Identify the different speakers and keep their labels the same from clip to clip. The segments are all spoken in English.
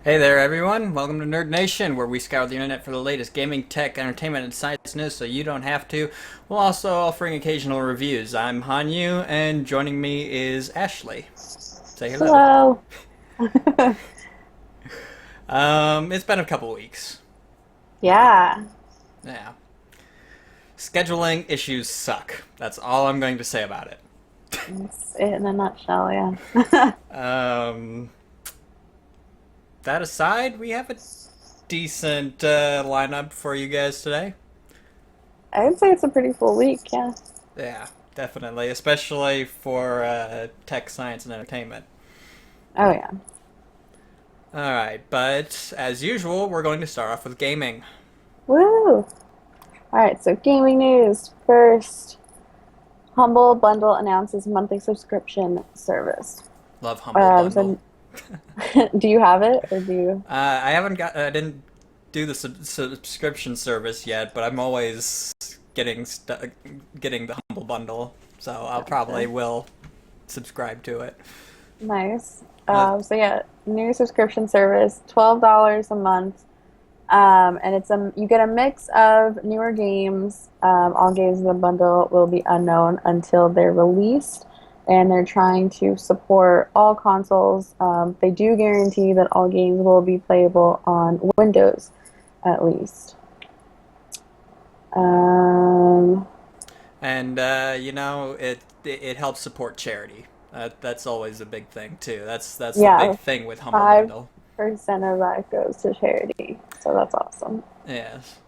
Speaker 1: Hey there, everyone. Welcome to Nerd Nation, where we scour the internet for the latest gaming, tech, entertainment, and science news so you don't have to, while also offering occasional reviews. I'm Hanyu, and joining me is Ashley. Say hello.
Speaker 2: Hello.
Speaker 1: It's been a couple weeks.
Speaker 2: Yeah,
Speaker 1: Yeah. Scheduling issues suck. That's all I'm going to say about it.
Speaker 2: that's it in a nutshell, yeah.
Speaker 1: Um, that aside, we have a decent lineup for you guys today.
Speaker 2: I would say it's a pretty full week, yeah.
Speaker 1: Yeah, definitely, especially for tech, science, and entertainment.
Speaker 2: Oh, yeah.
Speaker 1: Alright, but as usual, we're going to start off with gaming.
Speaker 2: Woo! Alright, so gaming news. First, Humble Bundle announces monthly subscription service.
Speaker 1: Love Humble Bundle.
Speaker 2: So, do you have it, or do you?
Speaker 1: I didn't do the subscription service yet, but I'm always getting the Humble Bundle, so I'll probably
Speaker 2: Gotcha.
Speaker 1: will subscribe to it.
Speaker 2: Nice.
Speaker 1: Uh,
Speaker 2: So yeah, new subscription service, $12 a month. And you get a mix of newer games. All games in the bundle will be unknown until they're released, and they're trying to support all consoles. They do guarantee that all games will be playable on Windows, at least. Um,
Speaker 1: and it helps support charity. That's always a big thing too. That's the big
Speaker 2: yeah,
Speaker 1: thing with Humble
Speaker 2: five
Speaker 1: Bundle.
Speaker 2: percent of that goes to charity, so that's awesome.
Speaker 1: Yes.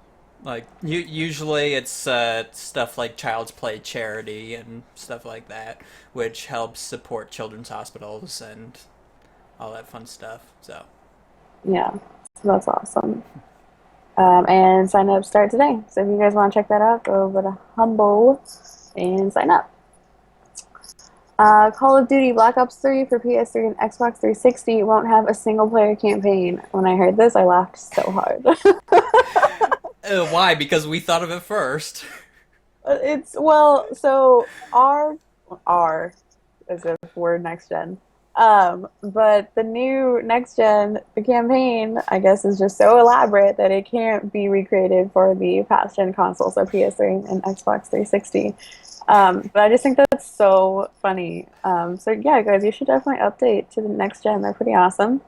Speaker 1: Like usually it's stuff like Child's Play charity and stuff like that, which helps support children's hospitals and all that fun stuff. So
Speaker 2: Yeah, so that's awesome. And sign up start today. So if you guys want to check that out, go over to Humble and sign up. Call of Duty Black Ops 3 for PS3 and Xbox 360 won't have a single player campaign. When I heard this, I laughed so hard.
Speaker 1: why? Because we thought of it first.
Speaker 2: So our as if we're next gen. But the new next gen, the campaign, I guess, is just so elaborate that it can't be recreated for the past gen consoles, so PS3 and Xbox 360. But I just think that's so funny. So yeah, guys, you should definitely update to the next gen. They're pretty awesome.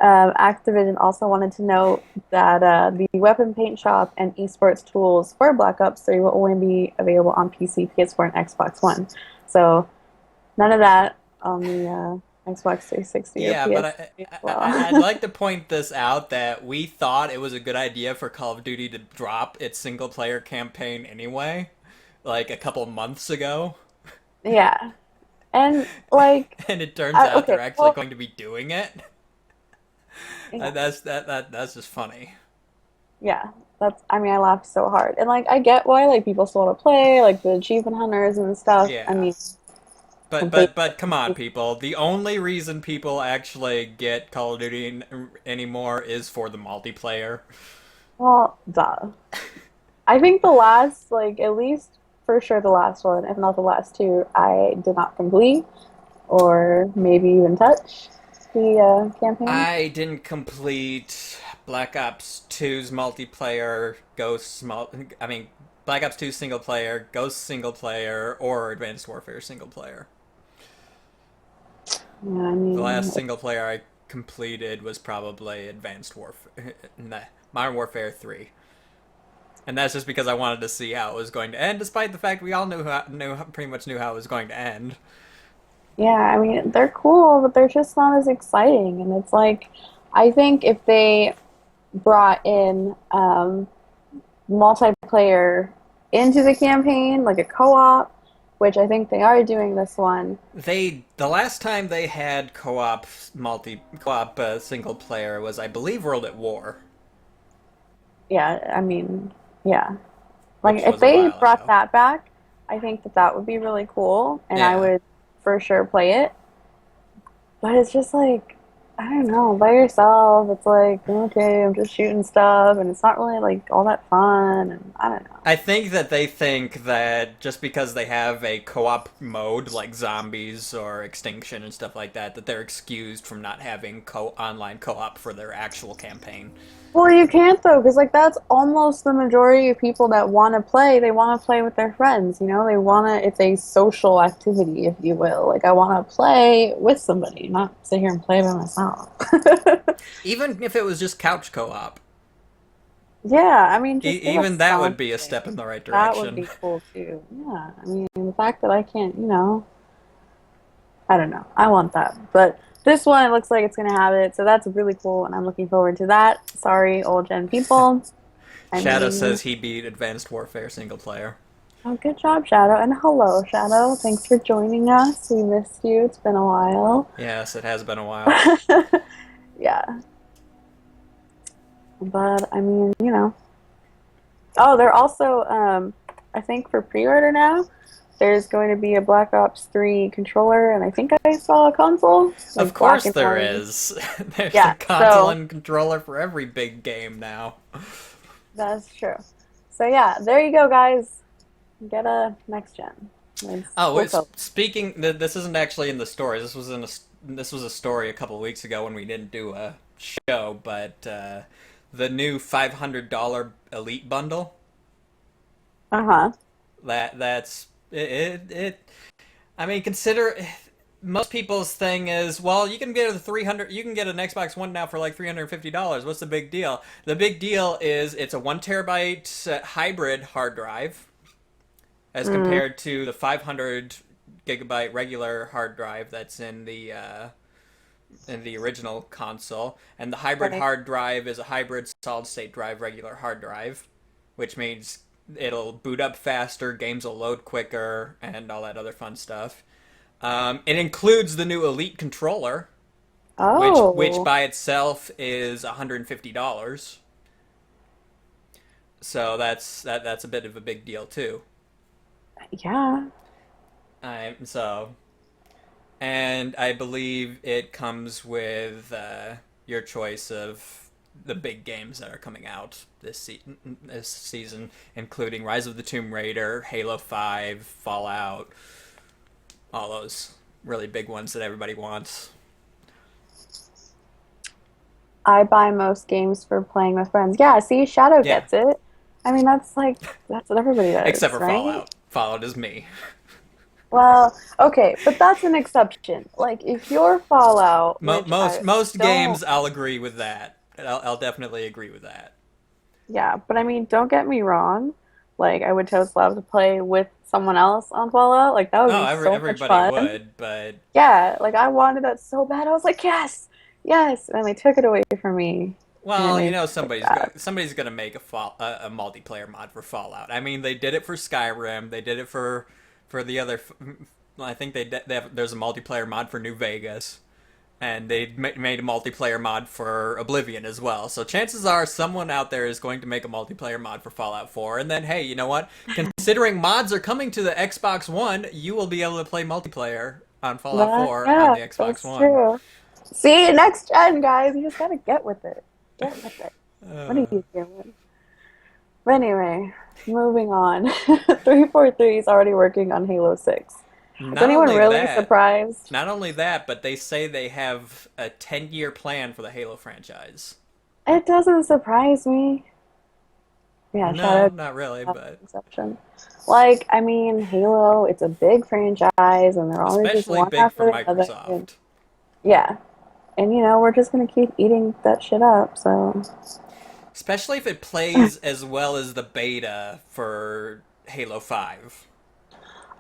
Speaker 2: Activision also wanted to note that the weapon paint shop and esports tools for Black Ops 3 will only be available on PC, PS4, and Xbox One. So none of that on the Xbox 360 or
Speaker 1: Yeah, but
Speaker 2: PS3 as well.
Speaker 1: I'd like to point this out that we thought it was a good idea for Call of Duty to drop its single player campaign anyway, like a couple months ago,
Speaker 2: Yeah. And like,
Speaker 1: and it turns out
Speaker 2: okay,
Speaker 1: they're actually
Speaker 2: well,
Speaker 1: going to be doing it.
Speaker 2: yeah,
Speaker 1: That's just funny.
Speaker 2: yeah. I mean, I laughed so hard. And like, I get why, like, people still want to play, like, the achievement hunters and stuff. I
Speaker 1: Yeah.
Speaker 2: mean,
Speaker 1: But
Speaker 2: completely.
Speaker 1: but come on, people. The only reason people actually get Call of Duty anymore is for the multiplayer.
Speaker 2: Well, duh. I think the last, like, at least for sure the last one, if not the last two, I did not complete or maybe even touch the campaign.
Speaker 1: I didn't complete Black Ops 2's multiplayer, I mean, Black Ops 2 single player, Ghost single player, or Advanced Warfare single player.
Speaker 2: Yeah, I
Speaker 1: The
Speaker 2: mean,
Speaker 1: last single player I completed was probably Advanced Warfare, nah, Modern Warfare 3. And that's just because I wanted to see how it was going to end, despite the fact we all pretty much knew how it was going to end.
Speaker 2: yeah, I mean, they're cool, but they're just not as exciting. And it's like, I think if they brought in multiplayer into the campaign, like a co-op, which I think they are doing this one.
Speaker 1: The last time they had co-op single player was, I believe, World at War,
Speaker 2: Yeah, I mean, yeah. Like
Speaker 1: which
Speaker 2: if
Speaker 1: was a
Speaker 2: they
Speaker 1: while
Speaker 2: brought
Speaker 1: ago.
Speaker 2: that back, I think that that would be really cool, and I
Speaker 1: Yeah.
Speaker 2: would for sure play it. But it's just like I don't know, by yourself, it's like, okay, I'm just shooting stuff, and it's not really like all that fun, and I don't know.
Speaker 1: I think that they think that just because they have a co-op mode like zombies or extinction and stuff like that, that they're excused from not having online co-op for their actual campaign.
Speaker 2: Well, you can't though, because like that's almost the majority of people that want to play. They want to play with their friends, you know. They want to. It's a social activity, if you will. Like I want to play with somebody, not sit here and play by myself.
Speaker 1: Even if it was just couch co-op,
Speaker 2: Yeah, I mean, just give us
Speaker 1: even that would be a step in
Speaker 2: something.
Speaker 1: the right
Speaker 2: That would
Speaker 1: direction.
Speaker 2: be cool too. Yeah, I mean, the fact that I can't, I don't know. I want that. But this one, it looks like it's going to have it. So that's really cool. And I'm looking forward to that. Sorry, old gen people. I
Speaker 1: Shadow
Speaker 2: mean,
Speaker 1: says he beat Advanced Warfare single player.
Speaker 2: oh, good job, Shadow. And hello, Shadow. Thanks for joining us. We missed you. It's been a while.
Speaker 1: Yes, it has been a while.
Speaker 2: Yeah. But I mean, Oh, they're also, I think for pre-order now, there's going to be a Black Ops 3 controller, and I think I saw a console,
Speaker 1: Of
Speaker 2: like black
Speaker 1: course
Speaker 2: and
Speaker 1: there
Speaker 2: white.
Speaker 1: is. There's a
Speaker 2: Yeah,
Speaker 1: console
Speaker 2: so
Speaker 1: and controller for every big game now.
Speaker 2: that's true. So yeah, there you go, guys. Get a next gen. It's
Speaker 1: Oh,
Speaker 2: cool
Speaker 1: it's
Speaker 2: color.
Speaker 1: speaking. This isn't actually in the story. This was a story a couple weeks ago when we didn't do a show. But the new $500 Elite bundle.
Speaker 2: Uh-huh.
Speaker 1: That's it. I mean, consider most people's thing is, well, you can get a 300. You can get an Xbox One now for like $350. What's the big deal? The big deal is it's a 1 terabyte hybrid hard drive as
Speaker 2: Mm,
Speaker 1: compared to the 500 gigabyte regular hard drive that's in the original console. And the hybrid
Speaker 2: right.
Speaker 1: hard drive is a hybrid solid state drive regular hard drive, which means it'll boot up faster, games will load quicker, and all that other fun stuff. It includes the new Elite controller, which
Speaker 2: Oh,
Speaker 1: by itself is $150. So that's a bit of a big deal too.
Speaker 2: yeah.
Speaker 1: So and I believe it comes with your choice of the big games that are coming out this season, including Rise of the Tomb Raider, Halo 5, Fallout, all those really big ones that everybody wants.
Speaker 2: I buy most games for playing with friends. Yeah, see, Shadow
Speaker 1: Yeah,
Speaker 2: gets it. I mean, that's what everybody
Speaker 1: except
Speaker 2: does,
Speaker 1: for
Speaker 2: right?
Speaker 1: Fallout. Fallout is me.
Speaker 2: Well, okay, but that's an exception. Like if you're Fallout, which I
Speaker 1: Most
Speaker 2: don't,
Speaker 1: games, I'll agree with that. I'll definitely agree with that.
Speaker 2: yeah, but I mean, don't get me wrong. Like I would just love to play with someone else on Fallout. Like that would
Speaker 1: Oh,
Speaker 2: be so much
Speaker 1: everybody
Speaker 2: fun.
Speaker 1: would, but
Speaker 2: Yeah, like I wanted that so bad. I was like, yes, yes, and they took it away from me, and it
Speaker 1: well,
Speaker 2: made me so sad.
Speaker 1: somebody's gonna make a multiplayer mod for Fallout. I mean, they did it for Skyrim. They did it for the other. I think there's a multiplayer mod for New Vegas, and they made a multiplayer mod for Oblivion as well. So chances are someone out there is going to make a multiplayer mod for Fallout 4. And then hey, you know what? Considering mods are coming to the Xbox One, you will be able to play multiplayer on Fallout 4 on
Speaker 2: Yeah,
Speaker 1: the Xbox
Speaker 2: that's
Speaker 1: One.
Speaker 2: true. See, next gen, guys, you just gotta get with it. Get with it. What are
Speaker 1: Uh,
Speaker 2: you doing? But anyway, moving on. 343 is already working on Halo 6. Is
Speaker 1: not
Speaker 2: anyone
Speaker 1: only
Speaker 2: really
Speaker 1: that,
Speaker 2: surprised?
Speaker 1: but they say they have a 10-year plan for the Halo franchise.
Speaker 2: It doesn't surprise me. Yeah,
Speaker 1: No,
Speaker 2: Shadow
Speaker 1: not really,
Speaker 2: has
Speaker 1: but
Speaker 2: an exception. Like, I mean, Halo, it's a big franchise, and they're always just
Speaker 1: especially
Speaker 2: one
Speaker 1: big for
Speaker 2: after the other. And
Speaker 1: Microsoft.
Speaker 2: yeah, and we're just gonna keep eating that shit up. So
Speaker 1: Especially if it plays as well as the beta for Halo 5.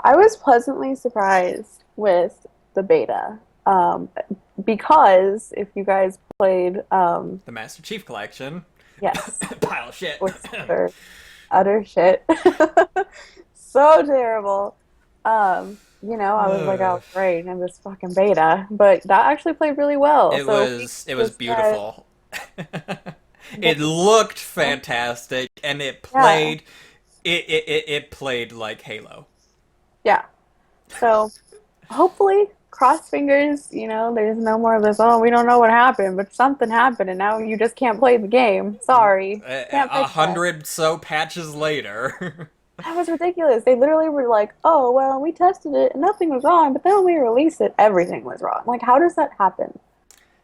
Speaker 2: I was pleasantly surprised with the beta. Because if you guys played,
Speaker 1: The Master Chief Collection.
Speaker 2: yes,
Speaker 1: Pile of shit.
Speaker 2: was utter shit. So terrible. I was like,
Speaker 1: Uh,
Speaker 2: oh great, and this fucking beta. But that actually played really well. So we
Speaker 1: it was
Speaker 2: just get
Speaker 1: beautiful. It
Speaker 2: this,
Speaker 1: looked fantastic and
Speaker 2: yeah,
Speaker 1: it played like Halo.
Speaker 2: yeah. So hopefully cross fingers, there's no more of this, oh, we don't know what happened, but something happened and now you just can't play the game. Sorry. Can't
Speaker 1: A
Speaker 2: fix that.
Speaker 1: hundred so patches later.
Speaker 2: That was ridiculous. They literally were like, oh, well, we tested it and nothing was wrong, but then when we released it, everything was wrong. Like, how does that happen?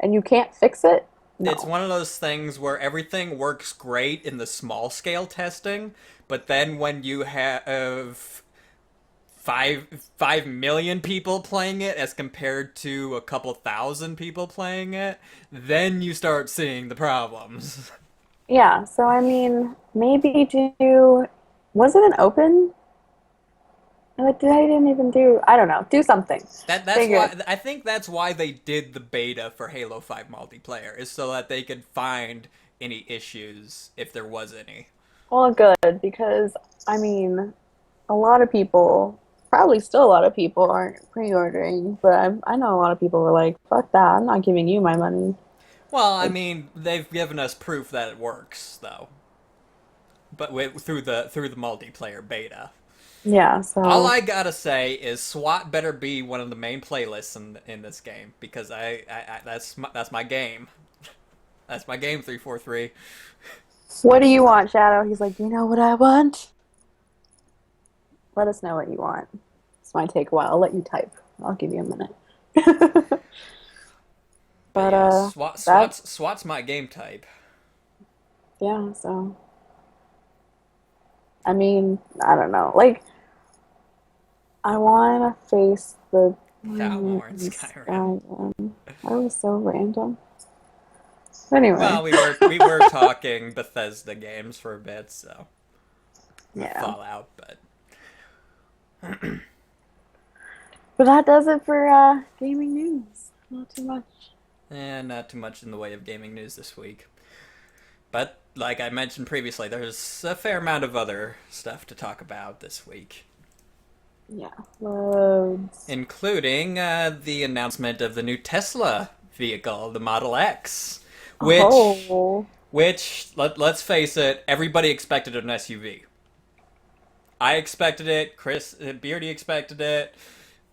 Speaker 2: And you can't fix it?
Speaker 1: It's
Speaker 2: No.
Speaker 1: one of those things where everything works great in the small scale testing, but then when you have 5 million people playing it as compared to a couple thousand people playing it, then you start seeing the problems.
Speaker 2: Yeah, so I mean, maybe do, was it an open? Like, did I didn't even do, I don't know, do something.
Speaker 1: That's
Speaker 2: Figure.
Speaker 1: why I think that's why they did the beta for Halo 5 multiplayer, is so that they could find any issues if there was any.
Speaker 2: Well, good, because I mean, a lot of people, probably still a lot of people aren't pre-ordering, but I know a lot of people were like, fuck that, I'm not giving you my money.
Speaker 1: Well, I
Speaker 2: Like,
Speaker 1: mean, they've given us proof that it works though, but through the multiplayer beta.
Speaker 2: yeah,
Speaker 1: All
Speaker 2: so
Speaker 1: I gotta say is SWAT better be one of the main playlists in this game because that's my game. That's my game 343.
Speaker 2: what do you want, Shadow? He's like, you know what I want? Let us know what you want. This might take a while. I'll let you type. I'll give you a minute.
Speaker 1: But
Speaker 2: But
Speaker 1: yeah,
Speaker 2: that
Speaker 1: SWAT's my game type.
Speaker 2: yeah, so I mean, I don't know. Like I wanna face the
Speaker 1: Outlaw in
Speaker 2: Sky
Speaker 1: Skyrim.
Speaker 2: one. That was so random. Anyway,
Speaker 1: Well, we were talking Bethesda games for a bit, so not
Speaker 2: yeah.
Speaker 1: Fallout, but
Speaker 2: But that does it for gaming news. Not too much.
Speaker 1: not too much in the way of gaming news this week. But like I mentioned previously, there's a fair amount of other stuff to talk about this week,
Speaker 2: Yeah. Loads.
Speaker 1: including the announcement of the new Tesla vehicle, the Model X, which
Speaker 2: Oh.
Speaker 1: let's face it, everybody expected an SUV. I expected it. Chris Beardy expected it.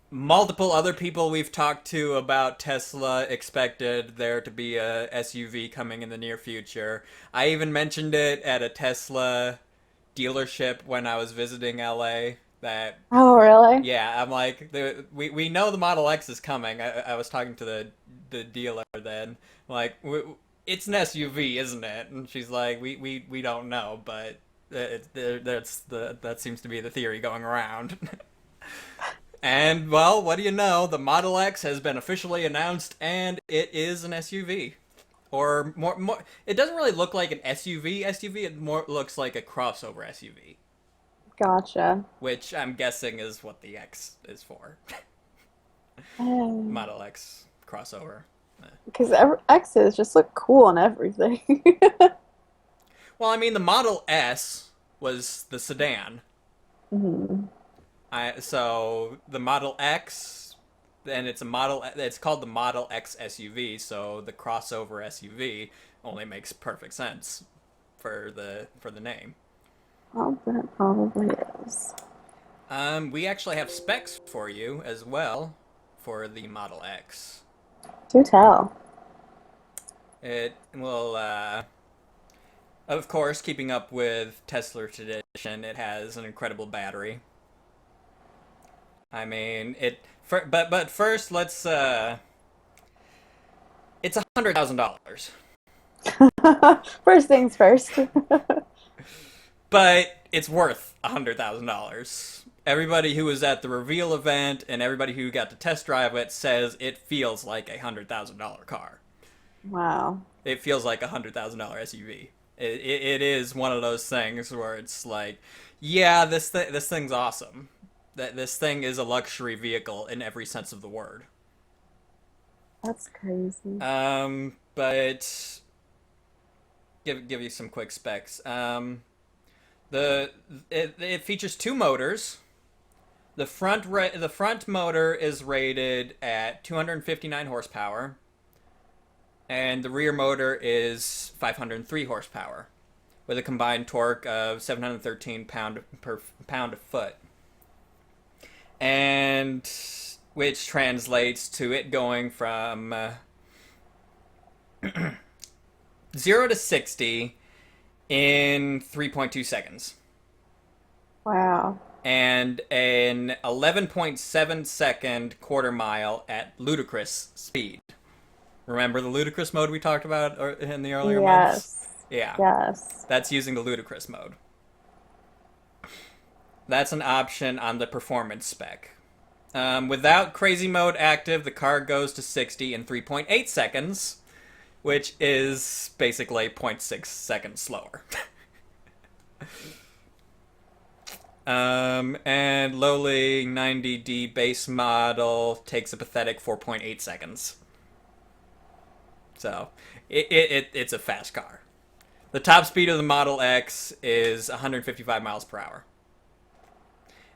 Speaker 1: Multiple other people we've talked to about Tesla expected there to be a SUV coming in the near future. I even mentioned it at a Tesla dealership when I was visiting LA. That
Speaker 2: Oh, really?
Speaker 1: yeah, I'm like we know the Model X is coming. I was talking to the dealer then. I'm like it's an SUV, isn't it? And she's like we don't know, but that seems to be the theory going around. And, well, what do you know? The Model X has been officially announced, and it is an SUV. Or more, it doesn't really look like an SUV. It more looks like a crossover SUV,
Speaker 2: Gotcha.
Speaker 1: which I'm guessing is what the X is for.
Speaker 2: Um,
Speaker 1: Model X crossover.
Speaker 2: because X's just look cool on everything.
Speaker 1: Well, I mean, the Model S was the sedan.
Speaker 2: Mhm.
Speaker 1: So the Model X, and it's a model. It's called the Model X SUV. So the crossover SUV only makes perfect sense for the name.
Speaker 2: Oh, that probably is.
Speaker 1: We actually have specs for you as well for the Model X.
Speaker 2: Do tell.
Speaker 1: It will, of course, keeping up with Tesla tradition, it has an incredible battery. I mean, but first it's $100,000.
Speaker 2: First things first.
Speaker 1: But it's worth $100,000. Everybody who was at the reveal event and everybody who got to test drive it says it feels like $100,000 car.
Speaker 2: Wow.
Speaker 1: It feels like $100,000 SUV. It is one of those things where it's like, yeah, this thing's awesome. That this thing is a luxury vehicle in every sense of the word.
Speaker 2: That's crazy.
Speaker 1: But give you some quick specs. The it features two motors. The front motor is rated at 259 horsepower, and the rear motor is 503 horsepower, with a combined torque of 713 pound per pound of foot. And which translates to it going from 0 to 60 in 3.2 seconds.
Speaker 2: Wow.
Speaker 1: And an 11.7-second quarter mile at ludicrous speed. Remember the ludicrous mode we talked about in the earlier months?
Speaker 2: Yes.
Speaker 1: Yeah,
Speaker 2: Yes.
Speaker 1: that's using the ludicrous mode. That's an option on the performance spec. Without crazy mode active, the car goes to 60 in 3.8 seconds, which is basically 0.6 seconds slower. And lowly 90D base model takes a pathetic 4.8 seconds. So, it's a fast car. The top speed of the Model X is 155 miles per hour.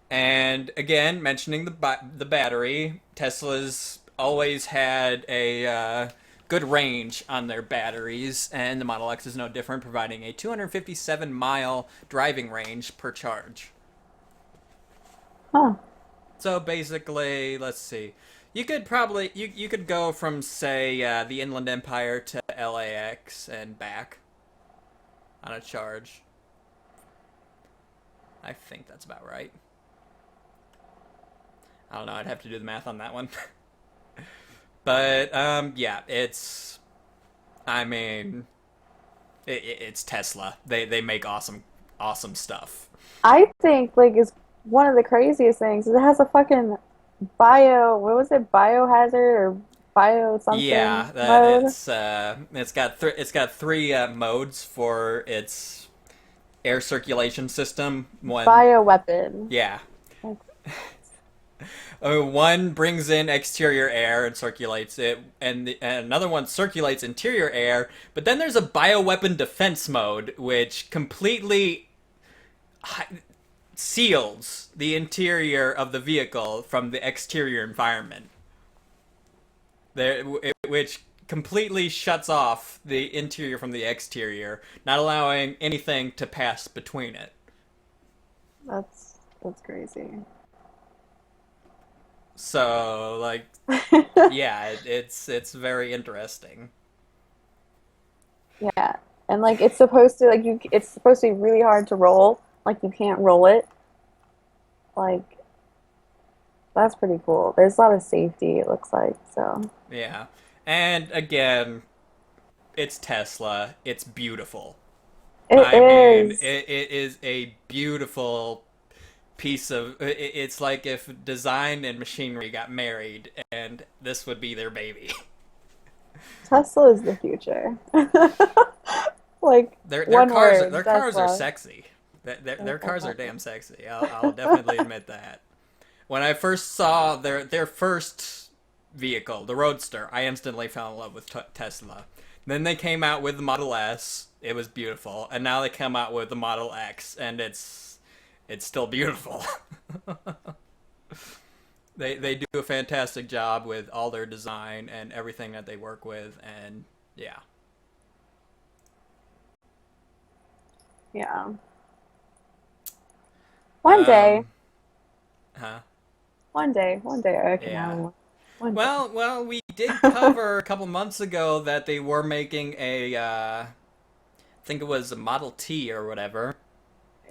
Speaker 1: And again, mentioning the battery, Tesla's always had a good range on their batteries, and the Model X is no different, providing a 257-mile driving range per charge.
Speaker 2: Huh.
Speaker 1: So basically, let's see. You could probably you could go from say the Inland Empire to LAX and back on a charge. I think that's about right. I don't know. I'd have to do the math on that one. But yeah, it's. I mean, it's Tesla. They make awesome stuff.
Speaker 2: I think like is one of the craziest things is it has a fucking bio, what was it, biohazard or bio something
Speaker 1: Yeah,
Speaker 2: mode?
Speaker 1: it's got three modes for its air circulation system. One,
Speaker 2: Bioweapon.
Speaker 1: yeah,
Speaker 2: Like,
Speaker 1: one brings in exterior air and circulates it, and another one circulates interior air. But then there's a bioweapon defense mode, which completely seals the interior of the vehicle from the exterior environment. There, which completely shuts off the interior from the exterior, not allowing anything to pass between it.
Speaker 2: that's crazy.
Speaker 1: So, like, yeah, it's very interesting.
Speaker 2: Yeah. And like it's supposed to like you it's supposed to be really hard to roll. Like you can't roll it. Like that's pretty cool. There's a lot of safety it looks like. So
Speaker 1: Yeah, and again, it's Tesla. It's beautiful.
Speaker 2: it
Speaker 1: I mean,
Speaker 2: is.
Speaker 1: it is a beautiful piece of. It's like if design and machinery got married, and this would be their baby.
Speaker 2: Tesla is the future. Like
Speaker 1: Their
Speaker 2: one
Speaker 1: cars
Speaker 2: word,
Speaker 1: their cars are
Speaker 2: Tesla.
Speaker 1: sexy. Their cars are damn sexy. I'll definitely admit that. When I first saw their first vehicle, the Roadster, I instantly fell in love with Tesla. Then they came out with the Model S. It was beautiful, and now they come out with the Model X, and it's still beautiful. They do a fantastic job with all their design and everything that they work with, and yeah.
Speaker 2: Yeah. One day,
Speaker 1: Um, huh?
Speaker 2: one day I can have
Speaker 1: Yeah.
Speaker 2: one. One day.
Speaker 1: We did cover a couple months ago that they were making I think it was a Model T or whatever,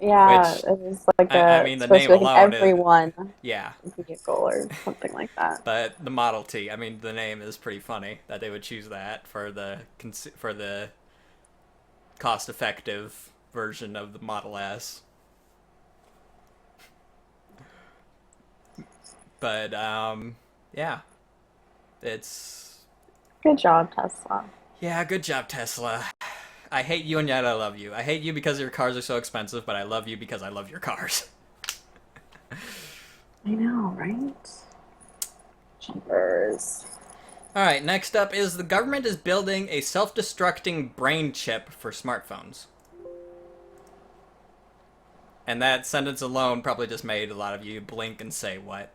Speaker 2: Yeah,
Speaker 1: which,
Speaker 2: it was like
Speaker 1: I
Speaker 2: a
Speaker 1: mean, the
Speaker 2: supposed
Speaker 1: name
Speaker 2: to be like an
Speaker 1: alone is,
Speaker 2: everyone
Speaker 1: yeah,
Speaker 2: vehicle or something like that.
Speaker 1: but the Model T, I mean, the name is pretty funny that they would choose that for the cost-effective version of the Model S. But, yeah, it's,
Speaker 2: Good job, Tesla.
Speaker 1: yeah, good job, Tesla. I hate you and yet I love you. I hate you because your cars are so expensive, but I love you because I love your cars.
Speaker 2: I know, right? Jumpers.
Speaker 1: All right, next up is the government is building a self-destructing brain chip for smartphones. And that sentence alone probably just made a lot of you blink and say, what?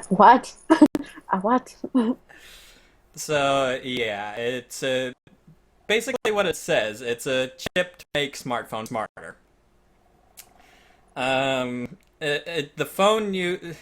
Speaker 2: What? What?
Speaker 1: So, yeah, it's basically what it says. It's a chip to make smartphones smarter. Um, The phone you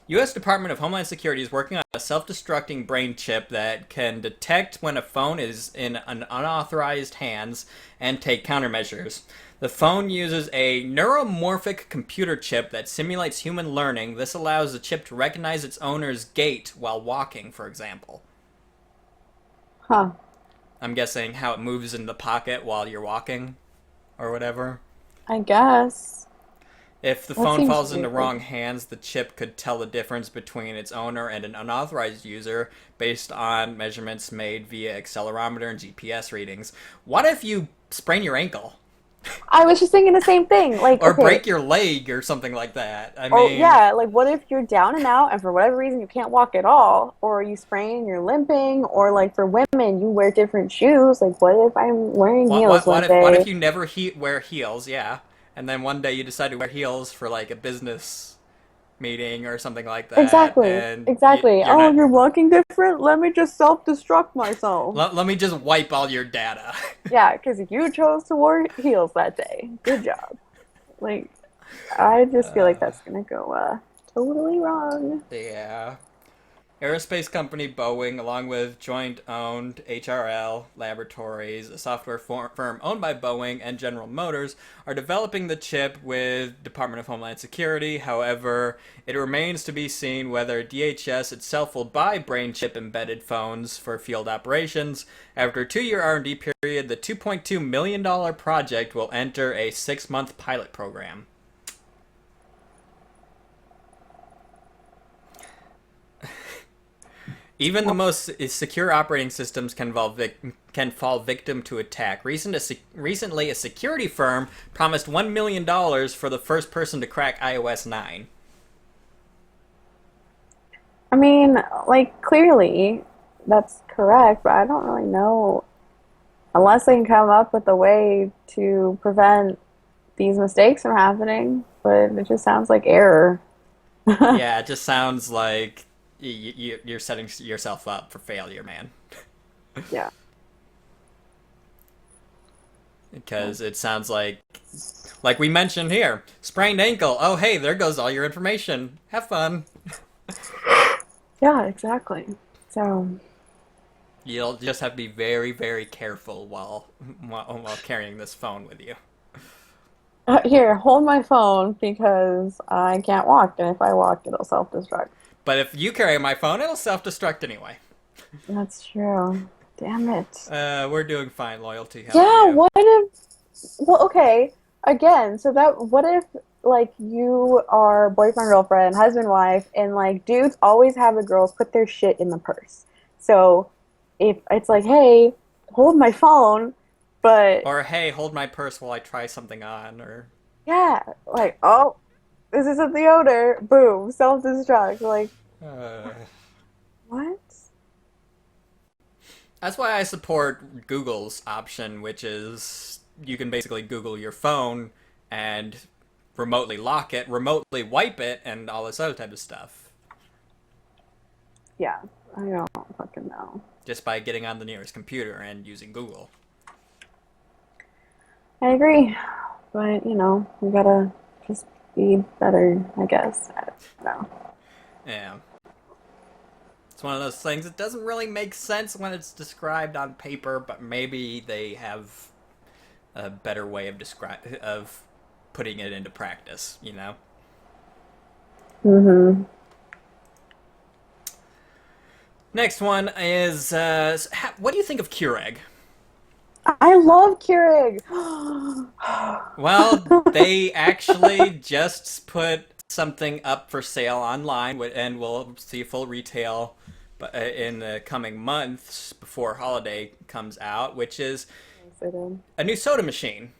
Speaker 1: U.S. Department of Homeland Security is working on a self-destructing brain chip that can detect when a phone is in an unauthorized hands and take countermeasures. The phone uses a neuromorphic computer chip that simulates human learning. This allows the chip to recognize its owner's gait while walking, for example.
Speaker 2: Huh.
Speaker 1: I'm guessing how it moves in the pocket while you're walking, or whatever.
Speaker 2: I guess.
Speaker 1: If the
Speaker 2: That
Speaker 1: phone
Speaker 2: seems
Speaker 1: falls into
Speaker 2: weird.
Speaker 1: wrong hands, the chip could tell the difference between its owner and an unauthorized user based on measurements made via accelerometer and GPS readings. What if you sprain your ankle?
Speaker 2: I was just thinking the same thing. Like,
Speaker 1: Or
Speaker 2: okay,
Speaker 1: break your leg or something like that? I
Speaker 2: oh
Speaker 1: mean,
Speaker 2: yeah, like what if you're down and out and for whatever reason you can't walk at all, or you sprain, you're limping, or like for women you wear different shoes. Like, what if I'm wearing heels one
Speaker 1: what if
Speaker 2: day?
Speaker 1: you never wear heels, yeah, and then one day you decide to wear heels for like a business meeting or something like that,
Speaker 2: Exactly,
Speaker 1: and
Speaker 2: exactly.
Speaker 1: you're
Speaker 2: Oh,
Speaker 1: not.
Speaker 2: you're walking different? Let me just self-destruct myself.
Speaker 1: Let me just wipe all your data.
Speaker 2: Yeah, because you chose to wear heels that day. Good job. Like, I just feel like that's gonna go totally wrong.
Speaker 1: Yeah. Aerospace company Boeing, along with joint owned HRL Laboratories, a software firm owned by Boeing and General Motors, are developing the chip with Department of Homeland Security. However, it remains to be seen whether DHS itself will buy brain chip embedded phones for field operations. After a 2-year R&D period, the $2.2 million project will enter a 6-month pilot program. Even the most secure operating systems can fall victim to attack. Recently, a security firm promised $1 million for the first person to crack iOS 9.
Speaker 2: I mean, like, clearly that's correct, but I don't really know unless they can come up with a way to prevent these mistakes from happening. But it just sounds like error.
Speaker 1: Yeah, it just sounds like you're setting yourself up for failure, man.
Speaker 2: Yeah.
Speaker 1: Because it sounds like we mentioned here, sprained ankle. Oh, hey, there goes all your information. Have fun.
Speaker 2: Yeah, exactly. So,
Speaker 1: You'll just have to be very, very careful while carrying this phone with you.
Speaker 2: here, hold my phone because I can't walk, and if I walk, it'll self-destruct.
Speaker 1: But if you carry my phone, it'll self-destruct anyway.
Speaker 2: That's true. Damn it.
Speaker 1: We're doing fine, loyalty. How about
Speaker 2: Yeah,
Speaker 1: you?
Speaker 2: what if, well, okay, again, so that, what if, like, you are boyfriend, girlfriend, husband, wife, and, like, dudes always have the girls put their shit in the purse. So if it's like, hey, hold my phone, but
Speaker 1: Or hey, hold my purse while I try something on. Or
Speaker 2: yeah, like, oh, this isn't the owner, boom, self-destruct. Like,
Speaker 1: uh,
Speaker 2: what?
Speaker 1: that's why I support Google's option, which is you can basically Google your phone and remotely lock it, remotely wipe it, and all this other type of stuff,
Speaker 2: Yeah, I don't fucking know.
Speaker 1: just by getting on the nearest computer and using Google.
Speaker 2: I agree, but, we gotta just be better, I guess. I don't know.
Speaker 1: Yeah. It's one of those things that doesn't really make sense when it's described on paper, but maybe they have a better way of putting it into practice, you know?
Speaker 2: Mm-hmm.
Speaker 1: Next one is what do you think of Keurig?
Speaker 2: I love Keurig.
Speaker 1: Well, they actually just put something up for sale online, and we'll see full retail but in the coming months before holiday comes out, which is a new soda machine.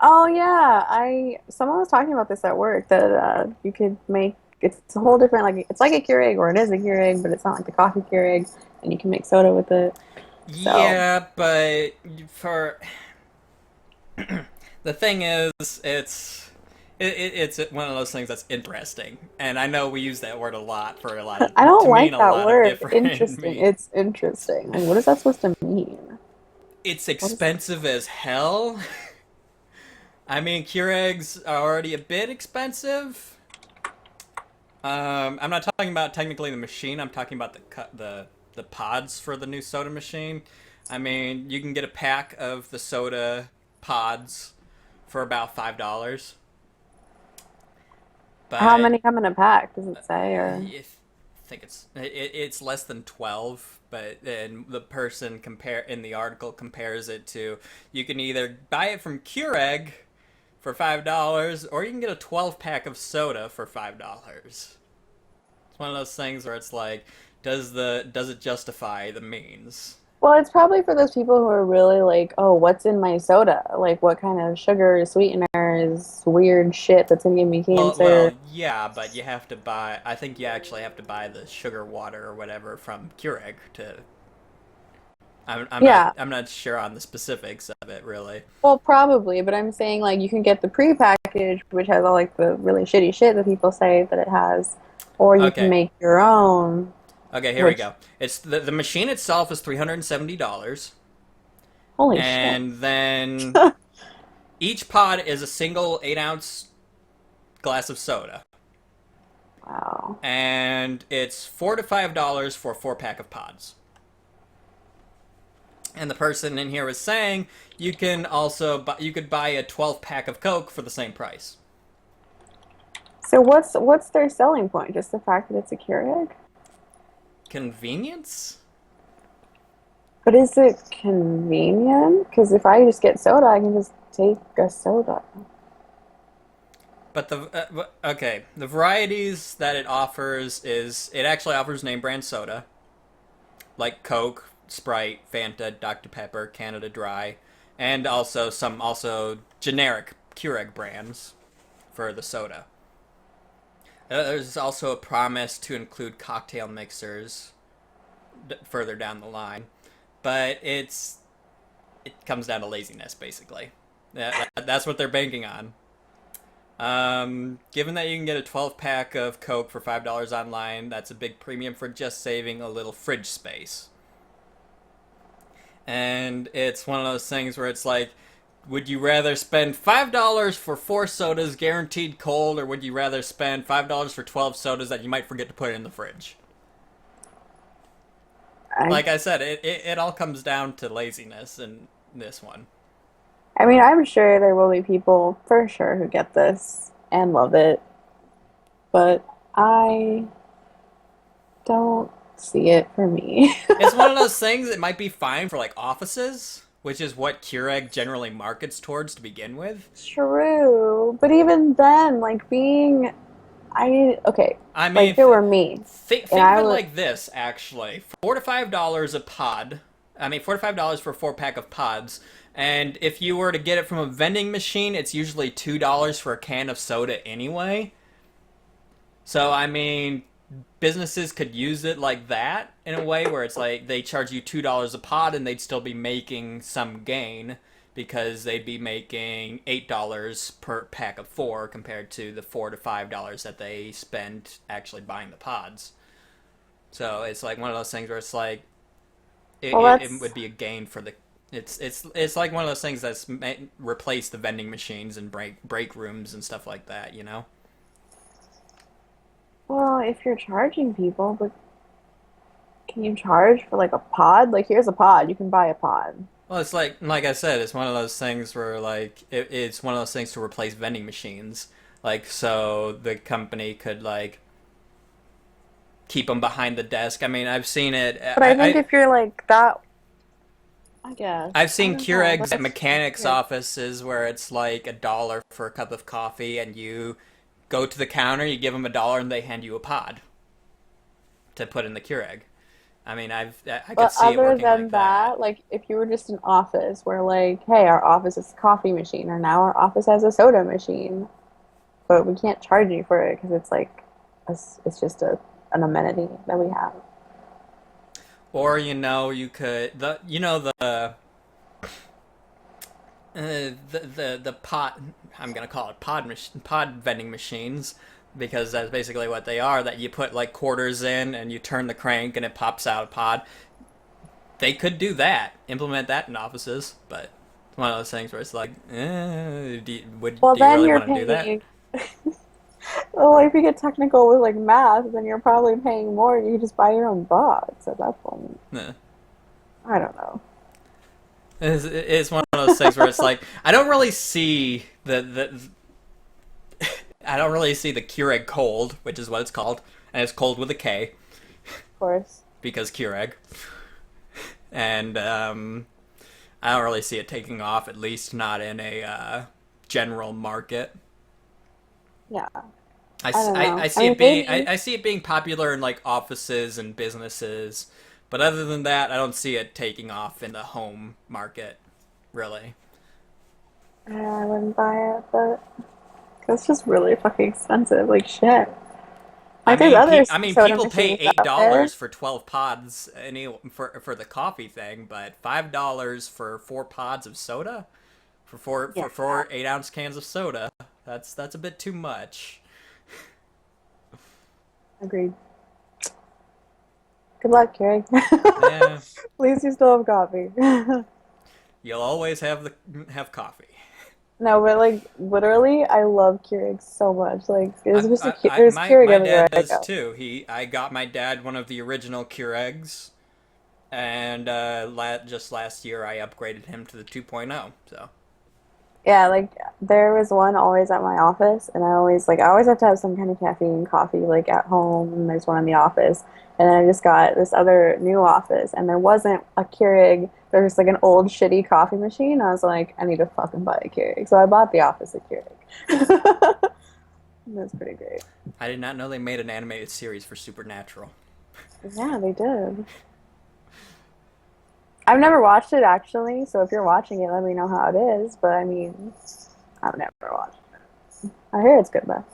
Speaker 2: Oh yeah, I someone was talking about this at work that you could make it's a whole different like it's like a Keurig or it is a Keurig, but it's not like the coffee Keurig, and you can make soda with it. So
Speaker 1: Yeah, but for the thing is, it's one of those things that's interesting, and I know we use that word a lot for a lot of
Speaker 2: I don't
Speaker 1: to mean
Speaker 2: like
Speaker 1: a
Speaker 2: that
Speaker 1: lot of
Speaker 2: word.
Speaker 1: different
Speaker 2: Interesting.
Speaker 1: mean.
Speaker 2: It's interesting. Like, what is that supposed to mean?
Speaker 1: It's
Speaker 2: What is
Speaker 1: expensive as hell, I mean, Keurigs are already a bit expensive. I'm not talking about technically the machine. I'm talking about the pods for the new soda machine. I mean, you can get a pack of the soda pods for about $5,
Speaker 2: How
Speaker 1: but
Speaker 2: many come in a pack? Does it say or?
Speaker 1: if I think it's less than 12, but then the person compare in the article compares it to you can either buy it from Keurig for $5 or you can get a 12 pack of soda for $5. It's one of those things where it's like, does it justify the means?
Speaker 2: Well, it's probably for those people who are really like, oh, what's in my soda? Like, what kind of sugar, sweeteners, weird shit that's gonna give me
Speaker 1: Well,
Speaker 2: cancer?
Speaker 1: yeah, but you have to buy. I think you actually have to buy the sugar water or whatever from Keurig to.
Speaker 2: Yeah,
Speaker 1: I'm not sure on the specifics of it really.
Speaker 2: well, probably, but I'm saying like you can get the pre-packaged, which has all like the really shitty shit that people say that it has, or you can
Speaker 1: Okay,
Speaker 2: make your own,
Speaker 1: okay, here we
Speaker 2: which
Speaker 1: go. It's the machine itself is $370,
Speaker 2: holy shit.
Speaker 1: and then each pod is a single 8 ounce glass of soda,
Speaker 2: Wow.
Speaker 1: and it's $4 to $5 for a 4 pack of pods. And the person in here was saying you could buy a 12 pack of Coke for the same price.
Speaker 2: So what's their selling point? Just the fact that it's a Keurig?
Speaker 1: Convenience?
Speaker 2: But is it convenient? Because if I just get soda, I can just take a soda.
Speaker 1: But the varieties that it offers is it actually offers name brand soda like Coke, Sprite, Fanta, Dr Pepper, Canada Dry, and also generic Keurig brands for the soda. There's also a promise to include cocktail mixers further down the line, but it comes down to laziness basically. That's what they're banking on. Given that you can get a 12 pack of Coke for $5 online, that's a big premium for just saving a little fridge space. And it's one of those things where it's like, would you rather spend $5 for 4 sodas guaranteed cold, or would you rather spend $5 for 12 sodas that you might forget to put in the fridge?
Speaker 2: I
Speaker 1: Like I said, it all comes down to laziness in this one.
Speaker 2: I mean, I'm sure there will be people for sure who get this and love it, but I don't see it for me.
Speaker 1: It's one of those things that might be fine for like offices, which is what Keurig generally markets towards to begin with.
Speaker 2: True, but even then, like okay,
Speaker 1: I
Speaker 2: like
Speaker 1: mean,
Speaker 2: if it were me and
Speaker 1: think of
Speaker 2: I
Speaker 1: it
Speaker 2: were,
Speaker 1: like this: actually, $4 to $5 a pod. I mean, $4 to $5 for a 4 pack of pods. And if you were to get it from a vending machine, it's usually $2 for a can of soda anyway. So I mean, businesses could use it like that in a way where it's like they charge you $2 a pod and they'd still be making some gain because they'd be making $8 per pack of four compared to the $4 to $5 that they spend actually buying the pods. So it's like one of those things where it's like
Speaker 2: well,
Speaker 1: it
Speaker 2: that's
Speaker 1: would be a gain for the. It's like one of those things that's replace the vending machines and break rooms and stuff like that. You know.
Speaker 2: well, if you're charging people, but can you charge for like a pod? Like, here's a pod, you can buy a pod.
Speaker 1: Well, it's like I said, it's one of those things where like it's one of those things to replace vending machines, like so the company could like keep them behind the desk. I mean, I've seen it.
Speaker 2: But I think if you're like that, I
Speaker 1: I've
Speaker 2: guess I
Speaker 1: seen
Speaker 2: don't know.
Speaker 1: Keurigs at
Speaker 2: That's
Speaker 1: mechanics
Speaker 2: weird.
Speaker 1: offices where it's like $1 for a cup of coffee, and you go to the counter, you give them $1, and they hand you a pod to put in the Keurig. I mean, I could
Speaker 2: But
Speaker 1: see it
Speaker 2: other
Speaker 1: working
Speaker 2: than
Speaker 1: like that.
Speaker 2: that, like if you were just an office where like, hey, our office is a coffee machine, or now our office has a soda machine, but we can't charge you for it because it's like, it's just an amenity that we have.
Speaker 1: Or you could the pot. I'm gonna call it pod vending machines because that's basically what they are. That you put like quarters in and you turn the crank and it pops out a pod. They could do that, implement that in offices, but One of those things where it's like,
Speaker 2: Well,
Speaker 1: do you
Speaker 2: then
Speaker 1: really
Speaker 2: you're
Speaker 1: want to do that?
Speaker 2: paying. Well, if you get technical with like math, then you're probably paying more. You can just buy your own box at that point.
Speaker 1: Nah.
Speaker 2: I don't know.
Speaker 1: It's one of those things where it's like I don't really see the I don't really see the Keurig cold, which is what it's called, and it's cold with a K
Speaker 2: Of course.
Speaker 1: because Keurig, and I don't really see it taking off, at least not in a general market.
Speaker 2: Yeah. I don't know.
Speaker 1: I
Speaker 2: I
Speaker 1: see
Speaker 2: mean,
Speaker 1: it being
Speaker 2: maybe.
Speaker 1: I see it being popular in like offices and businesses, but other than that, I don't see it taking off in the home market, really.
Speaker 2: I wouldn't buy it, but it's just really fucking expensive. Like shit. Like there's other soda
Speaker 1: People pay
Speaker 2: machines out there.
Speaker 1: $8 for 12 pods for the coffee thing, but $5 for 4 pods of soda
Speaker 2: Yeah.
Speaker 1: for 4 8-ounce cans of soda. That's a bit too much.
Speaker 2: Agreed. Good luck, Carrie.
Speaker 1: Yeah,
Speaker 2: At least you still have coffee.
Speaker 1: you'll always have coffee.
Speaker 2: No, but like literally, I love Keurig so much. Like there's just there's Keurig
Speaker 1: My
Speaker 2: everywhere
Speaker 1: dad
Speaker 2: I
Speaker 1: does
Speaker 2: go.
Speaker 1: too. I got my dad one of the original Keurigs, and just last year I upgraded him to the 2.0. So
Speaker 2: Yeah, like there was one always at my office, and I always have to have some kind of caffeine coffee like at home. And there's one in the office, and then I just got this other new office, and there wasn't a Keurig. There was like an old shitty coffee machine. I was like, I need to fucking buy a Keurig, so I bought the office a Keurig. That's pretty great.
Speaker 1: I did not know they made an animated series for Supernatural.
Speaker 2: Yeah, they did. I've never watched it actually, so if you're watching it, let me know how it is. But I mean, I've never watched it. I hear it's good though.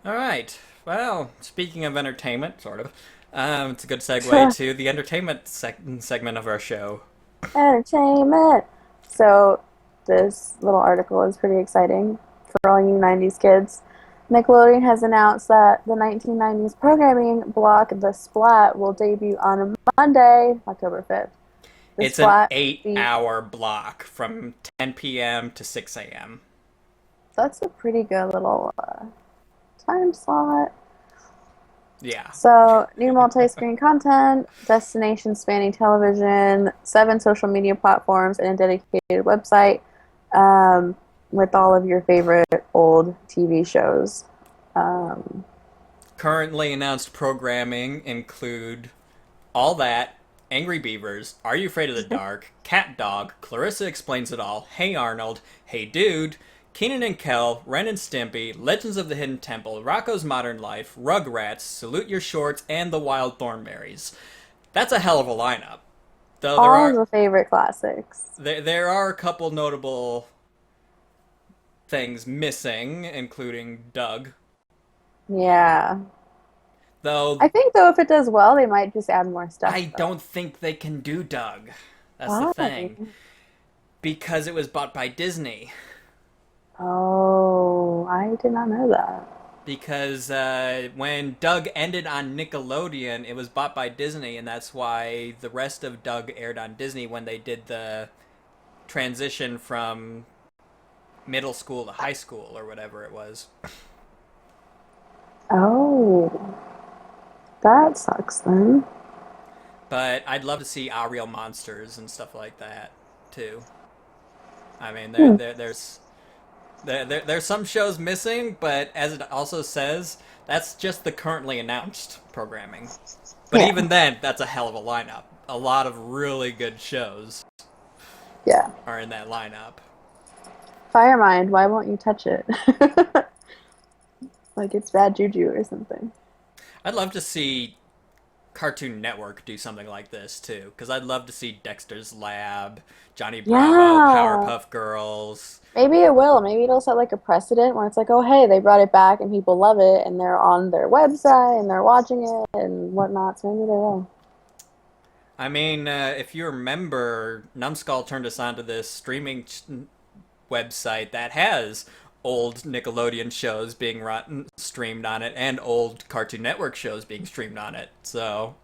Speaker 1: All right. Well, speaking of entertainment, sort of, it's a good segue to the segment of our show.
Speaker 2: Entertainment. So this little article is pretty exciting for all you 90s kids. Nickelodeon has announced that the 1990s programming block The Splat will debut on Monday, October 5th. The
Speaker 1: It's an
Speaker 2: Splat,
Speaker 1: eight
Speaker 2: the
Speaker 1: hour block from 10 p.m. to 6 a.m.
Speaker 2: that's a pretty good little time slot.
Speaker 1: Yeah.
Speaker 2: So, new multi-screen content, destination spanning television, 7 social media platforms, and a dedicated website with all of your favorite old TV shows. Um,
Speaker 1: Currently announced programming include All That, Angry Beavers, Are You Afraid of the Dark, Cat Dog, Clarissa Explains It All, Hey Arnold, Hey Dude, Keenan and Kel, Ren and Stimpy, Legends of the Hidden Temple, Rocco's Modern Life, Rugrats, Salute Your Shorts, and The Wild Thornberries. That's a hell of a lineup. Though
Speaker 2: all of the favorite classics.
Speaker 1: there are a couple notable things missing, including Doug.
Speaker 2: Yeah.
Speaker 1: Though
Speaker 2: I think, though, if it does well, they might just add more stuff,
Speaker 1: I
Speaker 2: though.
Speaker 1: don't think they can do Doug. That's the
Speaker 2: Why?
Speaker 1: thing. Because it was bought by Disney.
Speaker 2: Oh, I did not know that.
Speaker 1: Because when Doug ended on Nickelodeon, it was bought by Disney, and that's why the rest of Doug aired on Disney when they did the transition from middle school to high school or whatever it was.
Speaker 2: Oh, that sucks then.
Speaker 1: But I'd love to see Ariel monsters and stuff like that too. I mean,
Speaker 2: Hmm.
Speaker 1: there's some shows missing, but as it also says, that's just the currently announced programming. But
Speaker 2: Yeah,
Speaker 1: even then, that's a hell of a lineup. A lot of really good shows
Speaker 2: yeah.
Speaker 1: are in that lineup.
Speaker 2: Firemind, why won't you touch it? Like it's bad juju or something.
Speaker 1: I'd love to see Cartoon Network do something like this too, because I'd love to see Dexter's Lab, Johnny Bravo,
Speaker 2: Yeah.
Speaker 1: Powerpuff Girls.
Speaker 2: Maybe it will. Maybe it'll set like a precedent where it's like, oh, hey, they brought it back and people love it and they're on their website and they're watching it and whatnot. So maybe they will.
Speaker 1: I mean, if you remember, Numbskull turned us onto this website that has old Nickelodeon shows being streamed on it and old Cartoon Network shows being streamed on it. So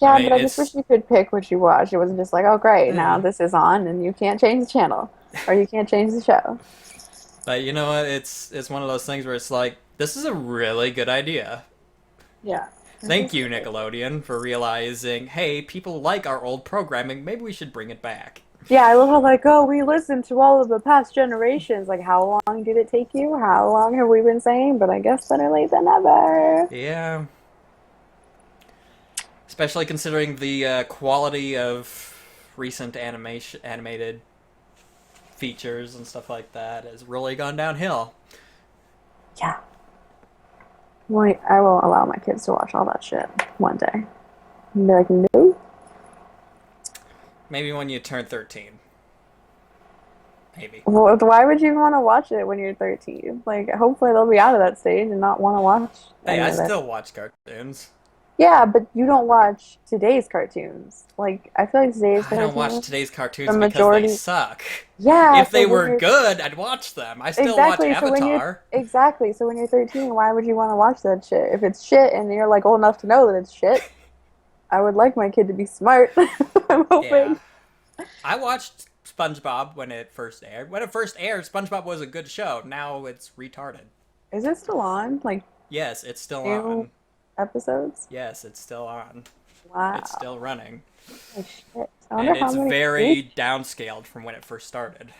Speaker 1: I
Speaker 2: Yeah,
Speaker 1: mean,
Speaker 2: but I just wish you could pick what you watch. It wasn't just like, oh, great, now this is on, and you can't change the channel, or you can't change the show.
Speaker 1: but you know what? It's one of those things where it's like, this is a really good idea.
Speaker 2: Yeah. This
Speaker 1: Thank
Speaker 2: is
Speaker 1: you,
Speaker 2: great.
Speaker 1: Nickelodeon, for realizing, hey, people like our old programming. Maybe we should bring it back.
Speaker 2: Yeah, I love how like, oh, we listened to all of the past generations. Like, how long did it take you? How long have we been saying? But I guess better late than never.
Speaker 1: Yeah, especially considering the quality of recent animated features and stuff like that has really gone downhill.
Speaker 2: Yeah. Well, I will allow my kids to watch all that shit one day. And be like, no.
Speaker 1: Maybe when you turn 13. Maybe.
Speaker 2: Well, why would you want to watch it when you're 13? Like, hopefully they'll be out of that stage and not want to watch
Speaker 1: Hey,
Speaker 2: any
Speaker 1: I
Speaker 2: of it.
Speaker 1: still watch cartoons.
Speaker 2: Yeah, but you don't watch today's cartoons. Like, I feel like today's
Speaker 1: I don't watch
Speaker 2: cartoons,
Speaker 1: today's
Speaker 2: the
Speaker 1: cartoons because they
Speaker 2: majority.
Speaker 1: suck.
Speaker 2: Yeah,
Speaker 1: If
Speaker 2: so
Speaker 1: they
Speaker 2: when
Speaker 1: were
Speaker 2: you're
Speaker 1: good, I'd watch them. I still watch
Speaker 2: exactly, so when you're
Speaker 1: Avatar.
Speaker 2: exactly, so when you're 13, why would you want to watch that shit? If it's shit and you're like old enough to know that it's shit, I would like my kid to be smart. I'm
Speaker 1: Yeah.
Speaker 2: hoping.
Speaker 1: I watched SpongeBob when it first aired. When it first aired, SpongeBob was a good show. Now it's retarded.
Speaker 2: Is it still on? Like
Speaker 1: Yes, it's still
Speaker 2: new
Speaker 1: on.
Speaker 2: episodes?
Speaker 1: Yes, it's still on. It's
Speaker 2: Wow.
Speaker 1: still running.
Speaker 2: Holy shit. I wonder
Speaker 1: And
Speaker 2: how
Speaker 1: it's
Speaker 2: many seasons.
Speaker 1: very downscaled from when it first started.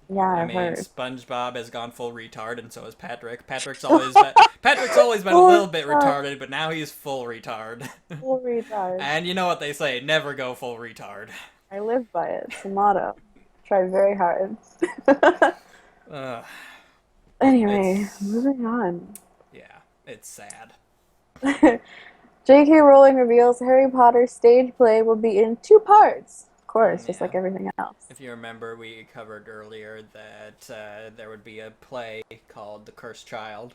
Speaker 2: Yeah,
Speaker 1: I
Speaker 2: I've
Speaker 1: mean,
Speaker 2: heard.
Speaker 1: SpongeBob has gone full retard, and so has Patrick. Patrick's always been a
Speaker 2: Full
Speaker 1: little bit
Speaker 2: retard.
Speaker 1: retarded, but now he's full retard.
Speaker 2: Full retard.
Speaker 1: And you know what they say: never go full retard.
Speaker 2: I live by it. It's a motto. Try very hard.
Speaker 1: Uh,
Speaker 2: Anyway,
Speaker 1: it's
Speaker 2: moving on.
Speaker 1: yeah, it's sad.
Speaker 2: J.K. Rowling reveals Harry Potter stage play will be in two parts. Of course, just
Speaker 1: Yeah.
Speaker 2: like everything else.
Speaker 1: If you remember, we covered earlier that there would be a play called The Cursed Child,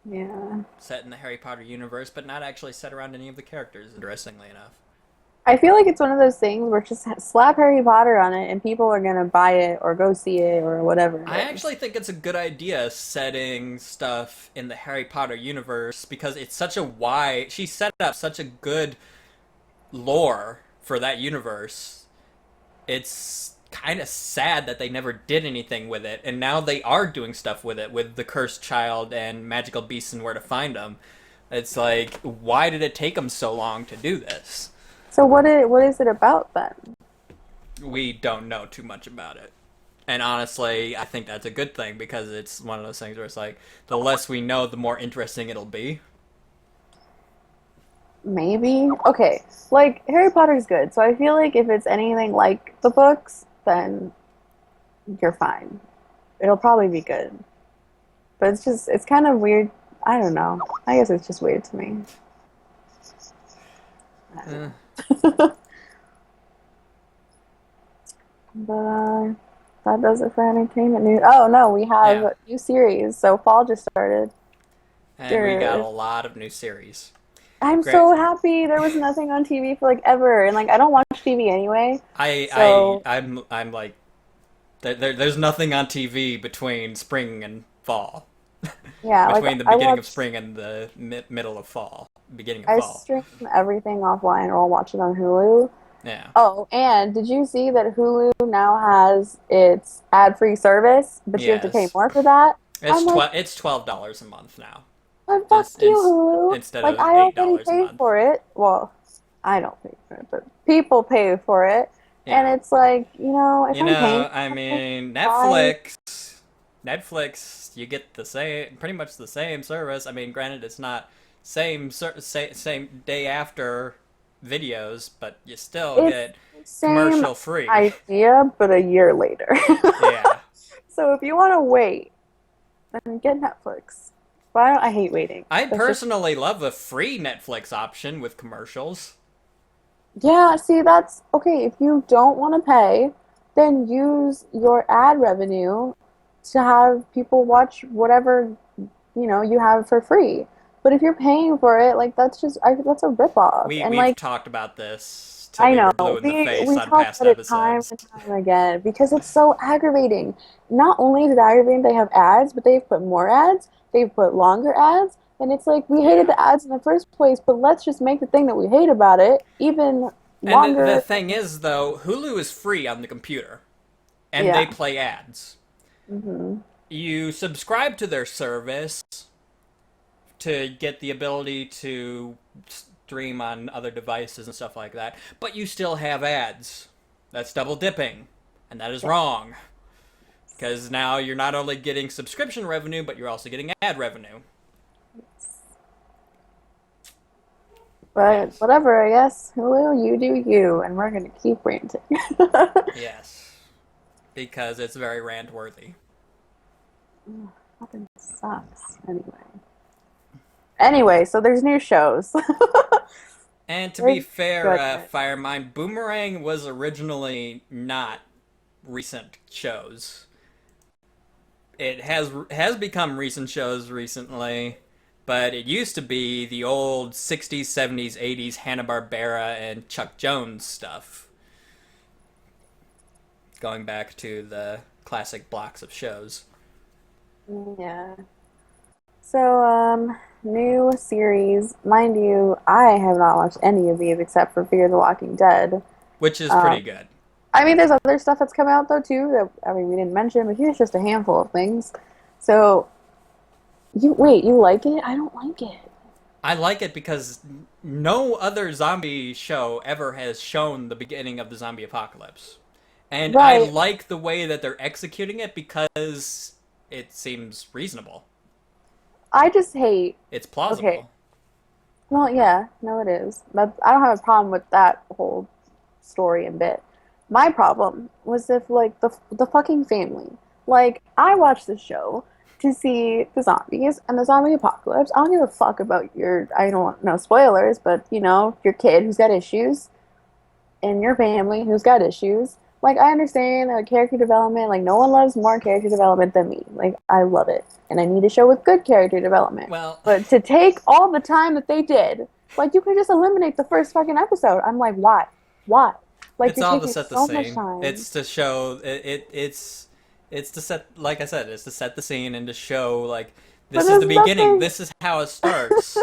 Speaker 2: Yeah.
Speaker 1: set in the Harry Potter universe, but not actually set around any of the characters, interestingly enough.
Speaker 2: I feel like it's one of those things where just slap Harry Potter on it and people are gonna buy it or go see it or whatever
Speaker 1: I
Speaker 2: it is.
Speaker 1: actually think it's a good idea setting stuff in the Harry Potter universe because it's such a wide. She set up such a good lore for that universe. It's kind of sad that they never did anything with it, and now they are doing stuff with it with the Cursed Child and magical beasts and where to find them. It's like, why did it take them so long to do this?
Speaker 2: So what is it about then?
Speaker 1: We don't know too much about it. And honestly, I think that's a good thing because it's one of those things where it's like, the less we know, the more interesting it'll be.
Speaker 2: Maybe. Okay. Like Harry Potter's good, so I feel like if it's anything like the books, then you're fine. It'll probably be good. But it's kind of weird. I don't know. I guess it's just weird to me. I don't
Speaker 1: Eh,
Speaker 2: know. But that does it for entertainment news. Oh no, we have
Speaker 1: yeah.
Speaker 2: a new series. So fall just started.
Speaker 1: And we got a
Speaker 2: There,
Speaker 1: lot of new series.
Speaker 2: I'm
Speaker 1: Great.
Speaker 2: so happy there was nothing on TV for like ever, and like I don't watch TV anyway.
Speaker 1: I I
Speaker 2: So
Speaker 1: I'm like there's nothing on TV between spring and fall.
Speaker 2: yeah, like
Speaker 1: Between the
Speaker 2: I
Speaker 1: beginning of
Speaker 2: watch,
Speaker 1: spring and the middle of fall, beginning of
Speaker 2: I
Speaker 1: fall.
Speaker 2: stream everything offline, or I'll watch it on Hulu.
Speaker 1: Yeah.
Speaker 2: Oh, and did you see that Hulu now has its ad-free service, but you have to pay
Speaker 1: Yes.
Speaker 2: more for that? I'm like,
Speaker 1: It's $12 a month now.
Speaker 2: but fuck
Speaker 1: Ins-
Speaker 2: you,
Speaker 1: ins-
Speaker 2: Hulu.
Speaker 1: Instead
Speaker 2: Like,
Speaker 1: of
Speaker 2: I
Speaker 1: eight
Speaker 2: already
Speaker 1: dollars a
Speaker 2: paid
Speaker 1: month.
Speaker 2: for it. Well, I don't pay for it, but people pay for it. And
Speaker 1: Yeah.
Speaker 2: it's like, if
Speaker 1: You
Speaker 2: I'm paying
Speaker 1: know, I
Speaker 2: for something,
Speaker 1: mean,
Speaker 2: why?
Speaker 1: Netflix, you get the same, pretty much the same service. I mean, granted, it's not same day after videos, but you still
Speaker 2: It's
Speaker 1: get
Speaker 2: the same
Speaker 1: commercial free.
Speaker 2: idea, but a year later.
Speaker 1: Yeah.
Speaker 2: So if you want to wait, then get Netflix. But I hate waiting.
Speaker 1: I
Speaker 2: That's just
Speaker 1: personally love a free Netflix option with commercials.
Speaker 2: Yeah, see, that's okay. If you don't want to pay, then use your ad revenue to have people watch whatever, you have for free. But if you're paying for it, like that's a ripoff. And
Speaker 1: We've
Speaker 2: like
Speaker 1: talked about this till
Speaker 2: I
Speaker 1: we
Speaker 2: know
Speaker 1: were blue in the face
Speaker 2: we
Speaker 1: on
Speaker 2: talk
Speaker 1: past
Speaker 2: about it time
Speaker 1: episodes.
Speaker 2: and time again because it's so aggravating. Not only is it aggravating they have ads, but they've put more ads, they've put longer ads, And it's like we hated the ads in the first place, but let's just make the thing that we hate about it even
Speaker 1: And the
Speaker 2: longer.
Speaker 1: thing is, though, Hulu is free on the computer, and they
Speaker 2: Yeah.
Speaker 1: play ads.
Speaker 2: Hmm.
Speaker 1: You subscribe to their service to get the ability to stream on other devices and stuff like that, but you still have ads. That's double dipping, and that is
Speaker 2: Yeah.
Speaker 1: wrong. Because now you're not only getting subscription revenue, but you're also getting ad revenue.
Speaker 2: But
Speaker 1: Yes.
Speaker 2: whatever, I guess. Hulu, you do you, and we're gonna keep ranting.
Speaker 1: Yes. Because it's very rant worthy.
Speaker 2: Fucking sucks. Anyway, so there's new shows.
Speaker 1: And to be
Speaker 2: There's
Speaker 1: fair,
Speaker 2: goodness.
Speaker 1: Firemind Boomerang was originally not recent shows. It has become recent shows recently, but it used to be the old 60s, 70s, 80s Hanna-Barbera and Chuck Jones stuff, going back to the classic blocks of shows.
Speaker 2: Yeah. So, new series. Mind you, I have not watched any of these except for Fear the Walking Dead.
Speaker 1: Which is
Speaker 2: Um,
Speaker 1: pretty good.
Speaker 2: I mean, there's other stuff that's come out though too that I mean we didn't mention, but here's just a handful of things. So, you like it? I don't like it.
Speaker 1: I like it because no other zombie show ever has shown the beginning of the zombie apocalypse. And I
Speaker 2: Right.
Speaker 1: like the way that they're executing it because it seems reasonable.
Speaker 2: I just hate.
Speaker 1: It's
Speaker 2: Okay.
Speaker 1: plausible.
Speaker 2: Well, yeah, no, it is. But I don't have a problem with that whole story and bit. My problem was if like the fucking family. Like I watched the show to see the zombies and the zombie apocalypse. I don't give a fuck about your I don't want no spoilers, but your kid who's got issues and your family who's got issues. Like I understand character development. Like no one loves more character development than me. Like I love it, and I need a show with good character development.
Speaker 1: Well,
Speaker 2: But to take all the time that they did, like you could just eliminate the first fucking episode. I'm like, why? Why? Like
Speaker 1: it's
Speaker 2: you're
Speaker 1: all to
Speaker 2: taking
Speaker 1: set the
Speaker 2: so much
Speaker 1: scene.
Speaker 2: time.
Speaker 1: It's to show it's to set, like I said, it's to set the scene and to show like
Speaker 2: But
Speaker 1: this is
Speaker 2: there's
Speaker 1: the beginning.
Speaker 2: nothing.
Speaker 1: This is how it starts.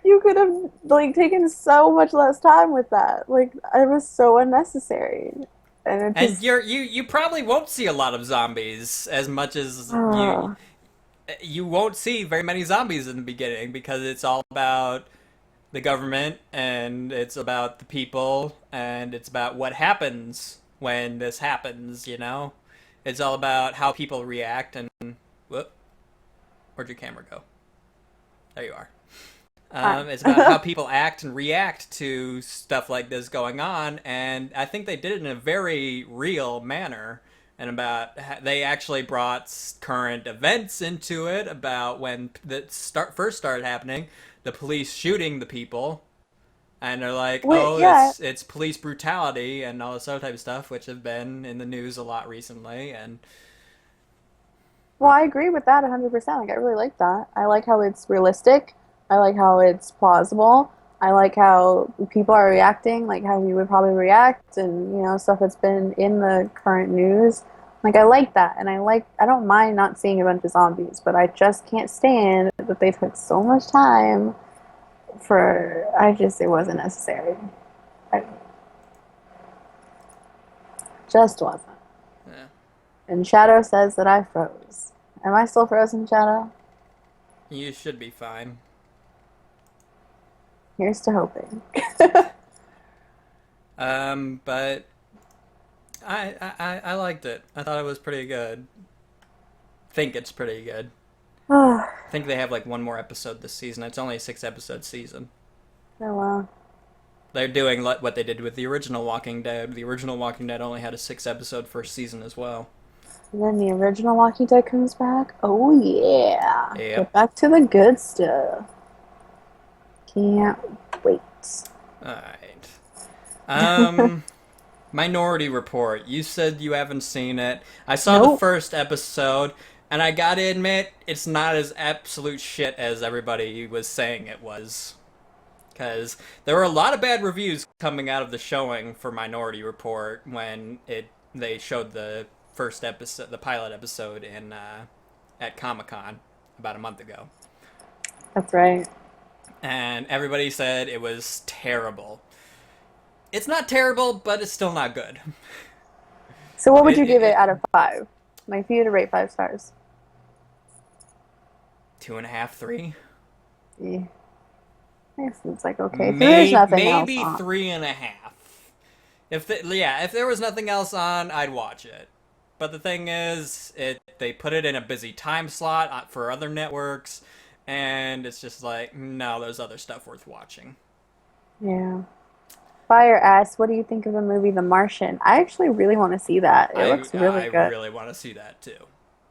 Speaker 2: You could have like taken so much less time with that. Like it was so unnecessary, and it
Speaker 1: And
Speaker 2: just.
Speaker 1: you probably won't see a lot of zombies as much as you won't see very many zombies in the beginning because it's all about the government and it's about the people and it's about what happens when this happens, you know? It's all about how people react and whoop, where'd your camera go? There you are.
Speaker 2: Hi.
Speaker 1: It's about how people act and react to stuff like this going on, and I think they did it in a very real manner. And about they actually brought current events into it about when the first started happening, the police shooting the people, and they're like,
Speaker 2: Wait,
Speaker 1: "Oh,
Speaker 2: yeah.
Speaker 1: it's police brutality and all this other type of stuff," which have been in the news a lot recently. And
Speaker 2: Well, I agree with that 100%. Like, I really like that. I like how it's realistic. I like how it's plausible. I like how people are reacting, like how we would probably react, and stuff that's been in the current news. Like, I like that, and I don't mind not seeing a bunch of zombies, but I just can't stand that they took so much time it wasn't necessary. I just wasn't.
Speaker 1: yeah,
Speaker 2: And Shadow says that I froze. Am I still frozen, Shadow?
Speaker 1: you should be fine.
Speaker 2: Here's to hoping.
Speaker 1: But I liked it. I thought it was pretty good. Think it's pretty good.
Speaker 2: Oh,
Speaker 1: I think they have like one more episode this season. It's only a 6 episode season.
Speaker 2: well.
Speaker 1: They're doing what they did with the original Walking Dead. The original Walking Dead only had a 6 episode first season as well.
Speaker 2: And then the original Walking Dead comes back. Oh, yeah.
Speaker 1: Yep.
Speaker 2: Get back to the good stuff. Can't wait.
Speaker 1: Alright. Minority Report. You said you haven't seen it. I saw the
Speaker 2: Nope.
Speaker 1: first episode, and I gotta admit, it's not as absolute shit as everybody was saying it was. Because there were a lot of bad reviews coming out of the showing for Minority Report when they showed the first episode, the pilot episode, in at Comic Con about a month ago.
Speaker 2: That's right.
Speaker 1: and everybody said it was terrible. It's not terrible, but it's still not good.
Speaker 2: So what would
Speaker 1: It,
Speaker 2: you
Speaker 1: it,
Speaker 2: give it
Speaker 1: it
Speaker 2: out of five? Like if you had to rate 5 stars.
Speaker 1: 2.5, 3,
Speaker 2: Yeah. I guess it's like okay. If there's nothing else
Speaker 1: maybe
Speaker 2: on.
Speaker 1: 3.5. If there was nothing else on, I'd watch it. But the thing is, they put it in a busy time slot for other networks, and it's just like, no, there's other stuff worth watching.
Speaker 2: Yeah. Fire asks, what do you think of the movie The Martian? I actually really want to see that. It looks
Speaker 1: I
Speaker 2: really good.
Speaker 1: really want to see that too.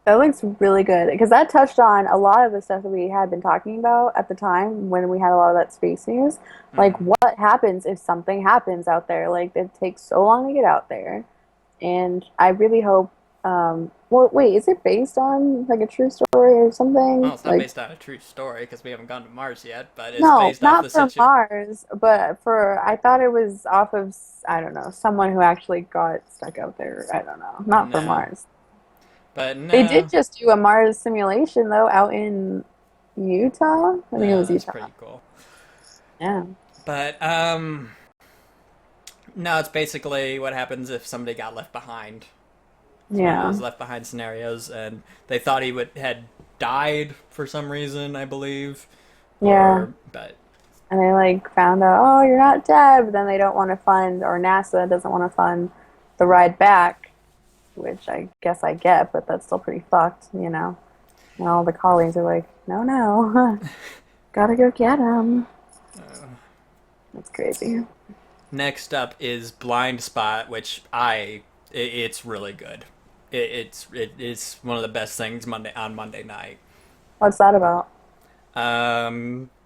Speaker 2: That looks really good because that touched on a lot of the stuff that we had been talking about at the time when we had a lot of that space news. Like,
Speaker 1: Hmm.
Speaker 2: what happens if something happens out there? Like, it takes so long to get out there. And I really hope, well, wait, is it based on like a true story or
Speaker 1: Well,
Speaker 2: something?
Speaker 1: it's not
Speaker 2: Like,
Speaker 1: based on a true story because we haven't gone to Mars yet, but it's
Speaker 2: no,
Speaker 1: based off
Speaker 2: not
Speaker 1: the
Speaker 2: for
Speaker 1: situation.
Speaker 2: Mars, but for, I thought it was off of, I don't know, someone who actually got stuck out there. I don't know, not for
Speaker 1: No,
Speaker 2: Mars.
Speaker 1: but
Speaker 2: They did
Speaker 1: no,
Speaker 2: just do a Mars simulation though out in Utah. I think it
Speaker 1: no,
Speaker 2: was
Speaker 1: that's
Speaker 2: Utah.
Speaker 1: pretty cool.
Speaker 2: Yeah.
Speaker 1: But no, it's basically what happens if somebody got left behind. It's one of
Speaker 2: Yeah.
Speaker 1: those left behind scenarios, and they thought he would had died for some reason, I believe,
Speaker 2: Yeah.
Speaker 1: or but
Speaker 2: And they like found out, oh, you're not dead, but then they don't want to fund, or NASA doesn't want to fund the ride back, which I guess I get, but that's still pretty fucked, you know? And all the colleagues are like, no, no, gotta go get him. That's crazy.
Speaker 1: next up is Blind Spot, which it's really good. It's one of the best things Monday night.
Speaker 2: What's that about?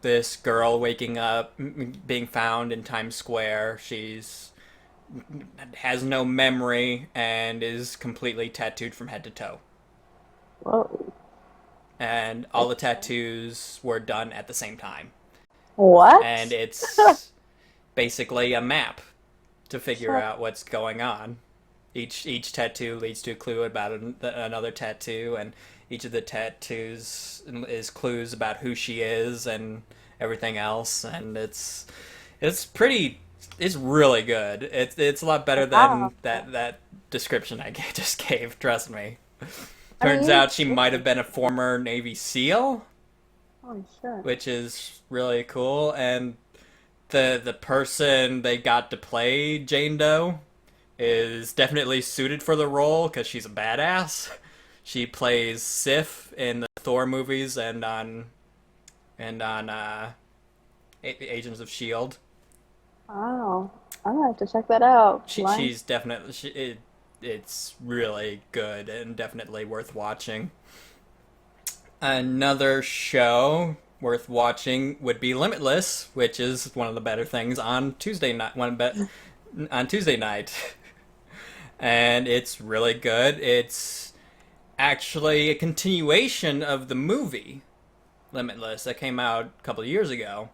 Speaker 1: This girl waking up, being found in Times Square. She's has no memory and is completely tattooed from head to toe.
Speaker 2: Whoa.
Speaker 1: And all the tattoos were done at the same time. And
Speaker 2: What?
Speaker 1: it's basically a map to figure
Speaker 2: Shut.
Speaker 1: out what's going on. Each tattoo leads to a clue about another tattoo, and each of the tattoos is clues about who she is and everything else. And it's pretty. It's really good. It's a lot better
Speaker 2: Wow.
Speaker 1: than that description I just gave. Trust me.
Speaker 2: I mean,
Speaker 1: Turns
Speaker 2: you
Speaker 1: out she
Speaker 2: did
Speaker 1: might have been a
Speaker 2: describe it.
Speaker 1: former Navy SEAL,
Speaker 2: Holy shit.
Speaker 1: which is really cool. And the person they got to play Jane Doe is definitely suited for the role because she's a badass. She plays Sif in the Thor movies and on Agents of Shield.
Speaker 2: Wow. I'm gonna have to check that out. Blind.
Speaker 1: She's definitely it's really good and definitely worth watching. Another show worth watching would be Limitless, which is one of the better things on Tuesday night. On Tuesday night, and it's really good. It's actually a continuation of the movie Limitless that came out a couple of years ago,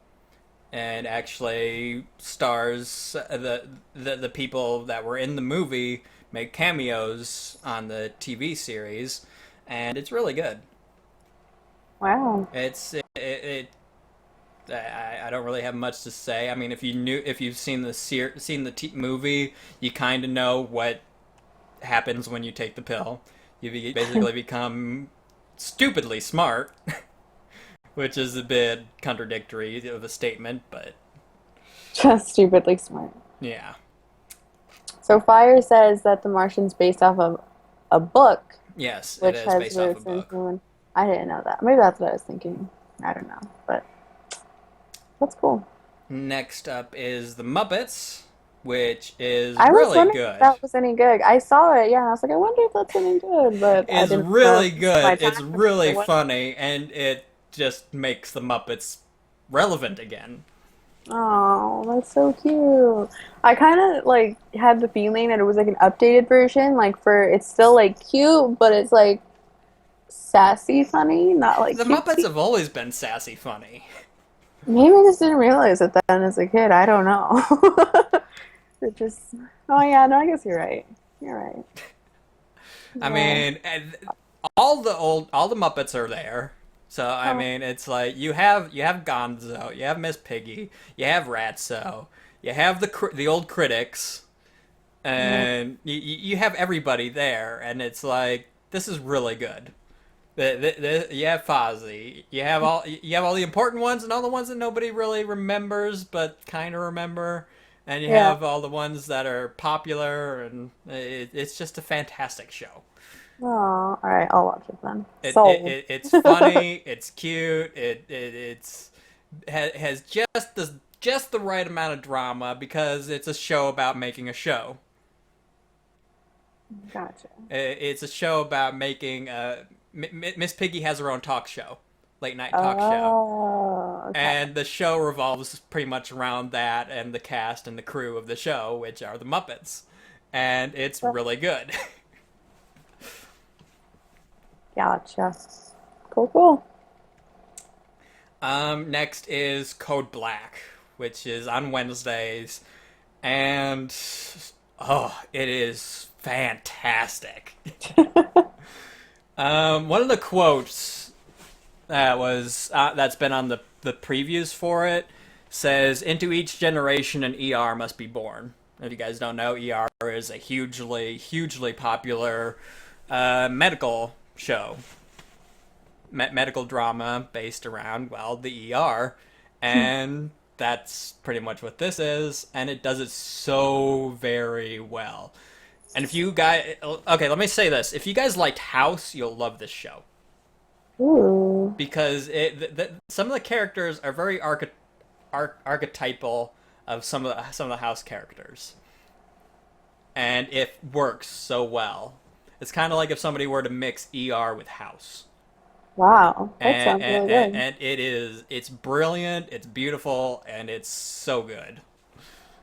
Speaker 1: and actually stars the people that were in the movie make cameos on the TV series, and it's really good.
Speaker 2: Wow.
Speaker 1: I don't really have much to say. I mean, if you've seen movie, you kind of know what happens when you take the pill. Basically become stupidly smart, which is a bit contradictory of a statement, but
Speaker 2: Just stupidly smart.
Speaker 1: yeah.
Speaker 2: So Fire says that The Martian's based off of a book,
Speaker 1: Yes, it
Speaker 2: which
Speaker 1: is
Speaker 2: has
Speaker 1: based off a
Speaker 2: roots in
Speaker 1: book.
Speaker 2: human. I didn't know that. Maybe that's what I was thinking. I don't know, but that's cool.
Speaker 1: Next up is The Muppets, which is
Speaker 2: I was
Speaker 1: really
Speaker 2: wondering if
Speaker 1: good.
Speaker 2: that was any good. I saw it, yeah, and I was like, I wonder if that's any good, but I
Speaker 1: It's
Speaker 2: didn't know if
Speaker 1: really
Speaker 2: it was my
Speaker 1: good.
Speaker 2: time
Speaker 1: It's
Speaker 2: or if
Speaker 1: really
Speaker 2: it wasn't.
Speaker 1: funny, and it just makes the Muppets relevant again.
Speaker 2: Oh, that's so cute. I kind of like had the feeling that it was like an updated version, like for it's still like cute, but it's like sassy funny, not like
Speaker 1: The Muppets
Speaker 2: cutesy.
Speaker 1: have always been sassy funny.
Speaker 2: Maybe I just didn't realize it then as a kid. I don't know. It just, oh yeah, no, I guess you're right. You're right.
Speaker 1: I
Speaker 2: Yeah.
Speaker 1: mean, all the Muppets are there, So I
Speaker 2: Oh,
Speaker 1: mean, it's like you have Gonzo, you have Miss Piggy, you have Ratso, you have the old critics,
Speaker 2: mm,
Speaker 1: and you have everybody there, and it's like this is really good. You have Fozzie, you have all the important ones and all the ones that nobody really remembers but kind of remember, and you
Speaker 2: yeah.
Speaker 1: have all the ones that are popular, and it's just a fantastic show.
Speaker 2: Oh, all right. I'll watch it then. Sold.
Speaker 1: It's funny, it's cute, it's has just the right amount of drama because it's a show about making a show.
Speaker 2: Gotcha.
Speaker 1: It's a show about making Miss Piggy has her own talk show, late night talk show,
Speaker 2: Oh, okay.
Speaker 1: and the show revolves pretty much around that and the cast and the crew of the show, which are the Muppets, and it's really good.
Speaker 2: Gotcha. Cool, cool.
Speaker 1: Next is Code Black, which is on Wednesdays, and oh, it is fantastic. One of the quotes that's been on the previews for it says, "Into each generation, an ER must be born." If you guys don't know, ER is a hugely popular medical show, medical drama based around, well, the ER, and that's pretty much what this is, and it does it so very well. And if you guys, okay, let me say this: if you guys liked House, you'll love this show
Speaker 2: Ooh.
Speaker 1: because some of the characters are very archetypal of some of the House characters, and it works so well. It's kind of like if somebody were to mix ER with House.
Speaker 2: Wow. That
Speaker 1: and,
Speaker 2: sounds really
Speaker 1: and,
Speaker 2: good.
Speaker 1: and it's brilliant, it's beautiful, and it's so good,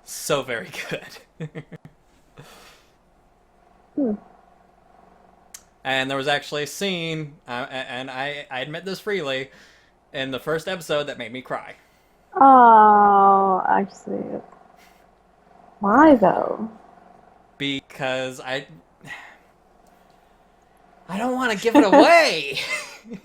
Speaker 1: so very good.
Speaker 2: Hmm.
Speaker 1: And there was actually a scene, and I admit this freely, in the first episode that made me cry
Speaker 2: Oh, actually, why though?
Speaker 1: because I don't want to give it away.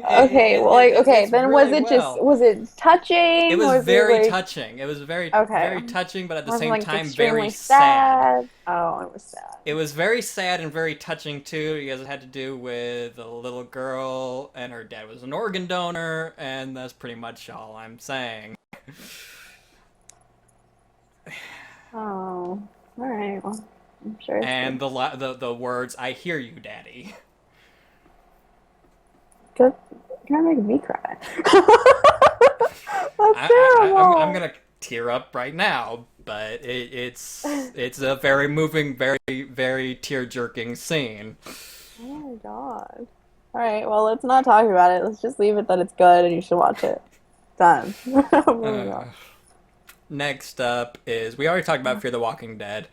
Speaker 2: Okay, well, like, okay,
Speaker 1: It's
Speaker 2: then was
Speaker 1: really
Speaker 2: it just,
Speaker 1: well.
Speaker 2: was it
Speaker 1: It
Speaker 2: touching?
Speaker 1: was
Speaker 2: Was it
Speaker 1: very
Speaker 2: like,
Speaker 1: touching. It was
Speaker 2: okay,
Speaker 1: very touching, but at the
Speaker 2: wasn't
Speaker 1: same
Speaker 2: like
Speaker 1: time very
Speaker 2: extremely
Speaker 1: sad.
Speaker 2: sad? Oh, it was sad.
Speaker 1: It was very sad and very touching too, because it had to do with a little girl and her dad was an organ donor, and that's pretty much all I'm saying.
Speaker 2: Oh, all right. Well, I'm sure it's
Speaker 1: And
Speaker 2: good.
Speaker 1: the words "I hear you, Daddy."
Speaker 2: Good. You're making me cry. That's
Speaker 1: I'm
Speaker 2: terrible.
Speaker 1: gonna tear up right now, but it's a very moving, very tear jerking scene.
Speaker 2: Oh my god. All right, well, let's not talk about it. Let's just leave it that it's good and you should watch it. Done. Moving on.
Speaker 1: Uh, Next up is we already talked about Fear the Walking Dead.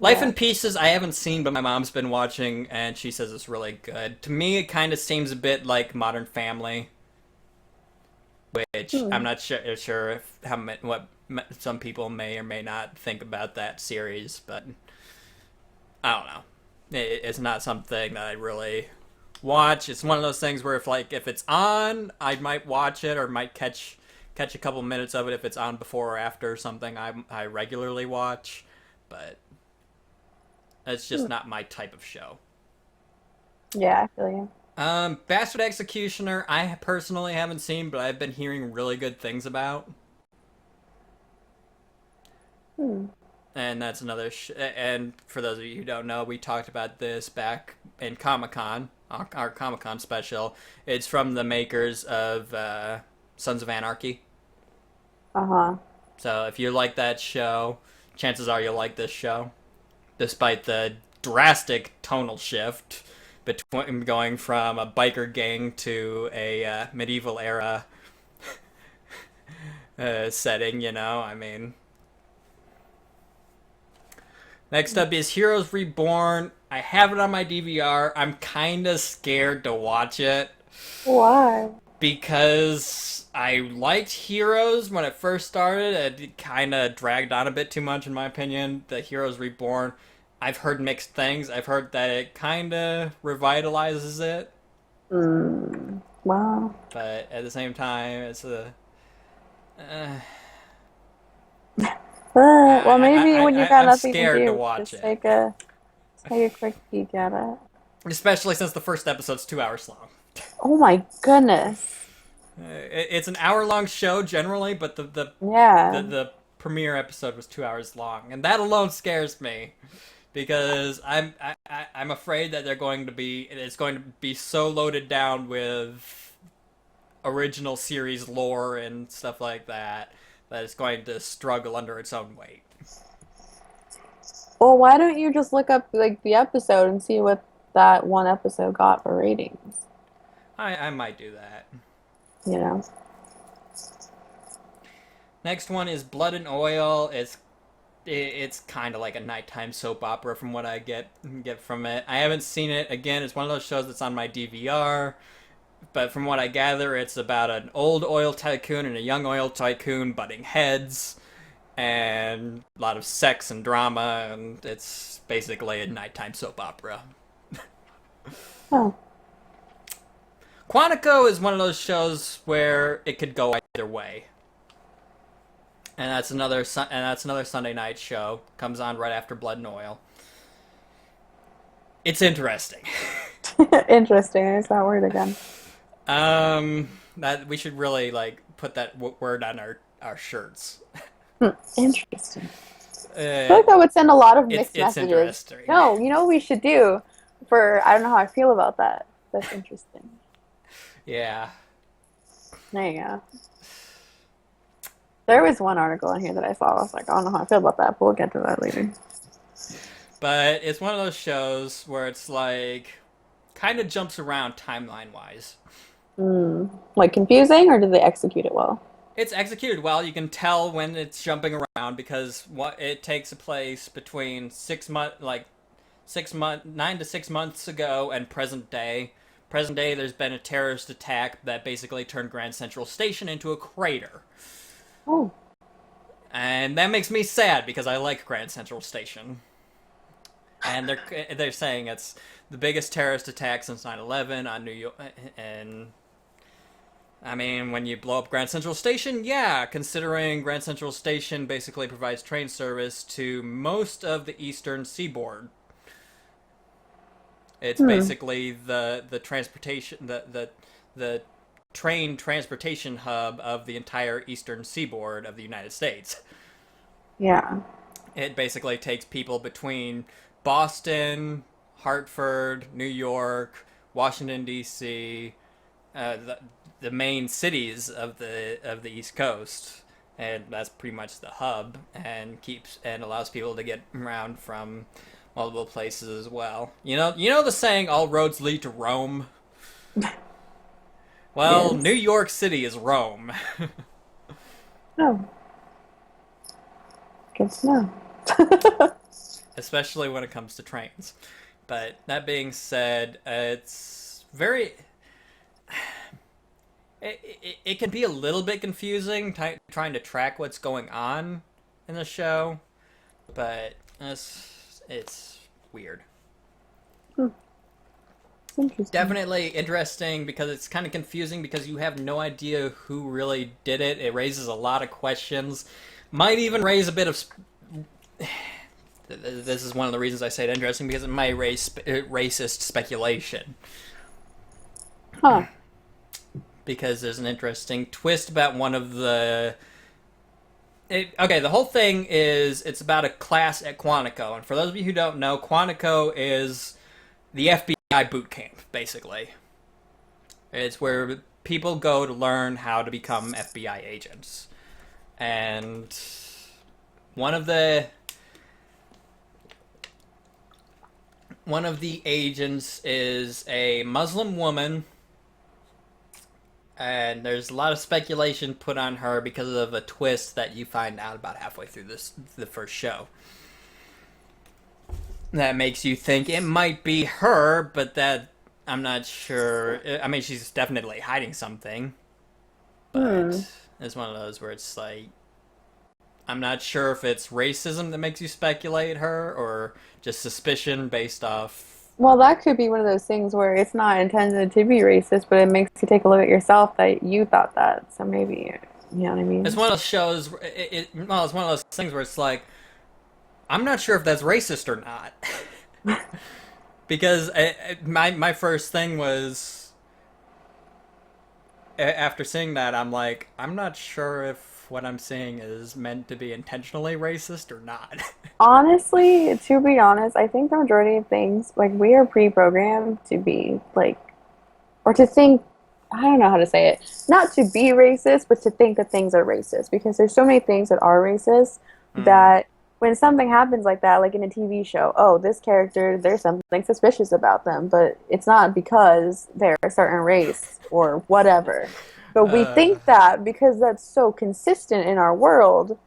Speaker 1: Life
Speaker 2: Yeah.
Speaker 1: in Pieces I haven't seen, but my mom's been watching and she says it's really good. To me, it kind of seems a bit like Modern Family, which
Speaker 2: Hmm.
Speaker 1: I'm not sure if what some people may or may not think about that series, but I don't know. It's not something that I really watch. It's one of those things where if it's on, I might watch it or might catch a couple minutes of it if it's on before or after something I regularly watch, but it's
Speaker 2: Hmm.
Speaker 1: just not my type of show.
Speaker 2: Yeah, I feel you.
Speaker 1: Bastard Executioner, I personally haven't seen, but I've been hearing really good things about.
Speaker 2: Hmm.
Speaker 1: And that's another. And for those of you who don't know, we talked about this back in Comic Con, our Comic Con special. It's from the makers of Sons of Anarchy.
Speaker 2: Uh-huh.
Speaker 1: So if you like that show, chances are you'll like this show, despite the drastic tonal shift between going from a biker gang to a medieval era setting. I mean, next up is Heroes Reborn. I have it on my DVR. I'm kind of scared to watch it
Speaker 2: Why?
Speaker 1: because I liked Heroes when it first started. It kind of dragged on a bit too much, in my opinion. The Heroes Reborn, I've heard mixed things. I've heard that it kind of revitalizes it.
Speaker 2: Hmm. Wow.
Speaker 1: but at the same time, it's a. Uh,
Speaker 2: Well, maybe when you got
Speaker 1: I'm
Speaker 2: nothing to
Speaker 1: scared to
Speaker 2: do,
Speaker 1: watch
Speaker 2: just
Speaker 1: it,
Speaker 2: take a quick peek at it.
Speaker 1: especially since the first episode's 2 hours long.
Speaker 2: Oh my goodness.
Speaker 1: It's an hour-long show generally, but
Speaker 2: Yeah.
Speaker 1: the premiere episode was 2 hours long, and that alone scares me because I'm afraid that it's going to be so loaded down with original series lore and stuff like that that it's going to struggle under its own weight.
Speaker 2: Well, why don't you just look up like the episode and see what that one episode got for ratings?
Speaker 1: I might do that.
Speaker 2: You know?
Speaker 1: Next one is Blood and Oil. It's kind of like a nighttime soap opera from what I get from it. I haven't seen it. Again, it's one of those shows that's on my DVR. But from what I gather, it's about an old oil tycoon and a young oil tycoon butting heads, and a lot of sex and drama, and it's basically a nighttime soap opera.
Speaker 2: Oh.
Speaker 1: Quantico is one of those shows where it could go either way, and that's another Sunday night show. Comes on right after Blood and Oil. It's interesting.
Speaker 2: Interesting. There's that word again.
Speaker 1: That we should really like put that word on our shirts.
Speaker 2: Interesting. I feel
Speaker 1: Uh,
Speaker 2: like that would send a lot of mixed
Speaker 1: it's
Speaker 2: messages.
Speaker 1: interesting.
Speaker 2: No, you know what we should do I don't know how I feel about that. That's interesting.
Speaker 1: Yeah.
Speaker 2: There you go. There was one article in here that I saw. I was like, I don't know how I feel about that, but we'll get to that later.
Speaker 1: But it's one of those shows where it's like kind of jumps around timeline wise.
Speaker 2: Like confusing, or did they execute it well?
Speaker 1: It's executed well. You can tell when it's jumping around because what it takes place between 9 to 6 months ago and present day. Present day, there's been a terrorist attack that basically turned Grand Central Station into a crater.
Speaker 2: Oh,
Speaker 1: And that makes me sad because I like Grand Central Station. And they're saying it's the biggest terrorist attack since 9/11 on New York. And I mean, when you blow up Grand Central Station, yeah, considering Grand Central Station basically provides train service to most of the eastern seaboard. It's basically the transportation the train transportation hub of the entire eastern seaboard of the United States.
Speaker 2: yeah.
Speaker 1: It basically takes people between Boston, Hartford, New York, Washington D.C., the main cities of the East Coast, and that's pretty much the hub, and allows people to get around from multiple places as well. You know the saying, "All roads lead to Rome." Well, New
Speaker 2: Yes.
Speaker 1: York City is Rome.
Speaker 2: Oh, good to know.
Speaker 1: Especially when it comes to trains. But that being said, it's very. It can be a little bit confusing trying to track what's going on in the show, but it's weird.
Speaker 2: Interesting.
Speaker 1: Definitely interesting because it's kind of confusing because you have no idea who really did it. It raises a lot of questions. Might even raise a bit of. This is one of the reasons I say it interesting because it might raise racist speculation.
Speaker 2: Huh.
Speaker 1: Because there's an interesting twist about one of the. Okay, the whole thing is it's about a class at Quantico, and for those of you who don't know, Quantico is the FBI boot camp, basically. It's where people go to learn how to become FBI agents, and one of the agents is a Muslim woman, and there's a lot of speculation put on her because of a twist that you find out about halfway through the first show. That makes you think it might be her, but that I'm not sure. I mean, she's definitely hiding something, but it's one of those where it's like I'm not sure if it's racism that makes you speculate her or just suspicion based off
Speaker 2: Well, that could be one of those things where it's not intended to be racist, but it makes you take a look at yourself that you thought that. So maybe, you know what I
Speaker 1: It's
Speaker 2: mean?
Speaker 1: one of those shows. Well, it's one of those things where it's like I'm not sure if that's racist or not because my first thing was after seeing that I'm like I'm not sure if what I'm seeing is meant to be intentionally racist or not.
Speaker 2: Honestly, to be honest, I think the majority of things, like, we are pre-programmed to be like, or to think, I don't know how to say it, not to be racist, but to think that things are racist because there's so many things that are racist
Speaker 1: Hmm.
Speaker 2: that when something happens like that, like in a TV show, oh, this character, there's something suspicious about them, but it's not because they're a certain race or whatever. But we
Speaker 1: Uh,
Speaker 2: think that because that's so consistent in our world,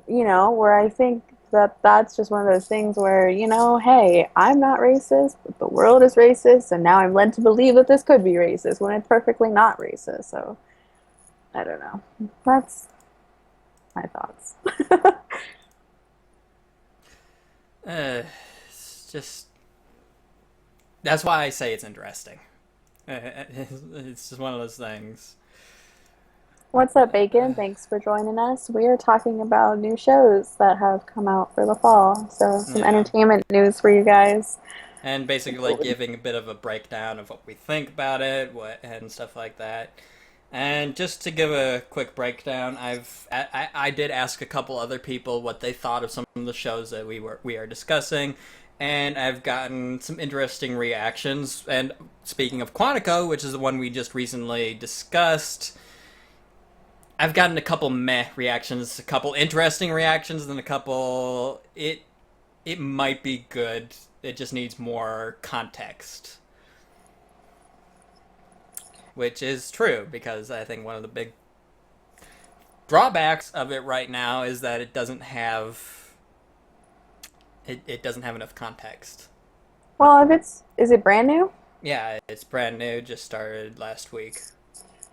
Speaker 2: where I think that that's just one of those things where, hey, I'm not racist, but the world is racist, and now I'm led to believe that this could be racist when it's perfectly not racist. So I don't know. That's my thoughts.
Speaker 1: it's just that's why I say it's interesting. It's just one of those things.
Speaker 2: What's up, Bacon? Thanks for joining us. We are talking about new shows that have come out for the fall. So, some
Speaker 1: Yeah.
Speaker 2: entertainment news for you guys.
Speaker 1: And basically like giving a bit of a breakdown of what we think about it, what and stuff like that. And just to give a quick breakdown, I did ask a couple other people what they thought of some of the shows that we are discussing, and I've gotten some interesting reactions. And speaking of Quantico, which is the one we just recently discussed, I've gotten a couple meh reactions, a couple interesting reactions, and a couple it might be good. It just needs more context, which is true because I think one of the big drawbacks of it right now is that it doesn't have enough context.
Speaker 2: Well, is it brand new?
Speaker 1: Yeah, it's brand new, just started last week.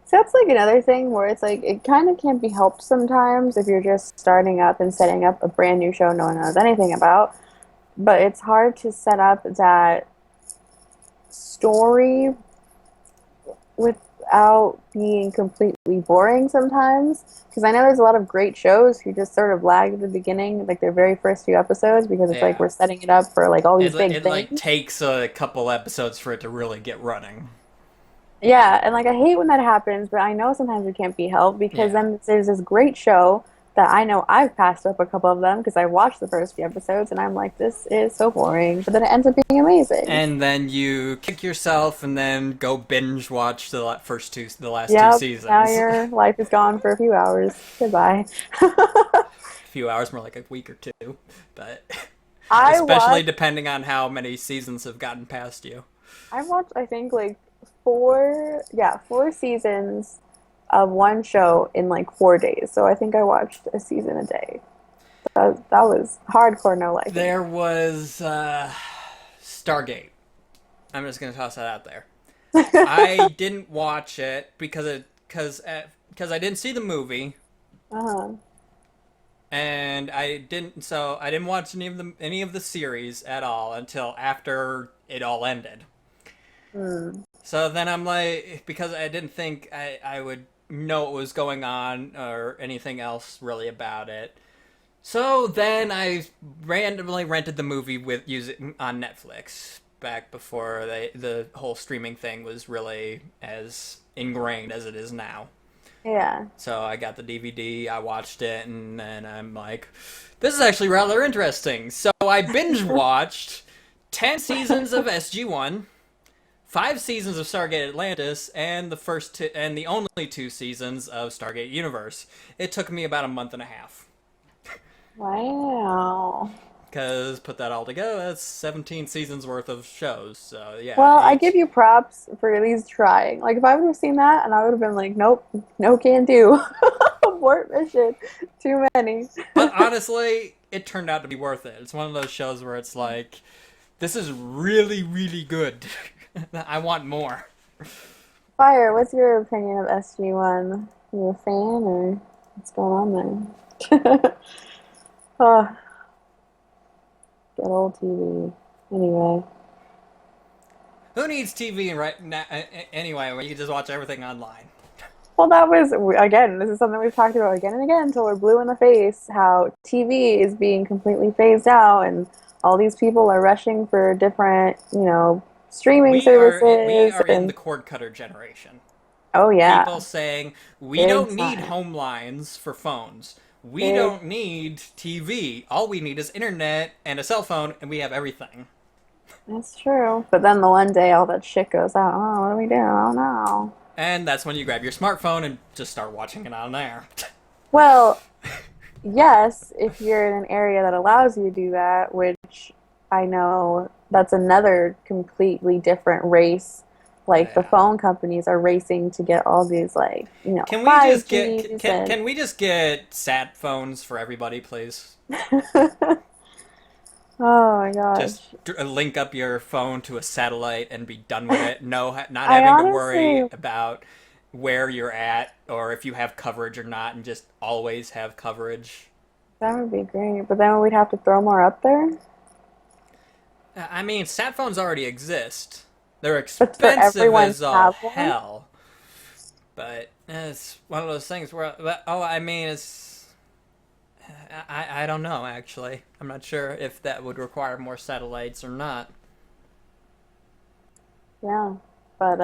Speaker 2: So that's like another thing where it's like it kind of can't be helped sometimes if you're just starting up and setting up a brand new show no one knows anything about. But it's hard to set up that story without being completely boring sometimes. Because I know there's a lot of great shows who just sort of lag at the beginning, like their very first few episodes, because it's like
Speaker 1: Yeah,
Speaker 2: we're setting it up for like all these big
Speaker 1: it like
Speaker 2: things.
Speaker 1: takes a couple episodes for it to really get running.
Speaker 2: Yeah, and like I hate when that happens, but I know sometimes it can't be helped because
Speaker 1: Yeah,
Speaker 2: then there's this great show that I know I've passed up a couple of them because I watched the first few episodes and I'm like, this is so boring, but then it ends up being amazing.
Speaker 1: and then you kick yourself and then go binge watch the last two
Speaker 2: Yep, now
Speaker 1: seasons.
Speaker 2: your life is gone for a few hours. Goodbye.
Speaker 1: A few hours, more like a week or two, but
Speaker 2: I
Speaker 1: especially
Speaker 2: watched
Speaker 1: depending on how many seasons have gotten past you.
Speaker 2: I watched I think like four seasons of one show in like 4 days. So I think I watched a season a day. That was hardcore no liking.
Speaker 1: There was Stargate. I'm just gonna toss that out there. I didn't watch it because I didn't see the movie,
Speaker 2: Uh-huh.
Speaker 1: and I didn't watch any of the series at all until after it all ended.
Speaker 2: Hmm.
Speaker 1: So then I'm like, because I didn't think I would know what was going on or anything else really about it. So then I randomly rented the movie with using on Netflix back before the whole streaming thing was really as ingrained as it is now.
Speaker 2: Yeah.
Speaker 1: So I got the DVD, I watched it, and then I'm like, this is actually rather interesting. So I binge watched 10 seasons of SG1, 5 seasons of Stargate Atlantis, and the only 2 seasons of Stargate Universe. It took me about a month and a half.
Speaker 2: Wow.
Speaker 1: Because put that all together, that's 17 seasons worth of shows. So yeah,
Speaker 2: Well, I give
Speaker 1: each.
Speaker 2: you props for at least trying. Like if I would have seen that and I would have been like, nope, no can do. Abort mission. Too many.
Speaker 1: But honestly, it turned out to be worth it. It's one of those shows where it's like, this is really, really good. I want more.
Speaker 2: Fire, what's your opinion of SG1? You a fan or what's going on there? Oh, good old TV. Anyway.
Speaker 1: Who needs TV right now anyway when you can just watch everything online?
Speaker 2: Well, that was, again, this is something we've talked about again and again until we're blue in the face, how TV is being completely phased out and all these people are rushing for different, streaming
Speaker 1: We
Speaker 2: services
Speaker 1: are in the
Speaker 2: and,
Speaker 1: cord cutter generation.
Speaker 2: oh
Speaker 1: People
Speaker 2: yeah,
Speaker 1: saying we
Speaker 2: big
Speaker 1: don't need
Speaker 2: time.
Speaker 1: home lines for phones. We
Speaker 2: Big,
Speaker 1: don't need TV. All we need is internet and a cell phone, and we have everything.
Speaker 2: that's true. But then the one day all that shit goes out. Oh, what do we do? Oh no.
Speaker 1: And that's when you grab your smartphone and just start watching it on there.
Speaker 2: Well, yes, if you're in an area that allows you to do that, which I know that's another completely different race. Like the
Speaker 1: Yeah.
Speaker 2: phone companies are racing to get all these like,
Speaker 1: Can we just get
Speaker 2: 5Gs and
Speaker 1: can we just get sat phones for everybody, please?
Speaker 2: oh my
Speaker 1: Just
Speaker 2: gosh.
Speaker 1: link up your phone to a satellite and be done with it. No, not
Speaker 2: I
Speaker 1: having to
Speaker 2: honestly
Speaker 1: worry about where you're at or if you have coverage or not, and just always have coverage.
Speaker 2: that would be great, but then we'd have to throw more up there.
Speaker 1: I mean, sat phones already exist. They're
Speaker 2: But for
Speaker 1: expensive
Speaker 2: everyone
Speaker 1: as
Speaker 2: to
Speaker 1: all
Speaker 2: have one.
Speaker 1: hell, but it's one of those things where, oh, I mean, I don't know actually. I'm not sure if that would require more satellites or not.
Speaker 2: Yeah. But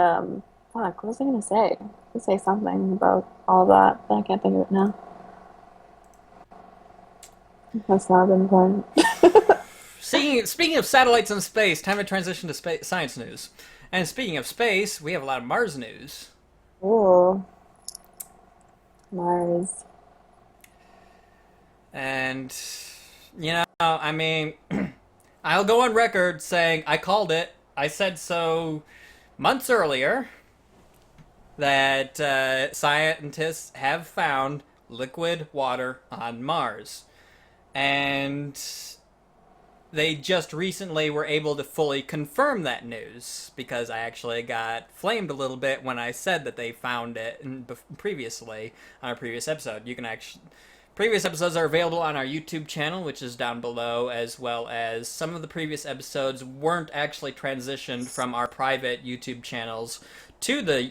Speaker 2: fuck, what was I gonna say? To say something about all of that, but I can't think of it now. That's not important.
Speaker 1: Speaking of satellites in space, time to transition to science news. And speaking of space, we have a lot of Mars news.
Speaker 2: Ooh, Mars.
Speaker 1: And, I mean, I'll go on record saying I called it. I said so months earlier that scientists have found liquid water on Mars. And they just recently were able to fully confirm that news because I actually got flamed a little bit when I said that they found it previously on a previous episode. You can actually previous episodes are available on our YouTube channel, which is down below, as well as some of the previous episodes weren't actually transitioned from our private YouTube channels to the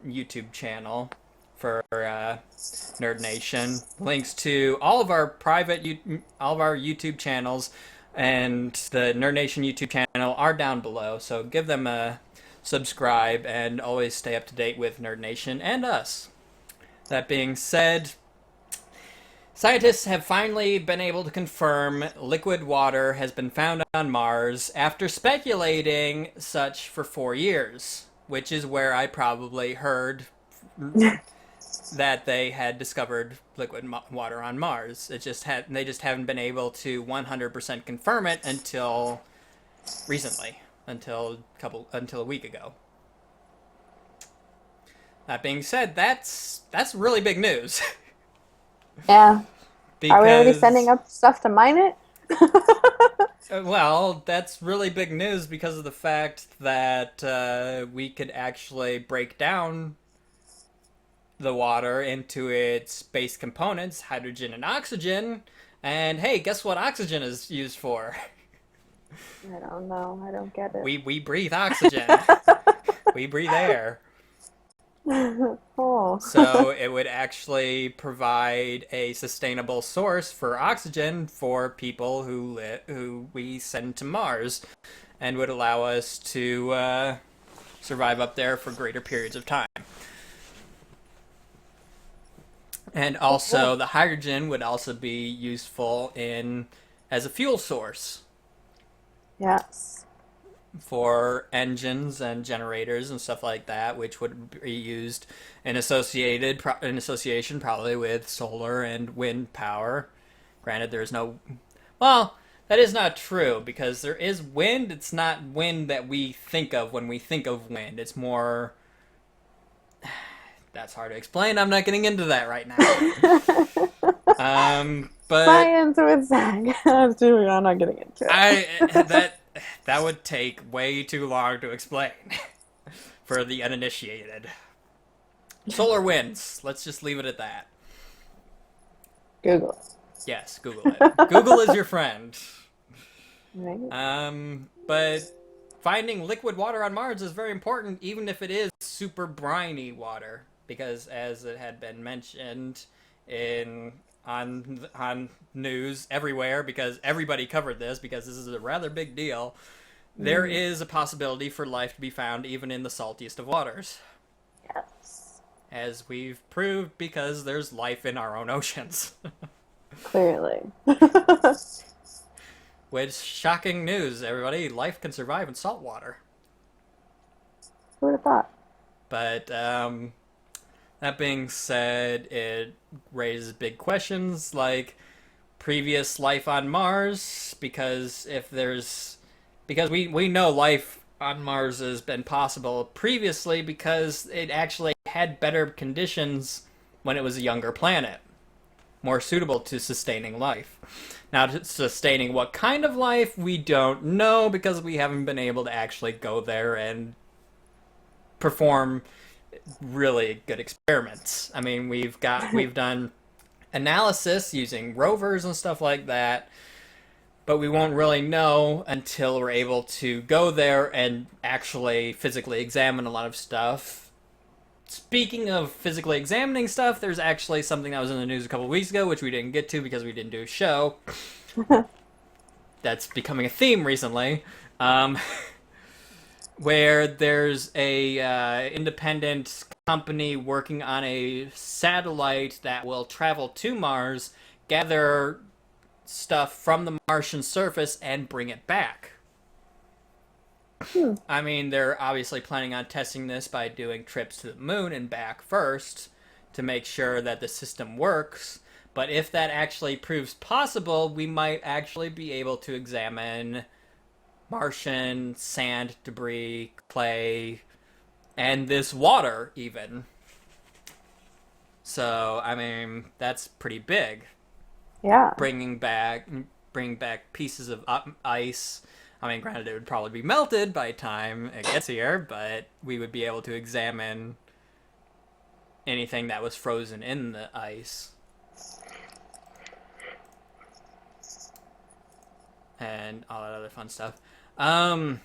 Speaker 1: YouTube channel for Nerd Nation. Links to all of our all of our YouTube channels and the Nerd Nation YouTube channel are down below. So give them a subscribe and always stay up to date with Nerd Nation and us. That being said, scientists have finally been able to confirm liquid water has been found on Mars after speculating such for 4 years, which is where I probably heard that they had discovered liquid water on Mars. They just haven't been able to 100% confirm it until recently, until a week ago. That being said, that's really big news.
Speaker 2: Yeah. Are we already sending
Speaker 1: Because
Speaker 2: up stuff to mine it?
Speaker 1: well, that's really big news because of the fact that we could actually break down the water into its base components, hydrogen and oxygen. And hey, guess what oxygen is used for?
Speaker 2: I don't know. I don't get it.
Speaker 1: We breathe oxygen. We breathe air.
Speaker 2: Oh.
Speaker 1: So it would actually provide a sustainable source for oxygen for people who we send to Mars, and would allow us to survive up there for greater periods of time. And also, the hydrogen would also be useful as a fuel source
Speaker 2: Yes.
Speaker 1: for engines and generators and stuff like that, which would be used in association probably with solar and wind power. Granted, there's no, well, that is not true because there is wind. It's not wind that we think of when we think of wind. It's more. That's hard to explain. I'm not getting into that right now. But
Speaker 2: Science with Zach. I'm not getting into
Speaker 1: I
Speaker 2: it.
Speaker 1: that would take way too long to explain for the uninitiated. Solar winds. Let's just leave it at that.
Speaker 2: Google it.
Speaker 1: Yes, Google it. Google is your friend.
Speaker 2: Right?
Speaker 1: But finding liquid water on Mars is very important, even if it is super briny water, because as it had been mentioned in on news everywhere, because everybody covered this, because this is a rather big deal. There
Speaker 2: Mm,
Speaker 1: is a possibility for life to be found even in the saltiest of waters,
Speaker 2: yes.
Speaker 1: as we've proved, because there's life in our own oceans.
Speaker 2: Clearly.
Speaker 1: Which, shocking news, everybody, life can survive in salt water.
Speaker 2: Who would have thought?
Speaker 1: But that being said, it raises big questions like previous life on Mars, because if there's because we know life on Mars has been possible previously because it actually had better conditions when it was a younger planet, more suitable to sustaining life. Now, sustaining what kind of life, we don't know because we haven't been able to actually go there and perform really good experiments. I mean, we've done analysis using rovers and stuff like that, but we won't really know until we're able to go there and actually physically examine a lot of stuff. Speaking of physically examining stuff, there's actually something that was in the news a couple weeks ago, which we didn't get to because we didn't do a show. That's becoming a theme recently, um, where there's a independent company working on a satellite that will travel to Mars, gather stuff from the Martian surface, and bring it back.
Speaker 2: Hmm.
Speaker 1: I mean, they're obviously planning on testing this by doing trips to the moon and back first to make sure that the system works. But if that actually proves possible, we might actually be able to examine Martian sand, debris, clay, and this water, even. So, I mean, that's pretty big.
Speaker 2: Yeah.
Speaker 1: Bringing back pieces of ice. I mean, granted, it would probably be melted by the time it gets here, but we would be able to examine anything that was frozen in the ice and all that other fun stuff. Um,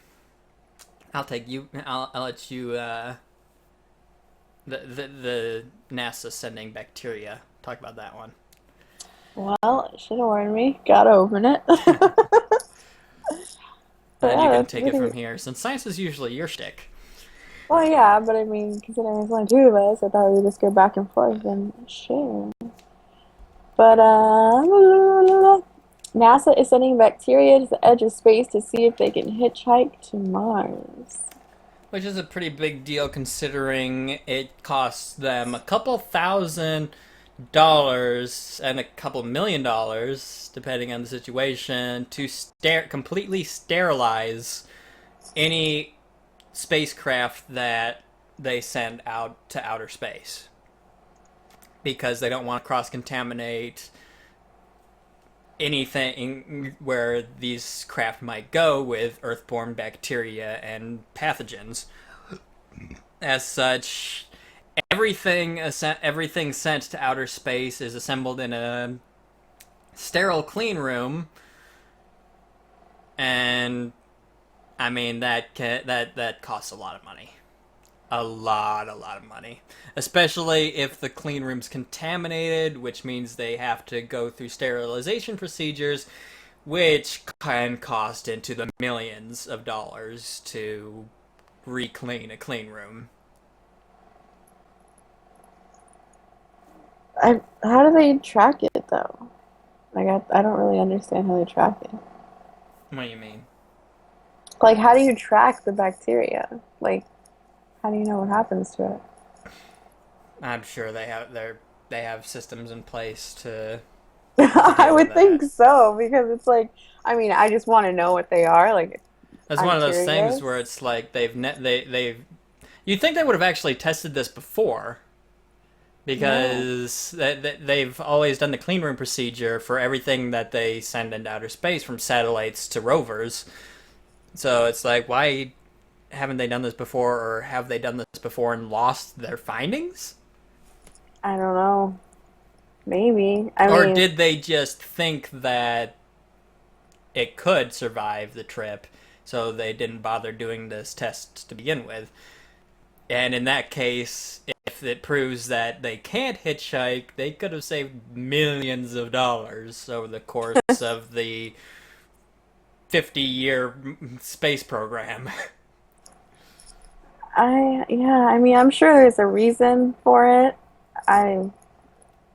Speaker 1: I'll take you. I'll let you. The NASA sending bacteria. Talk about that one.
Speaker 2: Well, it should have warned me. Gotta open it. But
Speaker 1: And
Speaker 2: yeah,
Speaker 1: you can
Speaker 2: that's
Speaker 1: take it
Speaker 2: pretty.
Speaker 1: from here, since science is usually your shtick.
Speaker 2: Well, yeah, but I mean, considering there's only two of us, I thought we would just go back and forth and share. But NASA is sending bacteria to the edge of space to see if they can hitchhike to Mars.
Speaker 1: Which is a pretty big deal considering it costs them a couple $1,000s and a couple $1,000,000, depending on the situation, to completely sterilize any spacecraft that they send out to outer space. Because they don't want to cross contaminate anything where these craft might go with earthborne bacteria and pathogens. As such, everything sent to outer space is assembled in a sterile clean room, and I mean that costs a lot of money. A lot of money. Especially if the clean room's contaminated, which means they have to go through sterilization procedures, which can cost into the millions of dollars to re-clean a clean room.
Speaker 2: How do they track it though? Like, I don't really understand how they track it.
Speaker 1: What do you mean?
Speaker 2: Like, how do you track the bacteria? Like, how do you know what happens to it?
Speaker 1: I'm sure they have systems in place to
Speaker 2: I
Speaker 1: deal with
Speaker 2: would think
Speaker 1: that.
Speaker 2: so because it's like, I mean, I just want to know what they are. Like,
Speaker 1: That's
Speaker 2: I'm
Speaker 1: one of those things where
Speaker 2: curious.
Speaker 1: it's like they've you'd think they would have actually tested this before,
Speaker 2: Yeah.
Speaker 1: because they've always done the clean room procedure for everything that they send into outer space, from satellites to rovers. So it's like, why haven't they done this before, or have they done this before and lost their findings?
Speaker 2: I don't know. Maybe. I
Speaker 1: Or
Speaker 2: mean,
Speaker 1: did they just think that it could survive the trip, so they didn't bother doing this test to begin with. And in that case, if it proves that they can't hitchhike, they could have saved millions of dollars over the course of the 50-year space program.
Speaker 2: I mean, I'm sure there's a reason for it. I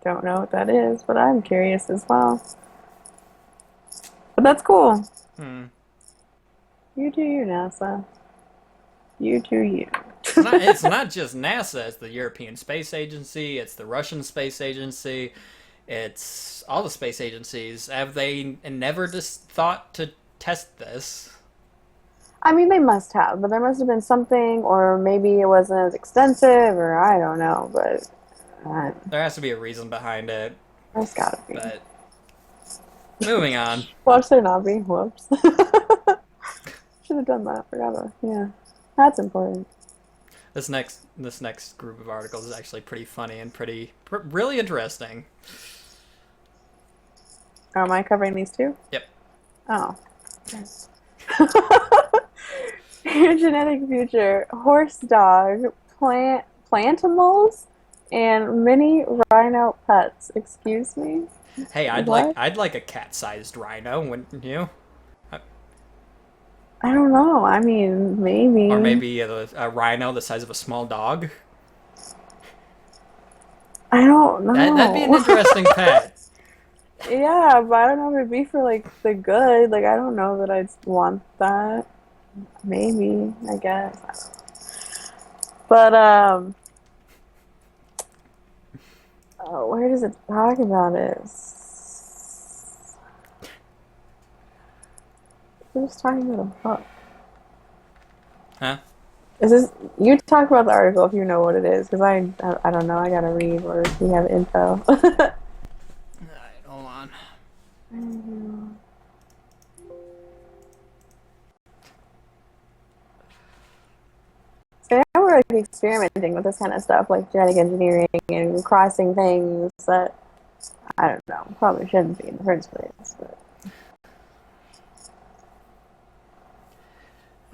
Speaker 2: don't know what that is, but I'm curious as well. But that's cool.
Speaker 1: Hmm.
Speaker 2: You do you, NASA. You do you.
Speaker 1: It's not just NASA, it's the European Space Agency, it's the Russian Space Agency, it's all the space agencies. Have they never just thought to test this?
Speaker 2: I mean, they must have, but there must have been something, or maybe it wasn't as extensive, or I don't know, but
Speaker 1: There has to be a reason behind it,
Speaker 2: there's gotta be.
Speaker 1: but moving on.
Speaker 2: Watch there not be. Whoops. Should have done that. Forgot about. Yeah, that's important.
Speaker 1: This next group of articles is actually pretty funny and really interesting.
Speaker 2: Oh, am I covering these two?
Speaker 1: Yep.
Speaker 2: Oh. Your genetic future: horse, dog, plantimals, and mini rhino pets. Excuse me.
Speaker 1: Hey,
Speaker 2: What?
Speaker 1: I'd like a cat-sized rhino, wouldn't you?
Speaker 2: I don't know. I mean, maybe.
Speaker 1: Or maybe a rhino the size of a small dog.
Speaker 2: I don't know.
Speaker 1: That'd be an interesting pet.
Speaker 2: Yeah, but I don't know if it'd be for like the good. Like, I don't know that I'd want that. Maybe, I guess. But oh, where does it talk about it? Who's talking about a book?
Speaker 1: Huh?
Speaker 2: Is this you talk about the article if you know what it is? Because I don't know. I gotta read or if you have info.
Speaker 1: Alright, hold on.
Speaker 2: So now we're like experimenting with this kind of stuff, like genetic engineering and crossing things that I don't know, probably shouldn't be in the first place. But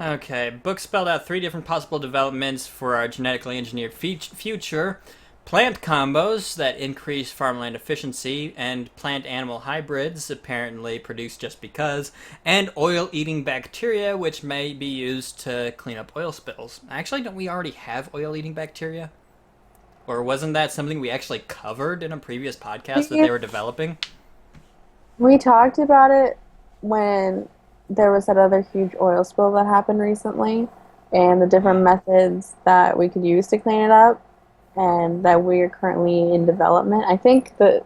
Speaker 1: Okay, book spelled out 3 different possible developments for our genetically engineered future. Plant combos that increase farmland efficiency, and plant-animal hybrids apparently produced just because, and oil-eating bacteria which may be used to clean up oil spills. Actually, don't we already have oil-eating bacteria? Or wasn't that something we actually covered in a previous podcast that they were developing?
Speaker 2: we talked about it when there was that other huge oil spill that happened recently, and the different methods that we could use to clean it up, and that we are currently in development. I think the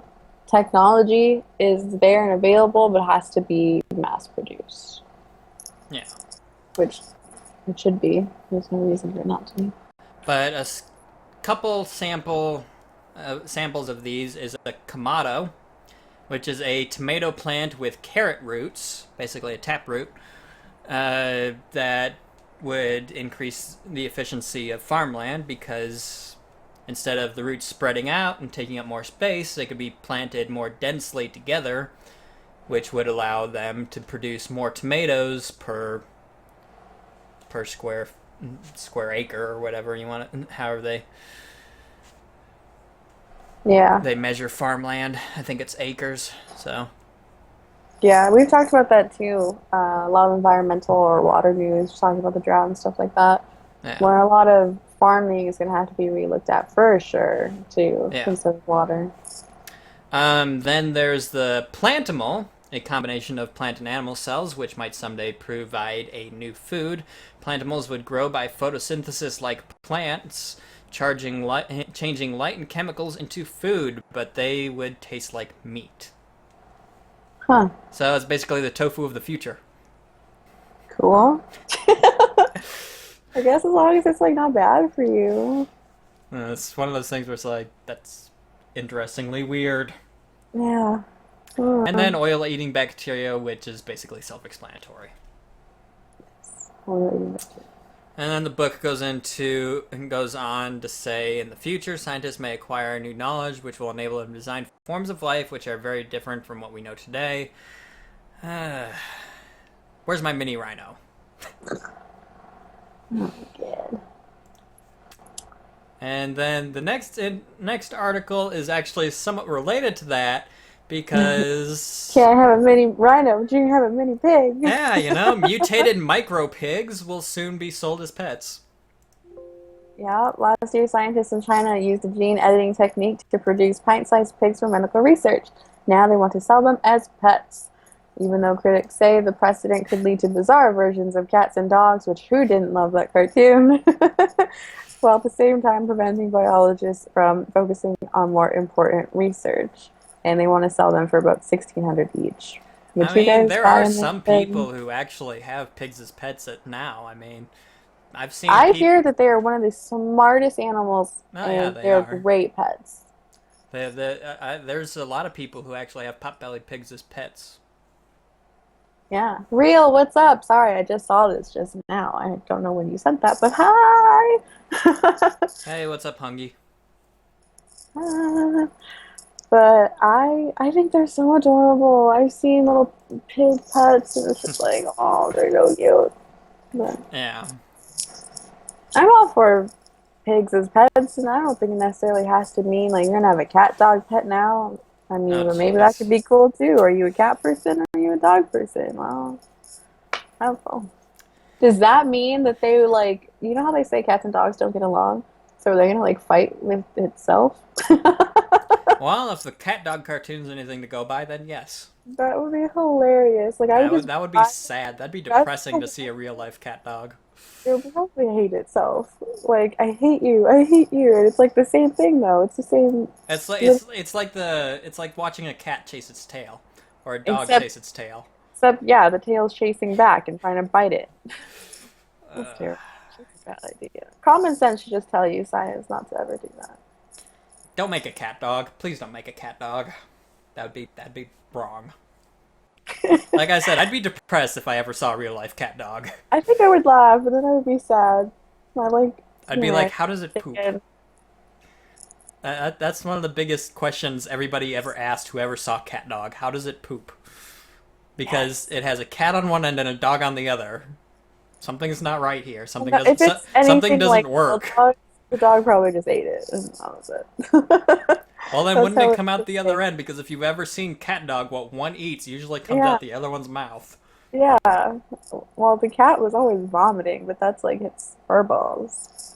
Speaker 2: technology is there and available, but has to be mass produced,
Speaker 1: Yeah.
Speaker 2: which it should be. There's no reason for it not to be.
Speaker 1: But couple samples of these is a Kamado, which is a tomato plant with carrot roots, basically a taproot, that would increase the efficiency of farmland because instead of the roots spreading out and taking up more space, they could be planted more densely together, which would allow them to produce more tomatoes per square acre or whatever you want it, however
Speaker 2: Yeah.
Speaker 1: they measure farmland. I think it's acres. So
Speaker 2: Yeah, we've talked about that too. A lot of environmental or water news, talking about the drought and stuff like that.
Speaker 1: yeah,
Speaker 2: Where a lot of farming is going to have to be relooked at for sure to
Speaker 1: yeah.
Speaker 2: conserve water.
Speaker 1: Then there's the plantimal, a combination of plant and animal cells, which might someday provide a new food. Plantimals would grow by photosynthesis like plants, changing light and chemicals into food, but they would taste like meat.
Speaker 2: Huh.
Speaker 1: So it's basically the tofu of the future.
Speaker 2: Cool. I guess as long as it's like not bad for you.
Speaker 1: It's one of those things where it's like, that's interestingly weird.
Speaker 2: Yeah.
Speaker 1: And then oil-eating bacteria, which is basically self-explanatory. And then the book goes on to say, in the future, scientists may acquire new knowledge which will enable them to design forms of life which are very different from what we know today. Where's my mini rhino?
Speaker 2: Oh, good.
Speaker 1: And then the next article is actually somewhat related to that because
Speaker 2: Can't have a mini rhino, but you can have a mini pig.
Speaker 1: yeah, mutated micro pigs will soon be sold as pets.
Speaker 2: Yeah, last year scientists in China used a gene editing technique to produce pint-sized pigs for medical research. Now they want to sell them as pets. Even though critics say the precedent could lead to bizarre versions of cats and dogs, which who didn't love that cartoon? While at the same time preventing biologists from focusing on more important research. And they want to sell them for about 1,600 each.
Speaker 1: I
Speaker 2: Would you
Speaker 1: mean,
Speaker 2: guys
Speaker 1: there
Speaker 2: buy
Speaker 1: are
Speaker 2: a mini
Speaker 1: some
Speaker 2: pig?
Speaker 1: people who actually have pigs as pets at now. I mean, I've seen
Speaker 2: I
Speaker 1: people.
Speaker 2: hear that they are one of the smartest animals
Speaker 1: Oh yeah,
Speaker 2: and
Speaker 1: they
Speaker 2: they're
Speaker 1: are.
Speaker 2: great pets.
Speaker 1: There's a lot of people who actually have pot-bellied pigs as pets.
Speaker 2: Yeah. Real, what's up? Sorry, I just saw this just now. I don't know when you sent that, but hi.
Speaker 1: Hey, what's up, Hungy?
Speaker 2: Uh, but I think they're so adorable. I've seen little pig pets and it's just like, oh, they're so cute. But
Speaker 1: Yeah.
Speaker 2: I'm all for pigs as pets, and I don't think it necessarily has to mean like you're gonna have a cat dog pet now. I
Speaker 1: Oh,
Speaker 2: mean, but maybe that could
Speaker 1: jeez.
Speaker 2: be cool too. Are you a cat person or are you a dog person? Well, have fun. Does that mean that they like, you know how they say cats and dogs don't get along? So are they gonna like fight with itself?
Speaker 1: Well, if the cat dog cartoon's anything to go by, then yes.
Speaker 2: That would be hilarious. Like I would
Speaker 1: That
Speaker 2: just
Speaker 1: would that would be
Speaker 2: buy
Speaker 1: sad. That'd be
Speaker 2: that's
Speaker 1: depressing to see a real life cat dog.
Speaker 2: it would probably hate itself. Like I hate you. And it's like the same thing though. It's the same
Speaker 1: It's like
Speaker 2: little
Speaker 1: it's like watching a cat chase its tail, or a dog
Speaker 2: except
Speaker 1: chase its tail.
Speaker 2: except yeah, the tail's chasing back and trying to bite it. That's
Speaker 1: Uh,
Speaker 2: terrible. That's a bad idea. Common sense should just tell you science not to ever do that.
Speaker 1: don't make a cat dog. Please don't make a cat dog. That'd be wrong. Like I said, I'd be depressed if I ever saw a real life cat dog.
Speaker 2: I think I would laugh, but then I would be sad. I like,
Speaker 1: I'd
Speaker 2: you
Speaker 1: be
Speaker 2: know,
Speaker 1: like, how does it poop?
Speaker 2: chicken.
Speaker 1: That's one of the biggest questions everybody ever asked whoever saw cat dog. How does it poop? Because
Speaker 2: Yes.
Speaker 1: it has a cat on one end and a dog on the other. Something's not right here.
Speaker 2: Well, no, if it's
Speaker 1: Something
Speaker 2: anything
Speaker 1: doesn't
Speaker 2: like real
Speaker 1: work.
Speaker 2: dogs, the dog probably just ate it, and that was it.
Speaker 1: Well, then
Speaker 2: That's
Speaker 1: wouldn't it
Speaker 2: how
Speaker 1: come out
Speaker 2: it's
Speaker 1: the other
Speaker 2: made.
Speaker 1: end? Because if you've ever seen cat dog, what one eats usually comes
Speaker 2: Yeah,
Speaker 1: out the other one's mouth.
Speaker 2: yeah. Well, the cat was always vomiting, but that's like its fur balls.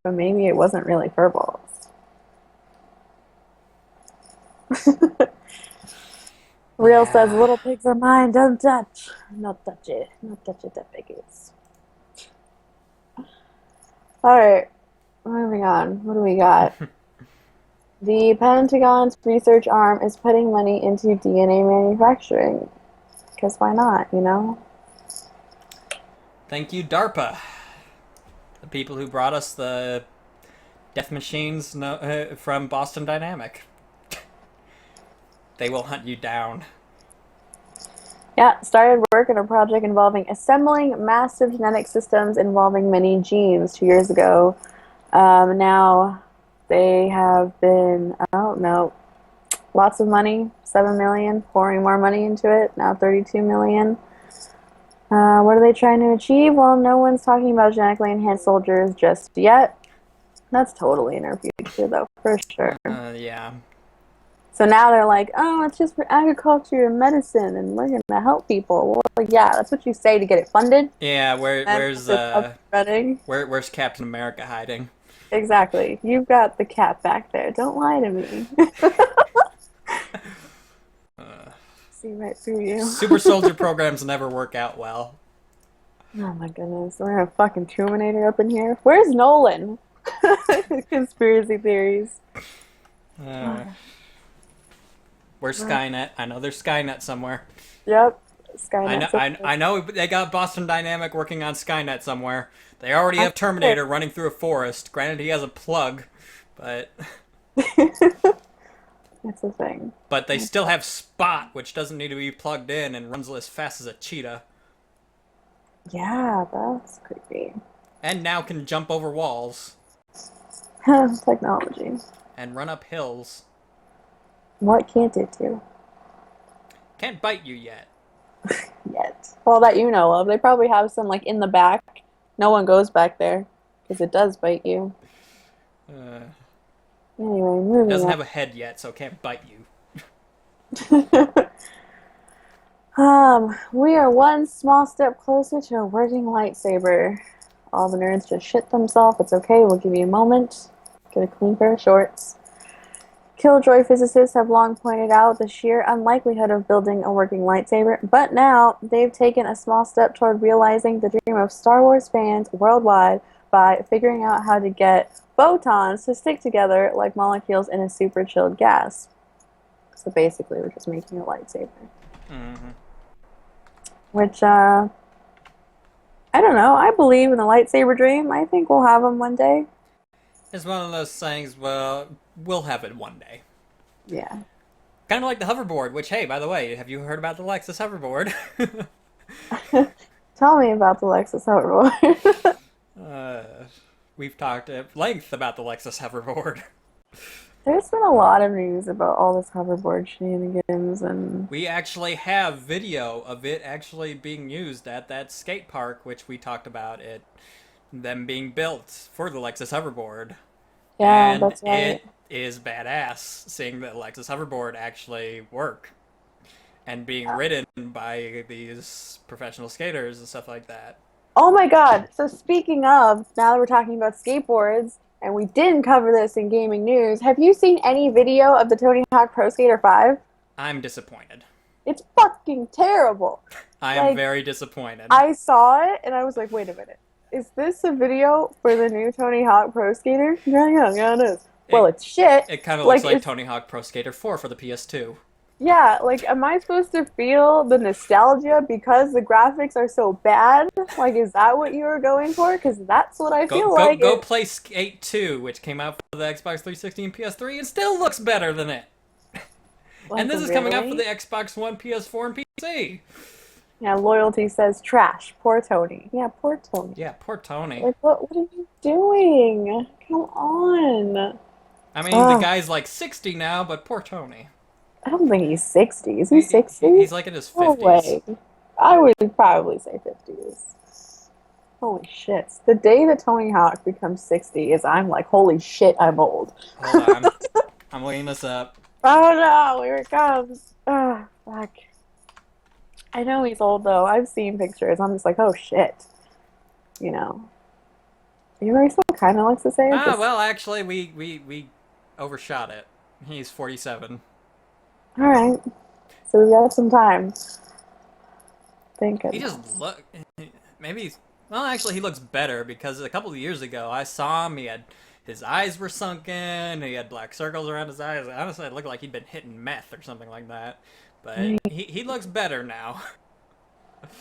Speaker 2: So maybe it wasn't really fur balls. Real says,
Speaker 1: Yeah.
Speaker 2: little pigs are mine, don't touch. Not touch it. Not touch it, that pig is. Alright, moving on. What do we got? The Pentagon's research arm is putting money into DNA manufacturing. Because why not, you know?
Speaker 1: Thank you, DARPA. The people who brought us the death machines from Boston Dynamic. They will hunt you down.
Speaker 2: Yeah, started work on a project involving assembling massive genetic systems involving many genes 2 years ago. Now they have been, I don't know, lots of money, 7 million, pouring more money into it, now 32 million. What are they trying to achieve? Well, no one's talking about genetically enhanced soldiers just yet. That's totally in our future, though, for sure.
Speaker 1: Yeah.
Speaker 2: So now they're like, oh, it's just for agriculture and medicine, and we're gonna help people. Well, like, yeah, that's what you say to get it funded.
Speaker 1: Yeah,
Speaker 2: And once it's up and running,
Speaker 1: where's Captain America hiding?
Speaker 2: exactly. You've got the cat back there. Don't lie to me. See right through you.
Speaker 1: Super soldier programs never work out well.
Speaker 2: Oh my goodness, we're a fucking Terminator up in here. Where's Nolan? Conspiracy theories.
Speaker 1: Uh, where's Skynet? I know there's Skynet somewhere.
Speaker 2: Yep,
Speaker 1: I know,
Speaker 2: Skynet's
Speaker 1: I,
Speaker 2: up
Speaker 1: I know they got Boston Dynamic working on Skynet somewhere. They already have
Speaker 2: there.
Speaker 1: Terminator running through a forest. Granted, he has a plug, but
Speaker 2: It's a thing.
Speaker 1: they still have Spot, which doesn't need to be plugged in and runs as fast as a cheetah,
Speaker 2: Yeah, that's creepy.
Speaker 1: and now can jump over walls
Speaker 2: Technology.
Speaker 1: and run up hills.
Speaker 2: What can't it do
Speaker 1: Can't bite you yet.
Speaker 2: yet? Well, that you know of. They probably have some like in the back. No one goes back there because it does bite you.
Speaker 1: Uh,
Speaker 2: Anyway,
Speaker 1: it
Speaker 2: moving
Speaker 1: doesn't
Speaker 2: on.
Speaker 1: have a head yet, so it can't bite you.
Speaker 2: We are one small step closer to a working lightsaber. All the nerds just shit themselves. It's okay. We'll give you a moment. Get a clean pair of shorts. Killjoy physicists have long pointed out the sheer unlikelihood of building a working lightsaber, but now they've taken a small step toward realizing the dream of Star Wars fans worldwide by figuring out how to get photons to stick together like molecules in a super chilled gas. So basically, we're just making a lightsaber.
Speaker 1: Mm-hmm.
Speaker 2: Which, I don't know. I believe in the lightsaber dream. I think we'll have them one day.
Speaker 1: It's one of those things, well, we'll have it one day.
Speaker 2: Yeah.
Speaker 1: Kind of like the hoverboard, which, hey, by the way, have you heard about the Lexus hoverboard?
Speaker 2: Tell me about the Lexus hoverboard.
Speaker 1: uh, we've talked at length about the Lexus hoverboard.
Speaker 2: There's been a lot of news about all this hoverboard shenanigans and
Speaker 1: We actually have video of it actually being used at that skate park, which we talked about it, them being built for the Lexus hoverboard.
Speaker 2: yeah,
Speaker 1: And
Speaker 2: that's right.
Speaker 1: it is badass seeing the Lexus hoverboard actually work and being ridden by these professional skaters and stuff like that.
Speaker 2: Oh my God. So speaking of, now that we're talking about skateboards, and we didn't cover this in gaming news, have you seen any video of the Tony Hawk Pro Skater 5?
Speaker 1: I'm disappointed.
Speaker 2: It's fucking terrible.
Speaker 1: I am
Speaker 2: Like,
Speaker 1: very disappointed.
Speaker 2: I saw it and I was like, wait a minute. Is this a video for the new Tony Hawk Pro Skater? Yeah, yeah, yeah, it is. Well,
Speaker 1: It
Speaker 2: it's shit.
Speaker 1: it kind of looks
Speaker 2: Like,
Speaker 1: like
Speaker 2: it's,
Speaker 1: Tony Hawk Pro Skater 4 for the PS2.
Speaker 2: yeah, like, am I supposed to feel the nostalgia because the graphics are so bad? Like, is that what you were going for? Because that's what I
Speaker 1: Go
Speaker 2: feel
Speaker 1: go
Speaker 2: like.
Speaker 1: go play Skate 2, which came out for the Xbox 360 and PS3 and still looks better than it. And
Speaker 2: Like,
Speaker 1: this is coming out for the
Speaker 2: really?
Speaker 1: Xbox One, PS4, and PC.
Speaker 2: Yeah, loyalty says trash. Poor Tony. Yeah, poor Tony.
Speaker 1: Yeah, poor Tony.
Speaker 2: Like, what are you doing? Come on.
Speaker 1: I mean, the
Speaker 2: Ah,
Speaker 1: guy's like 60 now, but poor Tony.
Speaker 2: I don't think he's 60. Is he
Speaker 1: He,
Speaker 2: 60?
Speaker 1: he's like in his
Speaker 2: No
Speaker 1: 50s.
Speaker 2: way. I would probably say 50s. Holy shit. The day that Tony Hawk becomes 60 is I'm like, holy shit, I'm old.
Speaker 1: Hold on. I'm looking this up.
Speaker 2: Oh no, here it comes. Ah, fuck. I know he's old though. I've seen pictures. I'm just like, oh shit. You know. You know, he still kind of likes to say it.
Speaker 1: Ah,
Speaker 2: Just,
Speaker 1: well, actually, we overshot it. He's 47.
Speaker 2: all right. So we got some time. Thank
Speaker 1: He just
Speaker 2: goodness.
Speaker 1: look. Maybe he's. Well, actually, he looks better because a couple of years ago I saw him. He had his eyes were sunken. He had black circles around his eyes. Honestly, it looked like he'd been hitting meth or something like that. But he looks better now.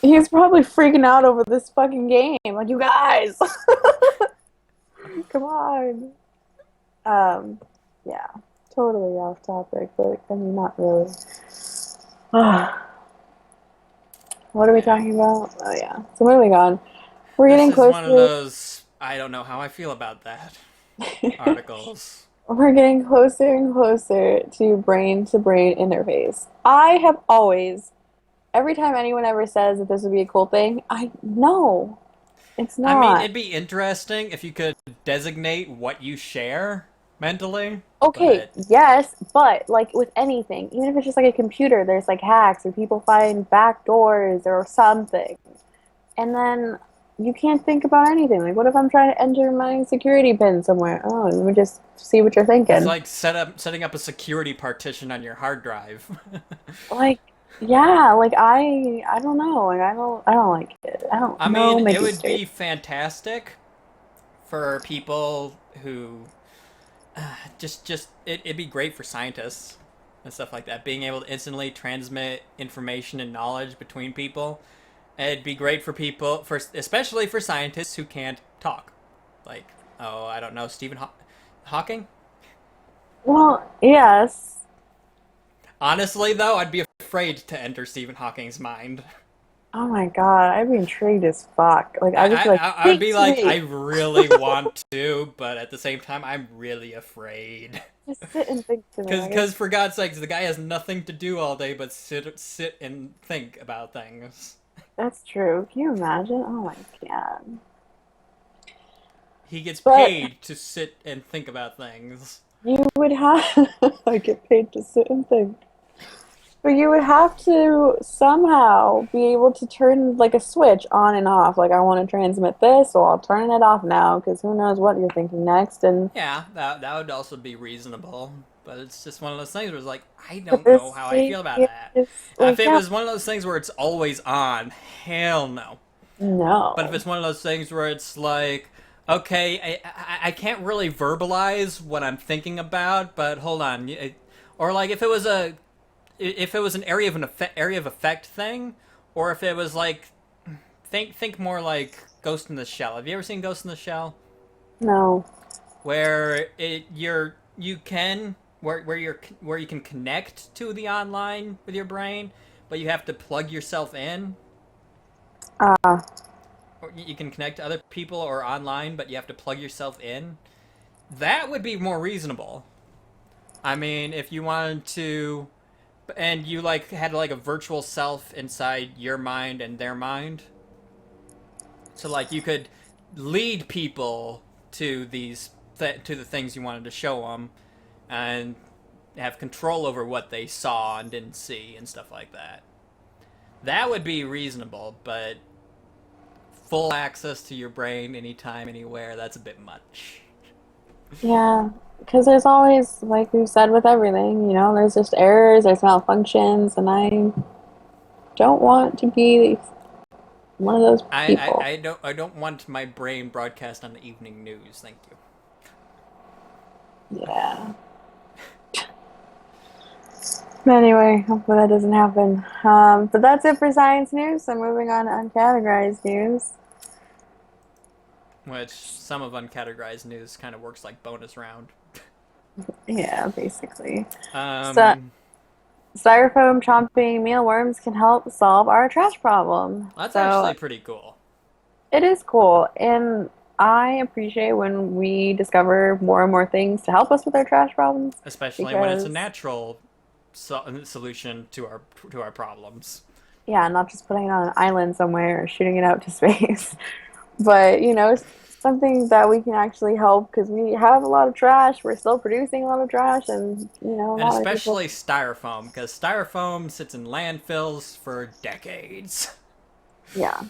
Speaker 2: He's probably freaking out over this fucking game. Like, you guys, come on. Um, yeah, totally off topic, but I mean, not really. What are we
Speaker 1: Yeah,
Speaker 2: talking about? Oh, yeah. So, moving on. We're
Speaker 1: this
Speaker 2: getting
Speaker 1: is one of
Speaker 2: closer.
Speaker 1: those. I don't know how I feel about that articles.
Speaker 2: We're getting closer and closer to brain interface. I have always, every time anyone ever says that this would be a cool thing, I know it's
Speaker 1: I mean,
Speaker 2: not.
Speaker 1: it'd be interesting if you could designate what you share mentally,
Speaker 2: Okay,
Speaker 1: but
Speaker 2: yes, but like with anything, even if it's just like a computer, there's like hacks or people find back doors or something. And then you can't think about anything. Like, what if I'm trying to enter my security pin somewhere? Oh, let me just see what you're
Speaker 1: it's
Speaker 2: thinking.
Speaker 1: like setting up a security partition on your hard drive.
Speaker 2: Like, yeah, like I don't know. Like, I don't like it. I don't
Speaker 1: I
Speaker 2: know.
Speaker 1: mean,
Speaker 2: Make
Speaker 1: it
Speaker 2: it
Speaker 1: would
Speaker 2: straight.
Speaker 1: be fantastic for people who it'd be great for scientists and stuff like that, being able to instantly transmit information and knowledge between people. It'd be great for people, for especially for scientists who can't talk, like, oh, I don't know, Hawking.
Speaker 2: Well, yes.
Speaker 1: Honestly, though, I'd be afraid to enter Stephen Hawking's mind.
Speaker 2: Oh my God, I'd be intrigued as fuck. Like,
Speaker 1: I,
Speaker 2: I'd just be like,
Speaker 1: I'd
Speaker 2: speak
Speaker 1: be
Speaker 2: to
Speaker 1: like, I
Speaker 2: me.
Speaker 1: really want to, but at the same time, I'm really afraid.
Speaker 2: Just sit and think to me.
Speaker 1: Cause for God's sakes, the guy has nothing to do all day but sit and think about things.
Speaker 2: That's true. Can you imagine? Oh my god.
Speaker 1: He gets
Speaker 2: But
Speaker 1: paid to sit and think about things.
Speaker 2: you would have I get paid to sit and think. But you would have to somehow be able to turn like a switch on and off. Like I want to transmit this, so I'll turn it off now because who knows what you're thinking next. And
Speaker 1: Yeah, that would also be reasonable. But it's just one of those things where it's like, I don't know
Speaker 2: this
Speaker 1: how I feel about that.
Speaker 2: is
Speaker 1: If
Speaker 2: like
Speaker 1: it
Speaker 2: yeah,
Speaker 1: was one of those things where it's always on, hell no. But if
Speaker 2: no.
Speaker 1: it's one of those things where it's like, okay, I can't really verbalize what I'm thinking about, but hold on, or like if it was an area of effect thing, or if it was like think more like Ghost in the Shell. Have you ever seen Ghost in the Shell?
Speaker 2: No.
Speaker 1: Where you can where you can connect to the online with your brain, but you have to plug yourself in.
Speaker 2: Uh
Speaker 1: Or you can connect to other people or online, but you have to plug yourself in. That would be more reasonable. I mean, if you wanted to, and you like had like a virtual self inside your mind and their mind, so like you could lead people to to the things you wanted to show them, and have control over what they saw and didn't see and stuff like that. That would be reasonable, but full access to your brain anytime, anywhere, that's a bit much.
Speaker 2: yeah. Because there's always, like we've said with everything, there's just errors, there's malfunctions, and I don't want to be one of those people.
Speaker 1: I don't want my brain broadcast on the evening news. Thank you.
Speaker 2: Yeah. Anyway, hopefully that doesn't happen. But that's it for science news. So moving on to uncategorized news.
Speaker 1: Which some of uncategorized news kind of works like bonus round.
Speaker 2: Yeah, basically. So,
Speaker 1: Um,
Speaker 2: styrofoam chomping mealworms can help solve our trash problem.
Speaker 1: that's
Speaker 2: So
Speaker 1: actually pretty cool,
Speaker 2: it is cool, and I appreciate when we discover more and more things to help us with our trash problems
Speaker 1: especially when it's a
Speaker 2: because
Speaker 1: natural solution to our problems.
Speaker 2: yeah, not just putting it on an island somewhere or shooting it out to space. But something that we can actually help because we have a lot of trash. We're still producing a lot of trash, and
Speaker 1: And
Speaker 2: not many people.
Speaker 1: especially styrofoam, because styrofoam sits in landfills for decades.
Speaker 2: Yeah.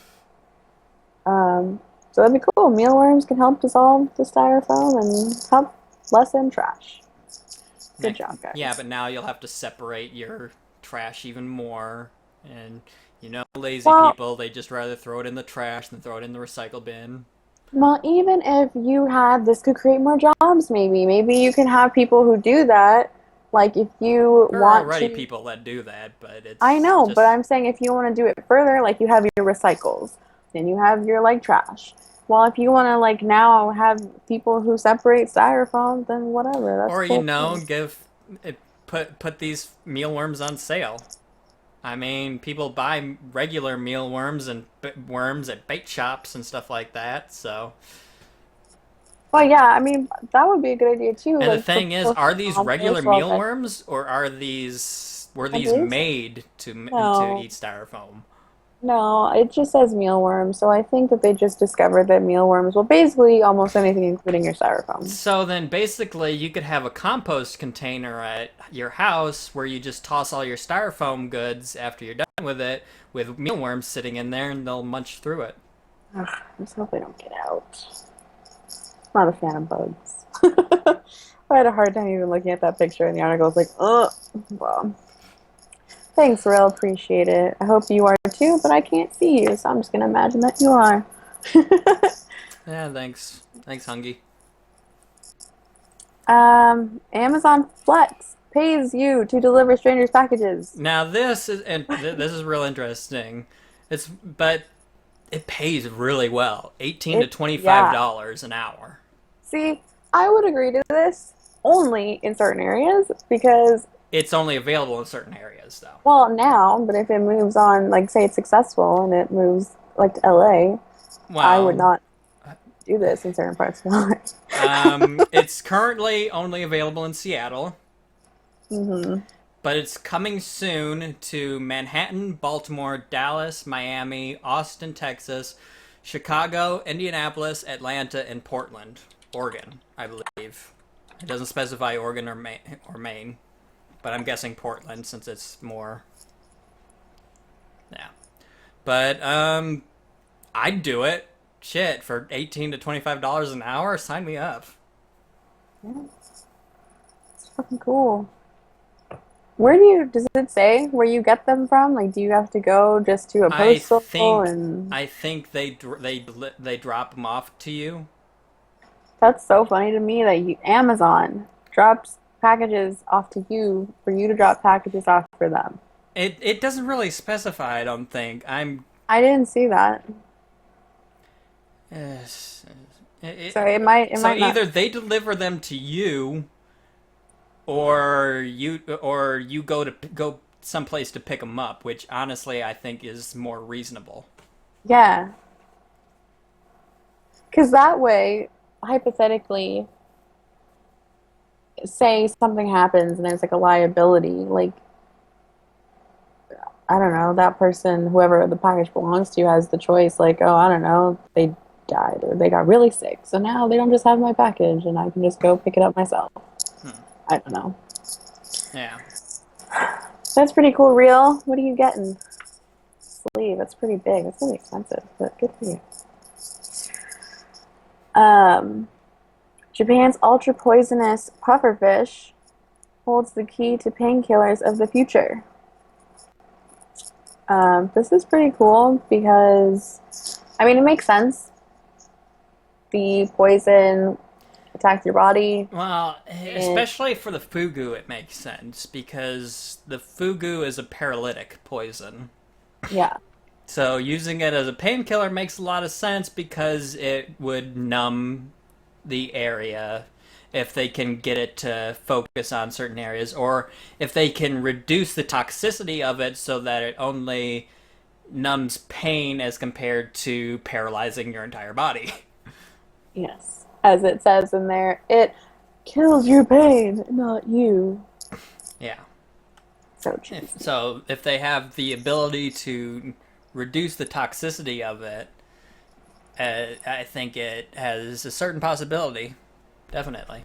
Speaker 2: Um, so that'd be cool. Mealworms can help dissolve the styrofoam and help lessen trash. Good job,
Speaker 1: Yeah,
Speaker 2: guys.
Speaker 1: but now you'll have to separate your trash even more. And, lazy
Speaker 2: Well,
Speaker 1: people, they just rather throw it in the trash than throw it in the recycle bin.
Speaker 2: well, even if you had this could create more jobs, maybe. Maybe you can have people who do that. Like if you
Speaker 1: There are
Speaker 2: want
Speaker 1: already
Speaker 2: to
Speaker 1: people that do that, but
Speaker 2: I
Speaker 1: it's
Speaker 2: know, but
Speaker 1: just.
Speaker 2: I'm saying if you want to do it further, like you have your recycles, then you have your like trash. Well, if you want to like now have people who separate styrofoam, then whatever, that's
Speaker 1: Or,
Speaker 2: cool too.
Speaker 1: give. Put these mealworms on sale. I mean, people buy regular mealworms and worms at bait shops and stuff like that, so.
Speaker 2: Well, yeah, I mean that would be a good idea too,
Speaker 1: And the
Speaker 2: like for
Speaker 1: thing is,
Speaker 2: people
Speaker 1: are
Speaker 2: who
Speaker 1: these regular
Speaker 2: compost. Well, then
Speaker 1: mealworms, or were
Speaker 2: I
Speaker 1: these
Speaker 2: believe so.
Speaker 1: made to
Speaker 2: No,
Speaker 1: eat styrofoam?
Speaker 2: no, it just says mealworms, so I think that they just discovered that mealworms, well, basically almost anything, including your styrofoam.
Speaker 1: So then basically you could have a compost container at your house where you just toss all your styrofoam goods after you're done with mealworms sitting in there and they'll munch through it.
Speaker 2: Ugh, I just hope they don't get out. Not a fan of bugs. I had a hard time even looking at that picture in the article. It's like, well, thanks, real appreciate it. I hope you are too, but I can't see you, so I'm just gonna imagine that you are.
Speaker 1: Yeah, thanks. Thanks, Hungy.
Speaker 2: Amazon Flex pays you to deliver strangers' packages.
Speaker 1: Now this is real interesting. But it pays really well. 18 to
Speaker 2: It's
Speaker 1: 25
Speaker 2: yeah.
Speaker 1: dollars an hour.
Speaker 2: See, I would agree to this only in certain areas because,
Speaker 1: It's only available in certain areas though.
Speaker 2: well, now, but if it moves on, like say it's successful and it moves like to LA, I would
Speaker 1: Well,
Speaker 2: not do this in certain parts of LA.
Speaker 1: it's currently only available in Seattle.
Speaker 2: hmm
Speaker 1: but it's coming soon to Manhattan, Baltimore, Dallas, Miami, Austin, Texas, Chicago, Indianapolis, Atlanta, and Portland, Oregon, I believe. It doesn't specify Oregon or Maine, but I'm guessing Portland since it's more. Yeah, but I'd do it. Shit, for $18 to $25 an hour, sign me up.
Speaker 2: Yeah, it's fucking cool. Where do you, does it say where you get them from? Like, do you have to go just to a
Speaker 1: I
Speaker 2: postal
Speaker 1: think
Speaker 2: and
Speaker 1: I think they drop them off to you.
Speaker 2: that's so funny to me that Amazon drops packages off to you for you to drop packages off for them.
Speaker 1: It doesn't really specify. I don't think.
Speaker 2: I didn't see that.
Speaker 1: Yes.
Speaker 2: So it
Speaker 1: So
Speaker 2: might not.
Speaker 1: either they deliver them to you, or you go someplace to pick them up, which honestly I think is more reasonable.
Speaker 2: Yeah. Because that way, hypothetically, say something happens and there's like a liability, like I don't know, that person, whoever the package belongs to, has the choice, like, oh, I don't know, they died or they got really sick. So now they don't just have my package and I can just go pick it up myself.
Speaker 1: Hmm.
Speaker 2: I don't know.
Speaker 1: Yeah.
Speaker 2: That's pretty cool. Real. What are you getting? Sleeve. That's pretty big. That's really expensive, but good for you. Um, Japan's ultra poisonous pufferfish holds the key to painkillers of the future. This is pretty cool because, I mean, it makes sense. The poison attacks your body.
Speaker 1: Well,
Speaker 2: And
Speaker 1: especially for the fugu, it makes sense because the fugu is a paralytic poison.
Speaker 2: yeah,
Speaker 1: So using it as a painkiller makes a lot of sense because it would numb the area if they can get it to focus on certain areas, or if they can reduce the toxicity of it so that it only numbs pain as compared to paralyzing your entire body.
Speaker 2: yes. As it says in there, it kills your pain, not you.
Speaker 1: Yeah.
Speaker 2: So cheesy.
Speaker 1: So if they have the ability to reduce the toxicity of it, I think it has a certain possibility. Definitely.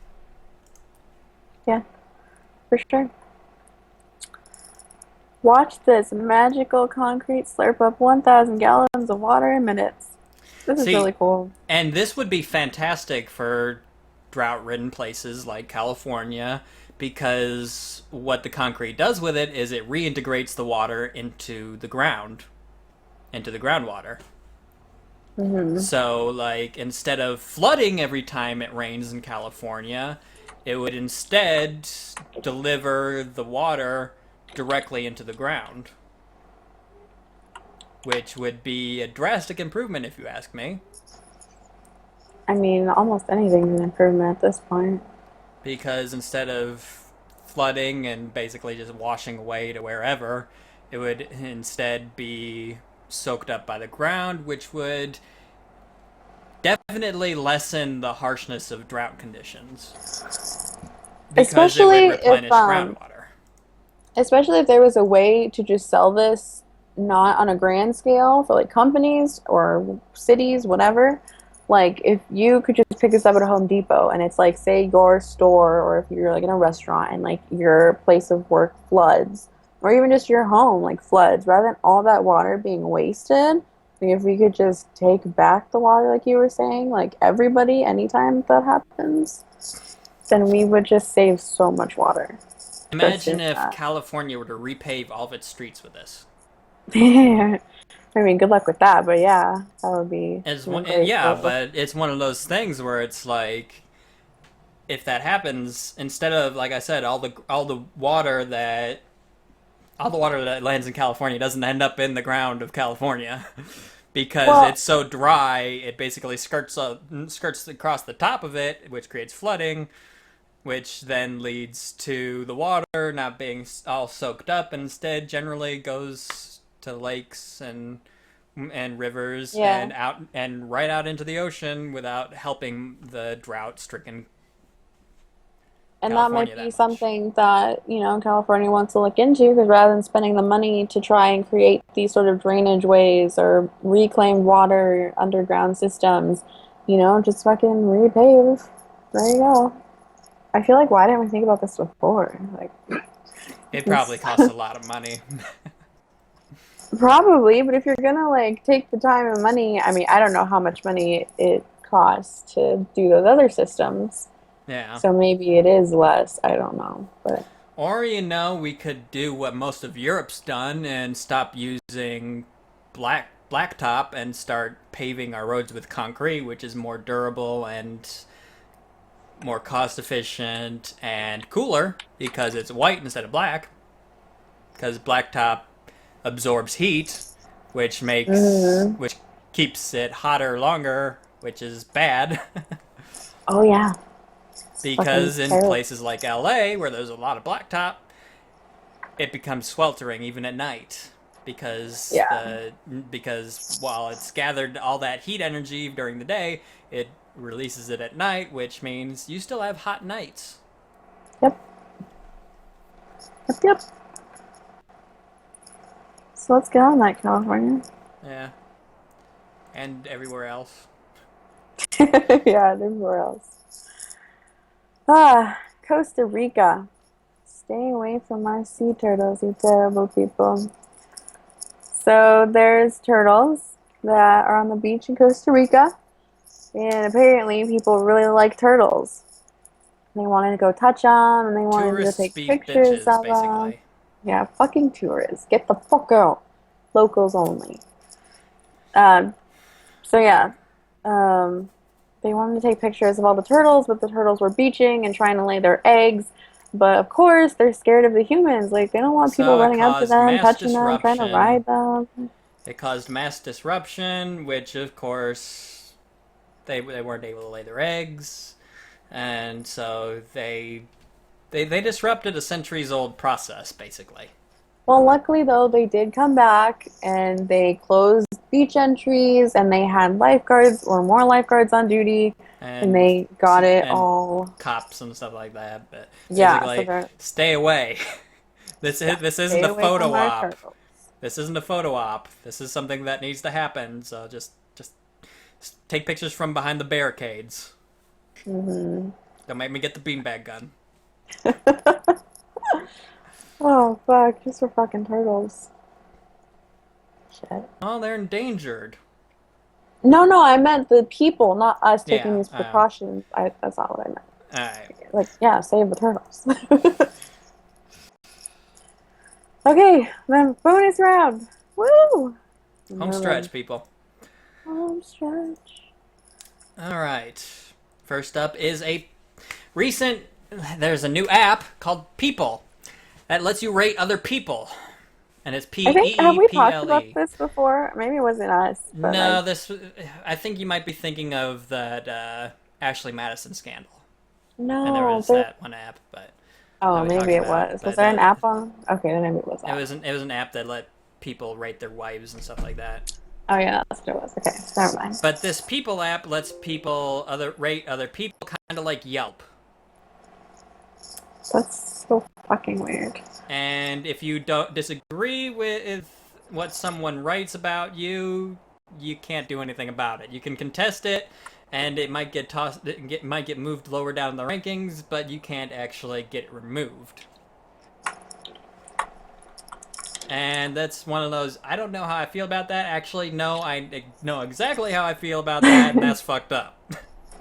Speaker 2: Yeah, for sure. Watch this magical concrete slurp up 1,000 gallons of water in minutes. This is
Speaker 1: See,
Speaker 2: really cool.
Speaker 1: and this would be fantastic for drought-ridden places like California because what the concrete does with it is it reintegrates the water into the groundwater.
Speaker 2: Hmm.
Speaker 1: So, like, instead of flooding every time it rains in California, it would instead deliver the water directly into the ground, which would be a drastic improvement if you ask me.
Speaker 2: I mean, almost anything's an improvement at this point.
Speaker 1: Because instead of flooding and basically just washing away to wherever, it would instead be soaked up by the ground, which would definitely lessen the harshness of drought conditions because it would
Speaker 2: Especially if
Speaker 1: replenish groundwater.
Speaker 2: especially if there was a way to just sell this not on a grand scale for like companies or cities, whatever. Like if you could just pick this up at a Home Depot and it's like say your store or if you're like in a restaurant and like your place of work floods or even just your home like floods, rather than all that water being wasted, like if we could just take back the water like you were saying, like everybody anytime that happens, then we would just save so much water. Just
Speaker 1: Imagine
Speaker 2: in
Speaker 1: if
Speaker 2: that.
Speaker 1: California were to repave all of its streets with this.
Speaker 2: I mean, good luck with that, but yeah, that would be very
Speaker 1: Yeah,
Speaker 2: cool.
Speaker 1: but it's one of those things where it's like if that happens, instead of like I said, all the water that lands in California doesn't end up in the ground of California because
Speaker 2: Well,
Speaker 1: it's so dry. It basically skirts across the top of it, which creates flooding, which then leads to the water not being all soaked up, and instead generally goes to lakes and rivers
Speaker 2: yeah.
Speaker 1: and out and right out into the ocean without helping the drought-stricken
Speaker 2: And that might
Speaker 1: California
Speaker 2: be
Speaker 1: that much.
Speaker 2: something that, California wants to look into because rather than spending the money to try and create these sort of drainage ways or reclaim water underground systems, just fucking repave. There you go. I feel like why didn't we think about this before? Like,
Speaker 1: It probably
Speaker 2: it's
Speaker 1: costs a lot of money.
Speaker 2: probably, but if you're gonna like take the time and money, I mean, I don't know how much money it costs to do those other systems.
Speaker 1: Yeah.
Speaker 2: So maybe it is less. I don't know, but
Speaker 1: Or, we could do what most of Europe's done and stop using blacktop and start paving our roads with concrete, which is more durable and more cost efficient and cooler because it's white instead of black. Because blacktop absorbs heat,
Speaker 2: mhm.
Speaker 1: which keeps it hotter longer, which is bad.
Speaker 2: Oh yeah, it's fucking
Speaker 1: Because in
Speaker 2: terrible.
Speaker 1: places like LA, where there's a lot of blacktop, it becomes sweltering even at night
Speaker 2: Yeah.
Speaker 1: because while it's gathered all that heat energy during the day, it releases it at night, which means you still have hot nights.
Speaker 2: Yep. Yep. Yep. So let's get on that, California.
Speaker 1: Yeah, and everywhere else.
Speaker 2: Yeah, there's where else. Ah, Costa Rica. Stay away from my sea turtles, you terrible people. So there's turtles that are on the beach in Costa Rica, and apparently people really like turtles. They wanted to go touch them, and they wanted to
Speaker 1: Tourists
Speaker 2: take
Speaker 1: beat
Speaker 2: pictures
Speaker 1: bitches,
Speaker 2: of them.
Speaker 1: basically.
Speaker 2: Yeah, fucking tourists. Get the fuck out. Locals only. Um, so yeah, um, they wanted to take pictures of all the turtles, but the turtles were beaching and trying to lay their eggs. But of course, they're scared of the humans. Like, they don't want people
Speaker 1: So it
Speaker 2: running up to
Speaker 1: caused
Speaker 2: them,
Speaker 1: mass
Speaker 2: touching them, trying to
Speaker 1: disruption.
Speaker 2: ride them.
Speaker 1: It caused mass disruption, which of course they weren't able to lay their eggs, and so they disrupted a centuries old process, basically.
Speaker 2: Well, luckily though, they did come back and they closed beach entries and they had lifeguards or more lifeguards on duty and
Speaker 1: and
Speaker 2: they got it
Speaker 1: and
Speaker 2: all.
Speaker 1: cops and stuff like that. But
Speaker 2: Yeah, so
Speaker 1: basically,
Speaker 2: they're,
Speaker 1: stay away.
Speaker 2: yeah,
Speaker 1: This isn't
Speaker 2: stay
Speaker 1: a
Speaker 2: away from
Speaker 1: photo
Speaker 2: our
Speaker 1: op.
Speaker 2: turtles.
Speaker 1: This isn't a photo op. This is something that needs to happen. So just take pictures from behind the barricades.
Speaker 2: Hmm.
Speaker 1: Don't make me get the beanbag gun.
Speaker 2: Oh, fuck, just for fucking turtles. Shit.
Speaker 1: Oh, they're endangered.
Speaker 2: No, no, I meant the people, not us taking
Speaker 1: Yeah.
Speaker 2: these precautions. That's not what I meant.
Speaker 1: All right.
Speaker 2: Like, yeah, save the turtles. Okay, then bonus round. Woo!
Speaker 1: Home
Speaker 2: Merman.
Speaker 1: stretch, people.
Speaker 2: Home stretch.
Speaker 1: All right. First up is a recent. There's a new app called People that lets you rate other people, and it's
Speaker 2: I think, have we talked about
Speaker 1: People.
Speaker 2: this before? Maybe it wasn't us, but
Speaker 1: No, this. I think you might be thinking of that Ashley Madison scandal, and there
Speaker 2: no,
Speaker 1: was
Speaker 2: there.
Speaker 1: that one app, but that
Speaker 2: Oh,
Speaker 1: we
Speaker 2: maybe
Speaker 1: talked
Speaker 2: it
Speaker 1: about.
Speaker 2: was. Was
Speaker 1: But
Speaker 2: there an app on? Okay, then maybe it was that.
Speaker 1: it was an app that let people rate their wives and stuff like that.
Speaker 2: Oh yeah, that's what it was. Okay, never mind.
Speaker 1: But this People app lets people other rate other people, kind of like Yelp.
Speaker 2: That's so fucking weird.
Speaker 1: And if you don't disagree with what someone writes about you, you can't do anything about it. You can contest it, and it might get tossed, might get moved lower down in the rankings, but you can't actually get it removed. And that's one of those. I don't know how I feel about that. Actually, no, I know exactly how I feel about that, and that's fucked up.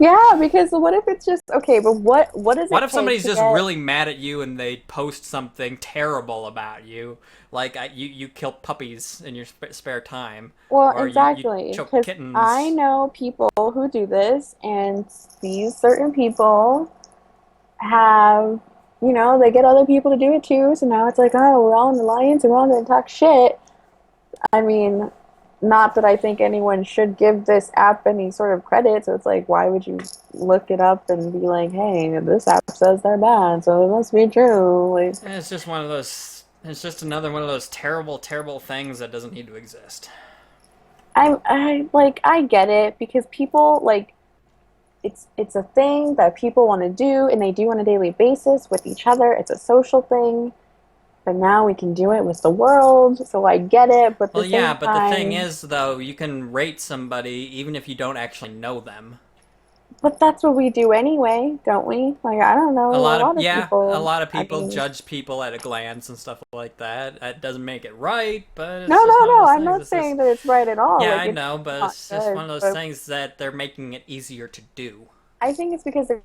Speaker 2: Yeah, because what if it's just okay, but what does
Speaker 1: What
Speaker 2: it
Speaker 1: if
Speaker 2: take
Speaker 1: somebody's
Speaker 2: to
Speaker 1: just
Speaker 2: get
Speaker 1: really mad at you and they post something terrible about you, like you kill puppies in your spare time,
Speaker 2: well,
Speaker 1: or you
Speaker 2: exactly,
Speaker 1: choke
Speaker 2: because I
Speaker 1: kittens?
Speaker 2: know people who do this, and these certain people have, they get other people to do it too. So now it's like, oh, we're all in the alliance and we're all going to talk shit. I mean, not that I think anyone should give this app any sort of credit. So it's like, why would you look it up and be like, hey, this app says they're bad, so it must be true? Like,
Speaker 1: It's just one of those. It's just another one of those terrible, terrible things that doesn't need to exist.
Speaker 2: I get it because people like it's a thing that people want to do and they do on a daily basis with each other. It's a social thing. But now we can do it with the world, so I get it, but at the
Speaker 1: Well, yeah,
Speaker 2: same
Speaker 1: but the thing
Speaker 2: time,
Speaker 1: is, though, you can rate somebody even if you don't actually know them.
Speaker 2: but that's what we do anyway, don't we? Like, I don't know, a lot of
Speaker 1: A
Speaker 2: people,
Speaker 1: lot of
Speaker 2: I
Speaker 1: people
Speaker 2: mean,
Speaker 1: judge people at a glance and stuff like that. That doesn't make it right, but
Speaker 2: no,
Speaker 1: it's just
Speaker 2: no,
Speaker 1: one of
Speaker 2: no,
Speaker 1: those
Speaker 2: I'm
Speaker 1: things.
Speaker 2: not
Speaker 1: It's just
Speaker 2: saying that it's right at all.
Speaker 1: yeah,
Speaker 2: Like,
Speaker 1: I
Speaker 2: it's
Speaker 1: know, but
Speaker 2: not
Speaker 1: it's just one
Speaker 2: good,
Speaker 1: of those
Speaker 2: but
Speaker 1: things that they're making it easier to do.
Speaker 2: I think it's because they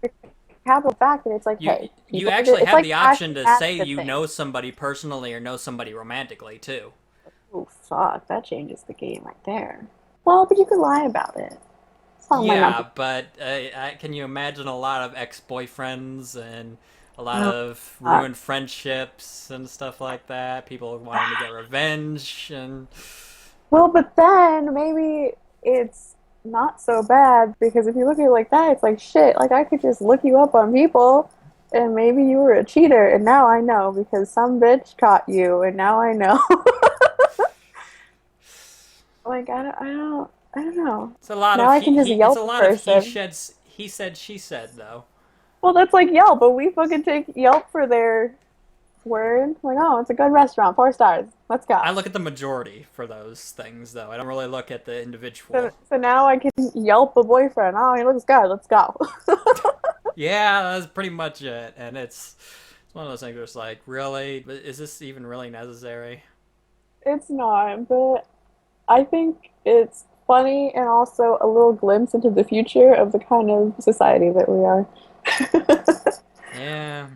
Speaker 2: have the fact that it's like,
Speaker 1: You
Speaker 2: hey,
Speaker 1: you
Speaker 2: people are
Speaker 1: actually
Speaker 2: it's
Speaker 1: have
Speaker 2: like
Speaker 1: the option
Speaker 2: passing
Speaker 1: to
Speaker 2: ads
Speaker 1: say
Speaker 2: to
Speaker 1: you
Speaker 2: things.
Speaker 1: know somebody personally or know somebody romantically too.
Speaker 2: Oh, fuck, that changes the game right there. Well, but you could lie about it. Song might not be.
Speaker 1: Yeah, but can you imagine a lot of ex-boyfriends and a lot
Speaker 2: Oh,
Speaker 1: of
Speaker 2: fuck.
Speaker 1: ruined friendships and stuff like that? People wanting to get revenge and
Speaker 2: Well, but then maybe it's not so bad because if you look at it like that, it's like shit. Like I could just look you up on people and maybe you were a cheater and now I know because some bitch caught you and now I know. Like I don't know.
Speaker 1: it's a lot
Speaker 2: Now
Speaker 1: of
Speaker 2: I can just
Speaker 1: it's
Speaker 2: Yelp
Speaker 1: a
Speaker 2: a
Speaker 1: lot of
Speaker 2: person.
Speaker 1: he said she said though.
Speaker 2: Well, that's like Yelp, but we fucking take Yelp for their word. Like, oh, it's a good restaurant, 4 stars. Let's go.
Speaker 1: I look at the majority for those things though. I don't really look at the
Speaker 2: So,
Speaker 1: individual.
Speaker 2: so now I can Yelp a boyfriend. Oh, he looks good. Let's go.
Speaker 1: Yeah, that's pretty much it. And it's one of those things where it's like, really, is this even really necessary?
Speaker 2: It's not, but I think it's funny and also a little glimpse into the future of the kind of society that we are.
Speaker 1: Yeah.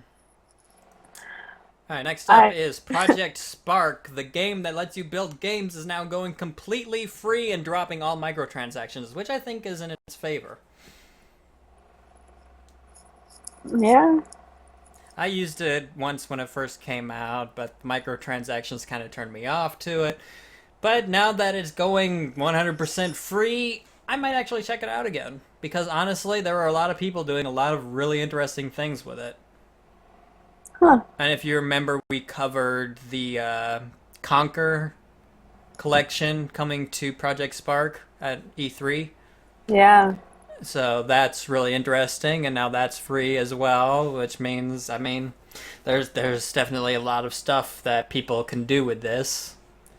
Speaker 1: All right, next up
Speaker 2: I
Speaker 1: is Project Spark. The game that lets you build games is now going completely free and dropping all microtransactions, which I think is in its favor.
Speaker 2: yeah.
Speaker 1: I used it once when it first came out, but microtransactions kind of turned me off to it. But now that it's going 100% free, I might actually check it out again. Because honestly, there are a lot of people doing a lot of really interesting things with it.
Speaker 2: Huh.
Speaker 1: And if you remember, we covered the Conquer collection coming to Project Spark at E3.
Speaker 2: Yeah.
Speaker 1: So that's really interesting, and now that's free as well, which means, I mean, there's definitely a lot of stuff that people can do with this,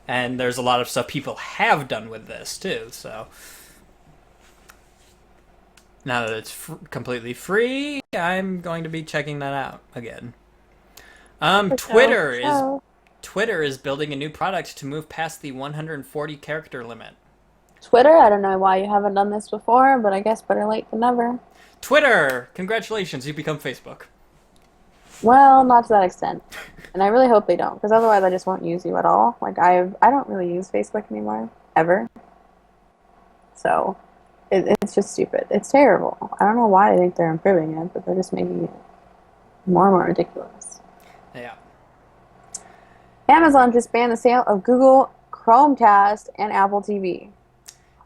Speaker 1: and there's a lot of stuff people have done with this too. So now that it's completely free, I'm going to be checking that out again. Um,
Speaker 2: For sure. For
Speaker 1: Twitter is
Speaker 2: sure.
Speaker 1: Twitter is building a new product to move past the 140 character limit.
Speaker 2: Twitter, I don't know why you haven't done this before, but I guess better late than never.
Speaker 1: Twitter, congratulations, you become Facebook.
Speaker 2: Well, not to that extent. And I really hope they don't, because otherwise I just won't use you at all. Like I don't really use Facebook anymore, ever. So it's just stupid. It's terrible. I don't know why they think they're improving it, but they're just making it more and more ridiculous.
Speaker 1: Yeah.
Speaker 2: Amazon just banned the sale of Google Chromecast and Apple TV.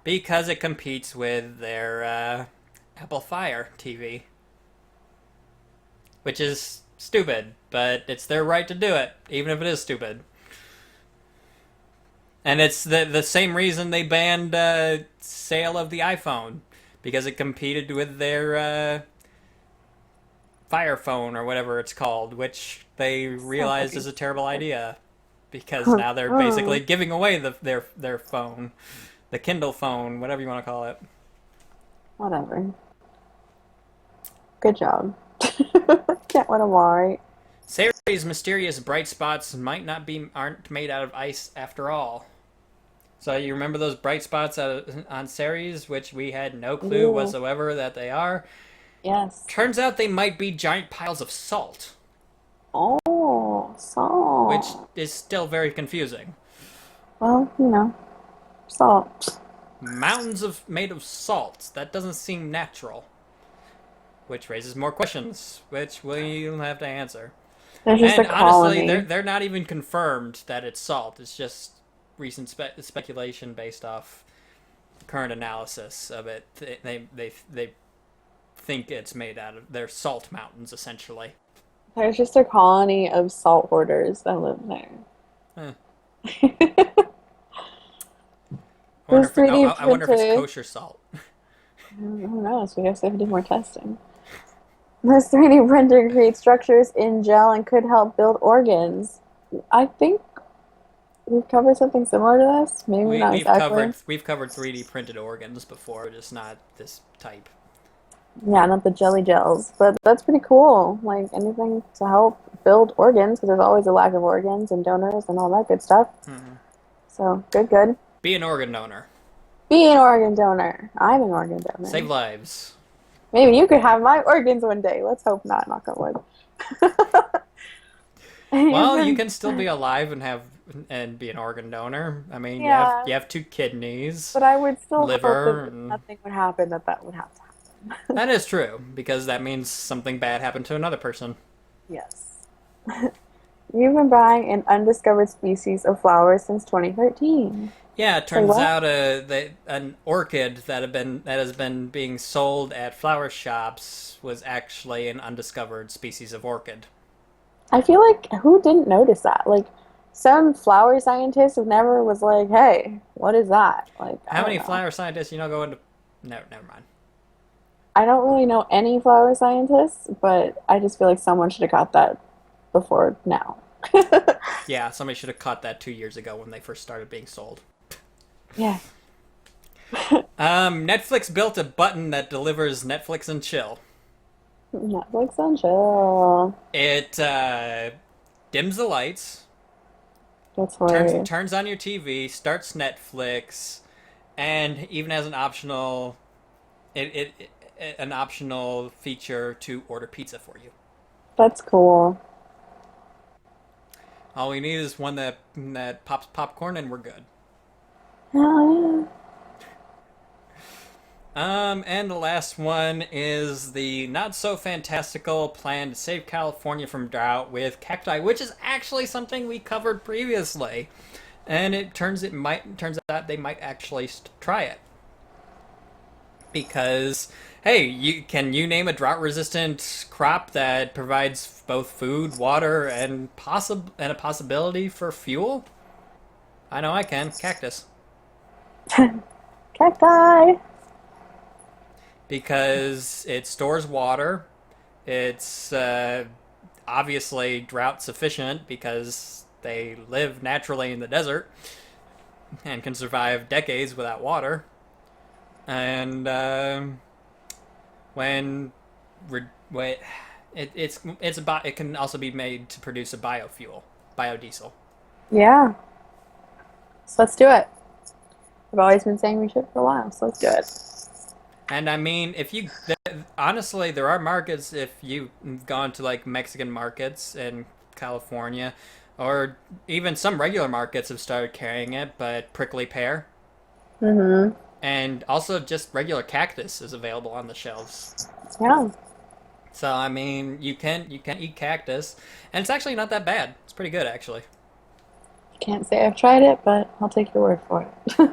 Speaker 1: Because it competes with their Apple Fire TV, which is stupid, but it's their right to do it, even if it is stupid. And it's the same reason they banned sale of the iPhone, because it competed with their Fire Phone or whatever it's called, which they
Speaker 2: So
Speaker 1: realized
Speaker 2: fucking
Speaker 1: is a terrible
Speaker 2: stupid.
Speaker 1: idea, because now they're basically giving away their phone, the Kindle phone, whatever you want to call it.
Speaker 2: Whatever. Good job. Can't win them all, right?
Speaker 1: Ceres' mysterious bright spots aren't made out of ice after all. So you remember those bright spots on Ceres, which we had no clue
Speaker 2: Ooh,
Speaker 1: whatsoever that they are?
Speaker 2: yes.
Speaker 1: Turns out they might be giant piles of salt,
Speaker 2: Oh,
Speaker 1: which
Speaker 2: salt.
Speaker 1: is still very confusing.
Speaker 2: Well, salt.
Speaker 1: Mountains of made of salt. That doesn't seem natural, which raises more questions, which we'll have to answer.
Speaker 2: There's just a
Speaker 1: And honestly,
Speaker 2: colony.
Speaker 1: they're not even confirmed that it's salt. It's just recent speculation based off current analysis of it. They think it's made out of they're salt mountains essentially.
Speaker 2: There's just a colony of salt hoarders that live there.
Speaker 1: Huh.
Speaker 2: It was 3D
Speaker 1: I wonder if it's
Speaker 2: printed.
Speaker 1: kosher salt.
Speaker 2: Who knows? We guess they have to do more testing. This 3D printer creates structures in gel and could help build organs. I think we've covered something similar to this. Maybe
Speaker 1: We
Speaker 2: not
Speaker 1: we've
Speaker 2: exactly.
Speaker 1: covered we've covered 3D printed organs before, just not this type.
Speaker 2: Yeah, not the jelly gels, but that's pretty cool. Like anything to help build organs, because there's always a lack of organs and donors and all that good stuff.
Speaker 1: Hmm.
Speaker 2: So good, good.
Speaker 1: Be an organ donor.
Speaker 2: Be an organ donor. I'm an organ donor.
Speaker 1: Save lives.
Speaker 2: Maybe you could have my organs one day. Let's hope not. Knock on wood.
Speaker 1: Well, you
Speaker 2: Even,
Speaker 1: can still be alive and be an organ donor. I mean,
Speaker 2: yeah,
Speaker 1: you have two kidneys,
Speaker 2: but I would still hope that
Speaker 1: liver,
Speaker 2: if
Speaker 1: and
Speaker 2: nothing would happen, that would have to happen.
Speaker 1: that is true because that means something bad happened to another person.
Speaker 2: Yes. You've been buying an undiscovered species of flowers since 2013.
Speaker 1: Yeah, it
Speaker 2: Say
Speaker 1: turns
Speaker 2: what?
Speaker 1: out an orchid that has been being sold at flower shops was actually an undiscovered species of orchid.
Speaker 2: I feel like who didn't notice that? Like some flower scientist have never was like, "Hey, what is that?" Like I
Speaker 1: How
Speaker 2: don't
Speaker 1: many
Speaker 2: know.
Speaker 1: flower scientists go into? No, never mind.
Speaker 2: I don't really know any flower scientists, but I just feel like someone should have got that before now.
Speaker 1: Yeah, somebody should have caught that 2 years ago when they first started being sold.
Speaker 2: Yeah.
Speaker 1: Netflix built a button that delivers Netflix and chill.
Speaker 2: Netflix and chill.
Speaker 1: It dims the lights,
Speaker 2: That's
Speaker 1: turns
Speaker 2: hilarious.
Speaker 1: turns on your TV, starts Netflix, and even has an optional feature to order pizza for you.
Speaker 2: That's cool.
Speaker 1: All we need is one that pops popcorn, and we're good.
Speaker 2: Hell
Speaker 1: And the last one is the not so fantastical plan to save California from drought with cacti, which is actually something we covered previously. And turns out they might actually try it because hey, you name a drought resistant crop that provides both food, water, and a possibility for fuel? I know I can. Cactus.
Speaker 2: yeah. Cacti.
Speaker 1: Because it stores water. It's obviously drought sufficient because they live naturally in the desert and can survive decades without water. And when wait, it's about it can also be made to produce a biofuel, biodiesel.
Speaker 2: Yeah. So let's do it. I've always been saying we should for a while, so let's do it.
Speaker 1: And I mean, honestly, there are markets if you've gone to like Mexican markets in California, or even some regular markets have started carrying it, but prickly pear
Speaker 2: Mm-hmm.
Speaker 1: and also just regular cactus is available on the shelves.
Speaker 2: Yeah.
Speaker 1: So I mean, you can eat cactus, and it's actually not that bad. It's pretty good actually.
Speaker 2: Can't say I've tried it, but I'll take your word for it.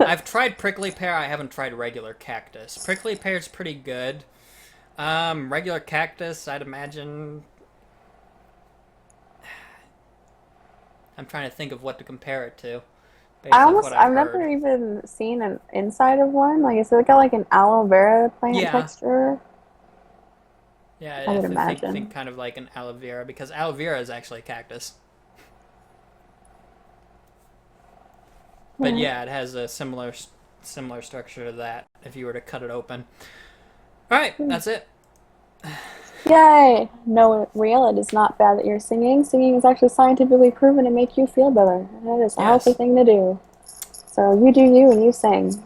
Speaker 1: I've tried prickly pear. I haven't tried regular cactus. Prickly pear is pretty good. Regular cactus, I'd imagine. I'm trying to think of what to compare it to, based off what I've
Speaker 2: I've never
Speaker 1: heard.
Speaker 2: even seen an inside of one. Like, is it got like an aloe vera plant
Speaker 1: Yeah,
Speaker 2: texture?
Speaker 1: yeah.
Speaker 2: I would
Speaker 1: Think
Speaker 2: imagine.
Speaker 1: kind of like an aloe vera because aloe vera is actually a cactus. But
Speaker 2: Yeah.
Speaker 1: yeah, it has a similar structure to that. If you were to cut it open. All right, that's it.
Speaker 2: Yay! No, real, it is not bad that you're singing. Singing is actually scientifically proven to make you feel better. That is a healthy
Speaker 1: Yes.
Speaker 2: thing to do. So you do you and you sing.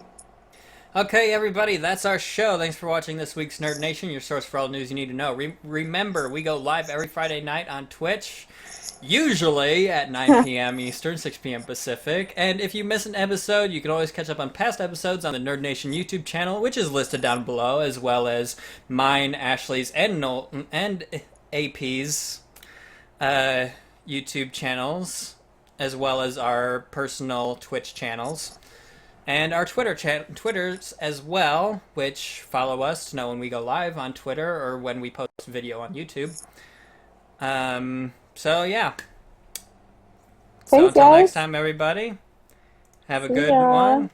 Speaker 1: Okay, everybody, that's our show. Thanks for watching this week's Nerd Nation, your source for all news you need to know. Remember, we go live every Friday night on Twitch, usually at 9 p.m. Eastern, 6 p.m. Pacific. And if you miss an episode, you can always catch up on past episodes on the Nerd Nation YouTube channel, which is listed down below, as well as mine, Ashley's, and Noel and AP's uh, YouTube channels, as well as our personal Twitch channels. And our Twitters as well, which follow us to know when we go live on Twitter or when we post video on YouTube. So yeah. So
Speaker 2: Thanks,
Speaker 1: until next
Speaker 2: guys.
Speaker 1: time, everybody, have a
Speaker 2: See
Speaker 1: good
Speaker 2: ya.
Speaker 1: one.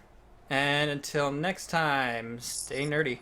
Speaker 1: And until next time, stay nerdy.